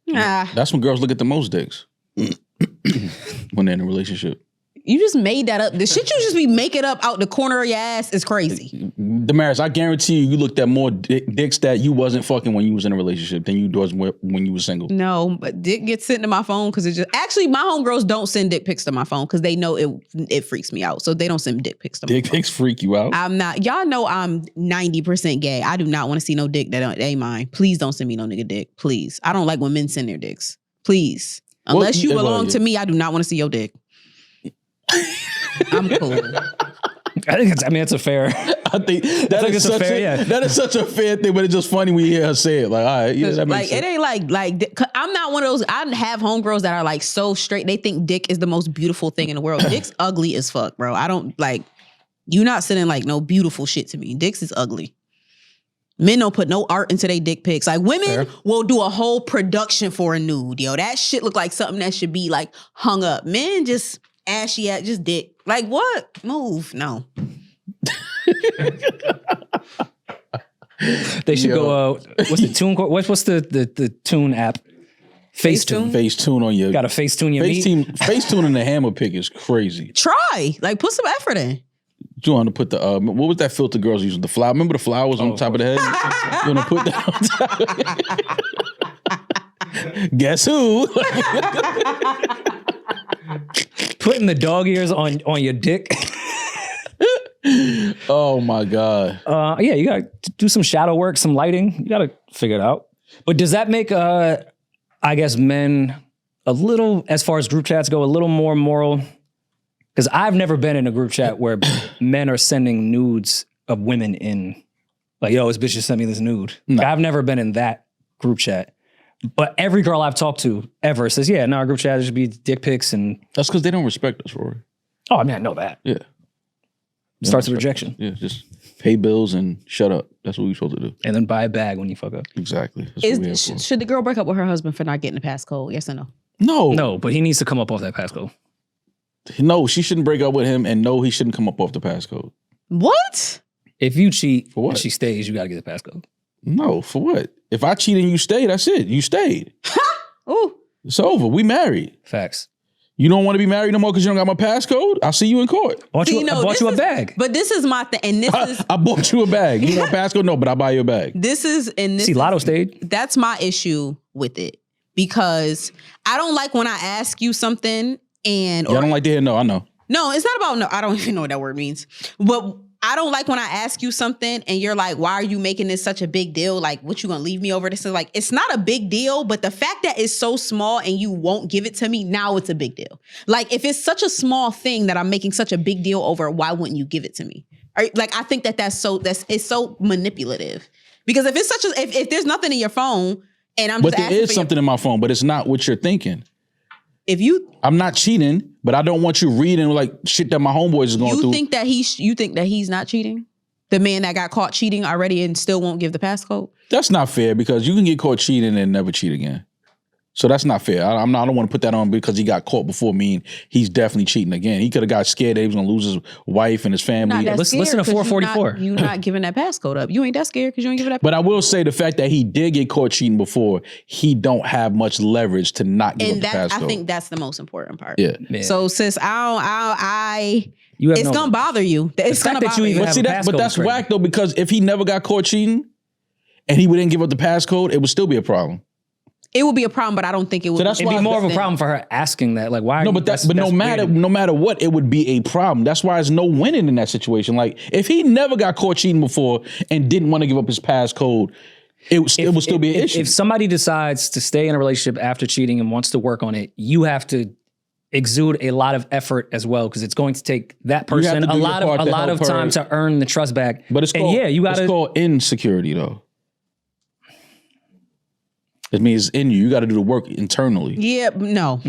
Speaker 2: That's when girls look at the most dicks when they're in a relationship.
Speaker 3: You just made that up. The shit you just be making up out the corner of your ass is crazy.
Speaker 2: Demaris, I guarantee you looked at more dicks that you wasn't fucking when you was in a relationship than you was when you was single.
Speaker 3: No, but dick gets sent to my phone because it just... Actually, my homegirls don't send dick pics to my phone because they know it freaks me out. So they don't send dick pics to my phone.
Speaker 2: Dick pics freak you out?
Speaker 3: I'm not... Y'all know I'm 90% gay. I do not want to see no dick that ain't mine. Please don't send me no nigga dick. Please. I don't like when men send their dicks. Please. Unless you belong to me, I do not want to see your dick. I'm cool.
Speaker 1: I think it's a fair.
Speaker 2: I think that is such a fair thing, but it's just funny when you hear her say it. Like, all right, yeah, that makes sense.
Speaker 3: It ain't like I'm not one of those. I have homegirls that are like so straight. They think dick is the most beautiful thing in the world. Dick's ugly as fuck, bro. I don't like. You not sending like no beautiful shit to me. Dicks is ugly. Men don't put no art into their dick pics. Like women will do a whole production for a nude. Yo, that shit look like something that should be like hung up. Men just ashy at just dick. Like what? Move. No.
Speaker 1: They should go. What's the tune? What's the tune app? Facetune.
Speaker 2: Facetune on your.
Speaker 1: Got to Facetune your meat.
Speaker 2: Facetune in the hammer pick is crazy.
Speaker 3: Try. Like put some effort in.
Speaker 2: You want to put the what was that filter girls using? The flower. Remember the flowers on top of the head? You want to put that on top? Guess who?
Speaker 1: Putting the dog ears on your dick.
Speaker 2: Oh my God.
Speaker 1: Yeah, you gotta do some shadow work, some lighting. You gotta figure it out. But does that make I guess men a little, as far as group chats go, a little more moral? Because I've never been in a group chat where men are sending nudes of women in. Like, yo, this bitch just sent me this nude. No. I've never been in that group chat. But every girl I've talked to ever says, yeah, no, our group chat should be dick pics. And
Speaker 2: that's because they don't respect us, Rory.
Speaker 1: Oh, I mean, I know that.
Speaker 2: Yeah.
Speaker 1: Starts with rejection.
Speaker 2: Yeah, just pay bills and shut up. That's what we're supposed to do.
Speaker 1: And then buy a bag when you fuck up.
Speaker 2: Exactly.
Speaker 3: Should the girl break up with her husband for not getting the passcode? Yes or no?
Speaker 1: No, but he needs to come up off that passcode.
Speaker 2: No, she shouldn't break up with him, and no, he shouldn't come up off the passcode.
Speaker 3: What?
Speaker 1: If you cheat
Speaker 2: for what?
Speaker 1: And she stays, you got to get the passcode.
Speaker 2: No, for what? If I cheat and you stay, that's it. You stayed.
Speaker 3: Ooh.
Speaker 2: It's over. We married.
Speaker 1: Facts.
Speaker 2: You don't want to be married no more because you don't got my passcode? I'll see you in court.
Speaker 1: I bought you a bag.
Speaker 3: But this is my thing. And this is...
Speaker 2: I bought you a bag. You want a passcode? No, but I'll buy you a bag.
Speaker 1: See, Lotto stage.
Speaker 3: That's my issue with it. Because I don't like when I ask you something and...
Speaker 2: I don't like to hear no, I know.
Speaker 3: No, it's not about no. I don't even know what that word means. But I don't like when I ask you something and you're like, why are you making this such a big deal? Like, what, you gonna leave me over this? Like, it's not a big deal, but the fact that it's so small and you won't give it to me, now it's a big deal. Like, if it's such a small thing that I'm making such a big deal over, why wouldn't you give it to me? Like, I think it's so manipulative. Because if it's if there's nothing in your phone and I'm just asking for... But
Speaker 2: there is something in my phone, but it's not what you're thinking. I'm not cheating, but I don't want you reading like shit that my homeboys is going through.
Speaker 3: You think that he's not cheating? The man that got caught cheating already and still won't give the passcode?
Speaker 2: That's not fair because you can get caught cheating and never cheat again. So that's not fair. I don't want to put that on because he got caught before me and he's definitely cheating again. He could have got scared that he was going to lose his wife and his family.
Speaker 1: Listen to 444.
Speaker 3: You're not giving that passcode up. You ain't that scared because you ain't giving that.
Speaker 2: But I will say the fact that he did get caught cheating before, he don't have much leverage to not give up the passcode.
Speaker 3: I think that's the most important part.
Speaker 2: Yeah.
Speaker 3: So sis, it's gonna bother you. It's gonna bother you.
Speaker 2: But that's whack though, because if he never got caught cheating and he wouldn't give up the passcode, it would still be a problem.
Speaker 3: It would be a problem, but I don't think it would.
Speaker 1: So it'd be more of a problem for her asking that. Like, why?
Speaker 2: No, no matter what, it would be a problem. That's why there's no winning in that situation. Like, if he never got caught cheating before and didn't want to give up his passcode, it would still be an issue.
Speaker 1: If somebody decides to stay in a relationship after cheating and wants to work on it, you have to exude a lot of effort as well, because it's going to take that person a lot of time to earn the trust back.
Speaker 2: But it's called insecurity though. It means in you. You got to do the work internally.
Speaker 3: Yeah, no.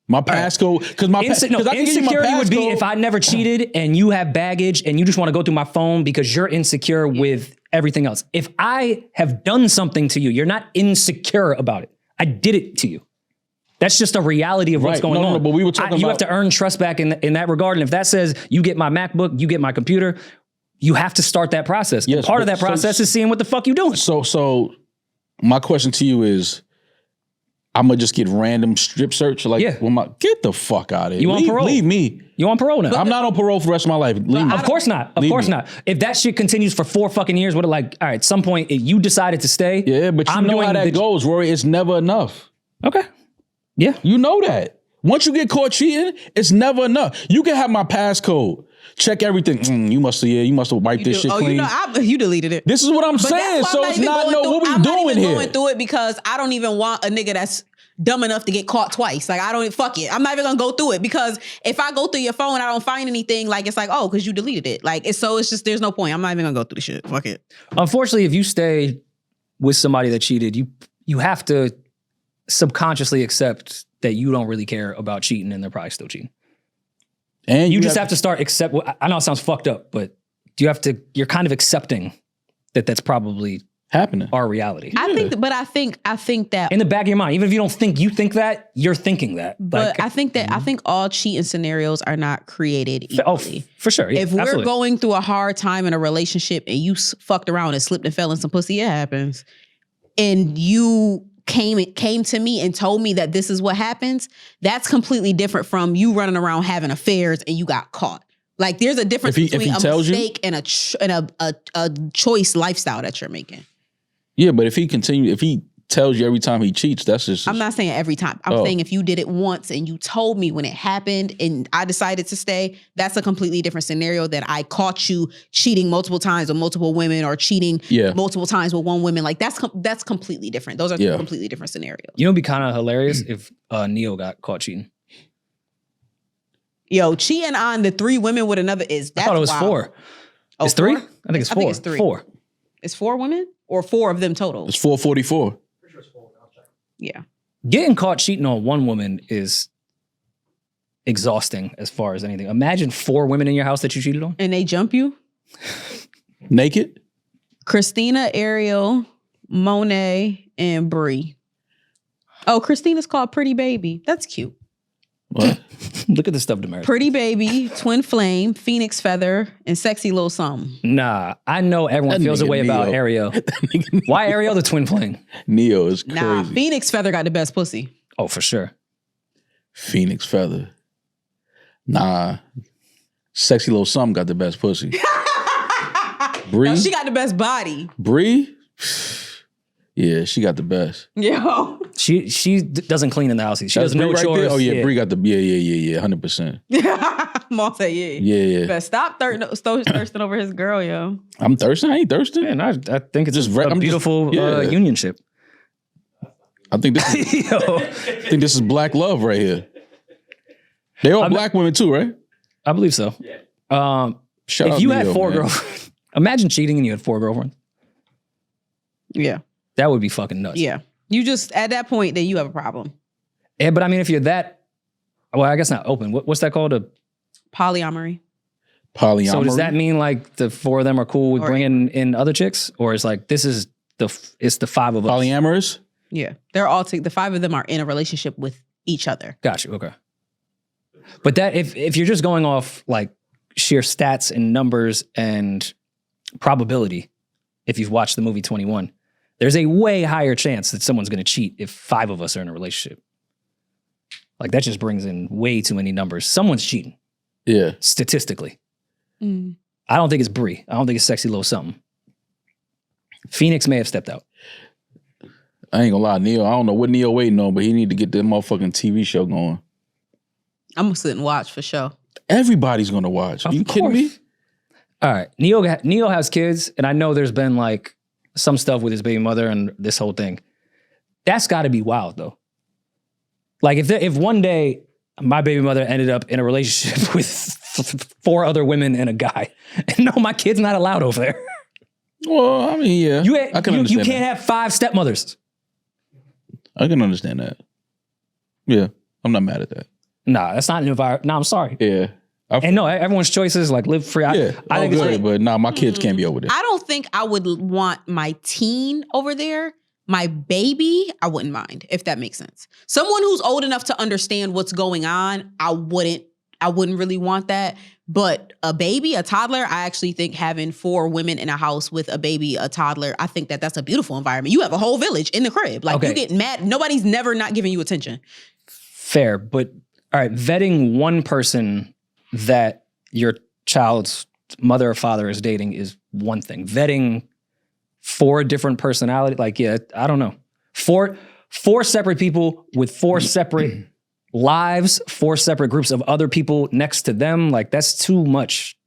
Speaker 2: My passcode, because
Speaker 1: insecurity would be if I never cheated and you have baggage and you just want to go through my phone because you're insecure with everything else. If I have done something to you, you're not insecure about it. I did it to you. That's just a reality of what's going on.
Speaker 2: No, but we were talking
Speaker 1: you have to earn trust back in that regard. And if that says you get my MacBook, you get my computer, you have to start that process.
Speaker 2: Yes,
Speaker 1: part of that process is seeing what the fuck you doing.
Speaker 2: So my question to you is, I'm gonna just get random strip search? Like, get the fuck out of here.
Speaker 1: You on parole?
Speaker 2: Leave me.
Speaker 1: You on parole now?
Speaker 2: I'm not on parole for the rest of my life. Leave me.
Speaker 1: Of course not. Of course not. If that shit continues for 4 fucking years, all right, at some point, if you decided to stay.
Speaker 2: Yeah, but you know how that goes, Rory. It's never enough.
Speaker 1: Okay. Yeah.
Speaker 2: You know that. Once you get caught cheating, it's never enough. You can have my passcode. Check everything. You must have wiped this shit clean.
Speaker 3: You deleted it.
Speaker 2: This is what I'm saying. So it's not what we doing here.
Speaker 3: I'm going through it because I don't even want a nigga that's dumb enough to get caught twice. Like, I don't fuck it. I'm not even gonna go through it, because if I go through your phone and I don't find anything, like, it's like, oh, because you deleted it. Like, it's just, there's no point. I'm not even gonna go through the shit. Fuck it.
Speaker 1: Unfortunately, if you stay with somebody that cheated, you have to subconsciously accept that you don't really care about cheating and they're probably still cheating. And you just have to start accept. I know it sounds fucked up, but you're kind of accepting that that's probably
Speaker 2: happening.
Speaker 1: Our reality.
Speaker 3: I think that
Speaker 1: in the back of your mind, even if you don't think you think that, you're thinking that.
Speaker 3: But I think all cheating scenarios are not created equally.
Speaker 1: For sure. Yeah,
Speaker 3: if we're going through a hard time in a relationship and you fucked around and slipped and fell in some pussy, it happens. And you came to me and told me that this is what happens, that's completely different from you running around having affairs and you got caught. Like, there's a difference between a mistake and a choice lifestyle that you're making.
Speaker 2: Yeah, but if he tells you every time he cheats, that's just...
Speaker 3: I'm not saying every time. I'm saying if you did it once and you told me when it happened and I decided to stay, that's a completely different scenario than I caught you cheating multiple times with multiple women or cheating multiple times with one woman. Like, that's completely different. Those are two completely different scenarios.
Speaker 1: You know, it'd be kind of hilarious if Neo got caught cheating.
Speaker 3: Yo, cheating on the 3 women with another I thought
Speaker 1: it was wild. 4. It's 3? I think it's 4.
Speaker 3: I think it's 3.
Speaker 1: 4.
Speaker 3: It's 4 women or 4 of them total?
Speaker 2: It's 444.
Speaker 3: Yeah.
Speaker 1: Getting caught cheating on one woman is exhausting as far as anything. Imagine 4 women in your house that you cheated on.
Speaker 3: And they jump you?
Speaker 2: Naked?
Speaker 3: Christina, Ariel, Monet, and Bree. Oh, Christina's called Pretty Baby. That's cute.
Speaker 2: What?
Speaker 1: Look at this stuff, Demaris.
Speaker 3: Pretty Baby, Twin Flame, Phoenix Feather, and Sexy Little Something.
Speaker 1: Nah, I know everyone feels a way about Ariel. Why Ariel the Twin Flame?
Speaker 2: Neo is crazy.
Speaker 3: Nah, Phoenix Feather got the best pussy.
Speaker 1: Oh, for sure.
Speaker 2: Phoenix Feather. Nah. Sexy Little Something got the best pussy. Bree?
Speaker 3: No, she got the best body.
Speaker 2: Bree? Yeah, she got the best.
Speaker 3: Yo.
Speaker 1: She doesn't clean in the house. She does no chores.
Speaker 2: There? Oh yeah, Bree got the 100%.
Speaker 3: Mom said
Speaker 2: yeah.
Speaker 3: But stop thirsting over his girl, yo.
Speaker 2: I'm thirsting. I ain't thirsting.
Speaker 1: Man, I think it's just a beautiful unionship.
Speaker 2: I think this is black love right here. They all black women too, right?
Speaker 1: I believe so.
Speaker 4: Yeah.
Speaker 2: Shout out
Speaker 1: if you
Speaker 2: Neo,
Speaker 1: had 4 girlfriends, imagine cheating and you had 4 girlfriends.
Speaker 3: Yeah.
Speaker 1: That would be fucking nuts.
Speaker 3: Yeah. You just, at that point, then you have a problem.
Speaker 1: Yeah, but I mean, if you're that, well, I guess not open. What's that called?
Speaker 3: Polyamory.
Speaker 1: So does that mean like the 4 of them are cool with bringing in other chicks? Or it's like, it's the 5 of us?
Speaker 2: Polyamorous?
Speaker 3: Yeah. They're all, the 5 of them are in a relationship with each other.
Speaker 1: Got you. Okay. But that if you're just going off like sheer stats and numbers and probability, if you've watched the movie 21, there's a way higher chance that someone's going to cheat if 5 of us are in a relationship. Like that just brings in way too many numbers. Someone's cheating.
Speaker 2: Yeah.
Speaker 1: Statistically. I don't think it's Brie. I don't think it's Sexy Little something. Phoenix may have stepped out.
Speaker 2: I ain't gonna lie, Neil. I don't know what Neil waiting on, but he need to get that motherfucking TV show going.
Speaker 3: I'm gonna sit and watch for sure.
Speaker 2: Everybody's gonna watch. Are you kidding me?
Speaker 1: All right. Neil has kids, and I know there's been like some stuff with his baby mother and this whole thing. That's got to be wild, though. Like if one day my baby mother ended up in a relationship with 4 other women and a guy, and no, my kid's not allowed over there.
Speaker 2: Well, I mean, yeah, I can understand.
Speaker 1: You can't have 5 stepmothers.
Speaker 2: I can understand that. Yeah, I'm not mad at that.
Speaker 1: Nah, that's not an environment. Nah, I'm sorry.
Speaker 2: Yeah.
Speaker 1: And no, everyone's choices, like live free.
Speaker 2: Yeah,
Speaker 1: I think
Speaker 2: good, but nah, my kids can't be over there.
Speaker 3: I don't think I would want my teen over there. My baby, I wouldn't mind, if that makes sense. Someone who's old enough to understand what's going on, I wouldn't really want that. But a baby, a toddler, I actually think having 4 women in a house with a baby, a toddler, I think that's a beautiful environment. You have a whole village in the crib. Like you get mad. Nobody's never not giving you attention.
Speaker 1: Fair, but all right, vetting one person that your child's mother or father is dating is one thing. Vetting 4 different personalities, like, yeah, I don't know. 4 separate people with 4 separate lives, 4 separate groups of other people next to them. Like, that's too much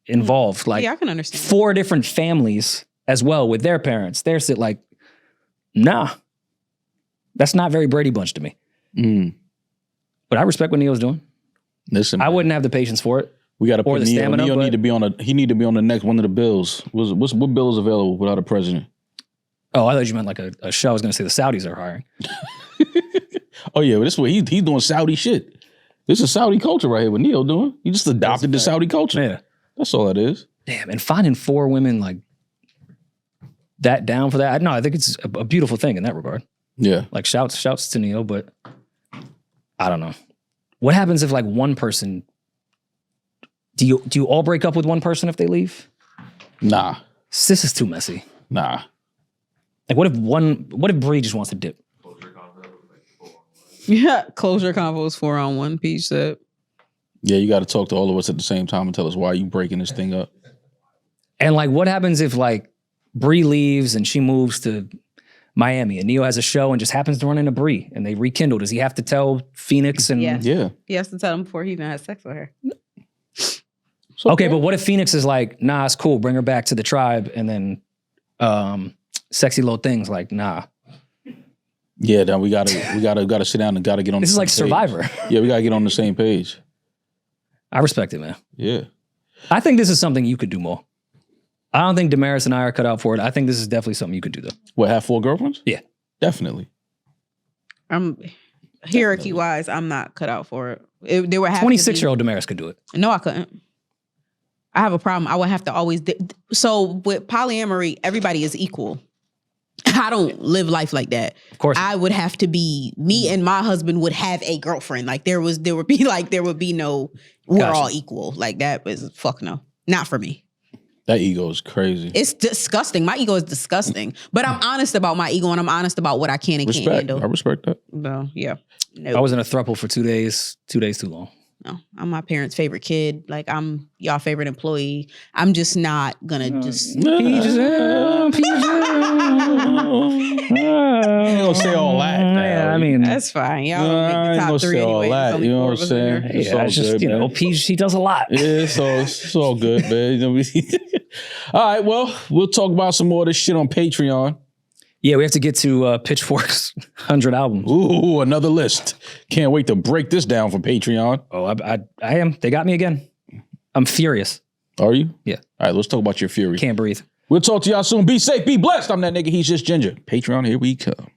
Speaker 1: involved. Like,
Speaker 3: yeah, I can understand.
Speaker 1: 4 different families as well with their parents. They're like, nah, that's not very Brady Bunch to me. But I respect what Neil's doing.
Speaker 2: Listen,
Speaker 1: I wouldn't have the patience for it.
Speaker 2: We got to put Neil.
Speaker 1: Stamina,
Speaker 2: Neil need to be on the next one of the bills. What bill is available without a president?
Speaker 1: Oh, I thought you meant like a show. I was going to say the Saudis are hiring.
Speaker 2: Oh yeah, but this is what he's doing Saudi shit. This is Saudi culture right here. What Neil doing? He just adopted the Saudi culture.
Speaker 1: Yeah,
Speaker 2: that's all that is.
Speaker 1: Damn, and finding 4 women like that down for that. No, I think it's a beautiful thing in that regard.
Speaker 2: Yeah,
Speaker 1: like shouts to Neil, but I don't know. What happens if like one person? Do you all break up with one person if they leave?
Speaker 2: Nah.
Speaker 1: This is too messy.
Speaker 2: Nah.
Speaker 1: Like what if Bree just wants to dip?
Speaker 3: Yeah, closure convos 4-on-1, Peeje said.
Speaker 2: Yeah, you got to talk to all of us at the same time and tell us why you breaking this thing up.
Speaker 1: And like what happens if like Bree leaves and she moves to Miami and Neil has a show and just happens to run into Bree and they rekindle? Does he have to tell Phoenix? And
Speaker 2: yeah.
Speaker 3: He has to tell him before he even has sex with her.
Speaker 1: Okay, but what if Phoenix is like, nah, it's cool, bring her back to the tribe, and then Sexy Little Things like, nah.
Speaker 2: Yeah, then we gotta sit down and gotta get on.
Speaker 1: This is like Survivor.
Speaker 2: Yeah, we gotta get on the same page.
Speaker 1: I respect it, man.
Speaker 2: Yeah,
Speaker 1: I think this is something you could do more. I don't think Demaris and I are cut out for it. I think this is definitely something you could do, though.
Speaker 2: What, have 4 girlfriends?
Speaker 1: Yeah,
Speaker 2: definitely.
Speaker 3: Hierarchy wise, I'm not cut out for it. There were
Speaker 1: 26-year-old Demaris could do it.
Speaker 3: No, I couldn't. I have a problem. I would have to always. So with polyamory, everybody is equal. I don't live life like that.
Speaker 1: Of course,
Speaker 3: I would have to be me and my husband would have a girlfriend. Like there would be no. We're all equal. Like that is fuck no, not for me.
Speaker 2: That ego is crazy.
Speaker 3: It's disgusting. My ego is disgusting. But I'm honest about my ego and I'm honest about what I can and can't handle.
Speaker 2: I respect that.
Speaker 3: So yeah, no.
Speaker 1: I was in a throuple for 2 days. 2 days too long.
Speaker 3: No, I'm my parents' favorite kid. Like I'm y'all favorite employee. I'm just not gonna just.
Speaker 2: Peeje. I ain't gonna say all that.
Speaker 1: Yeah, I mean
Speaker 3: that's fine. Y'all make the top 3 anyway.
Speaker 2: That, you know what I'm saying?
Speaker 1: It's all just good, Peeje, she does a lot.
Speaker 2: Yeah, it's all good, man. All right, well, we'll talk about some more of this shit on Patreon.
Speaker 1: Yeah, we have to get to Pitchfork's 100 albums.
Speaker 2: Ooh, another list. Can't wait to break this down for Patreon.
Speaker 1: Oh, I am. They got me again. I'm furious.
Speaker 2: Are you?
Speaker 1: Yeah.
Speaker 2: All right, let's talk about your fury.
Speaker 1: Can't breathe.
Speaker 2: We'll talk to y'all soon. Be safe, be blessed. I'm that nigga. He's just Ginger. Patreon, here we come.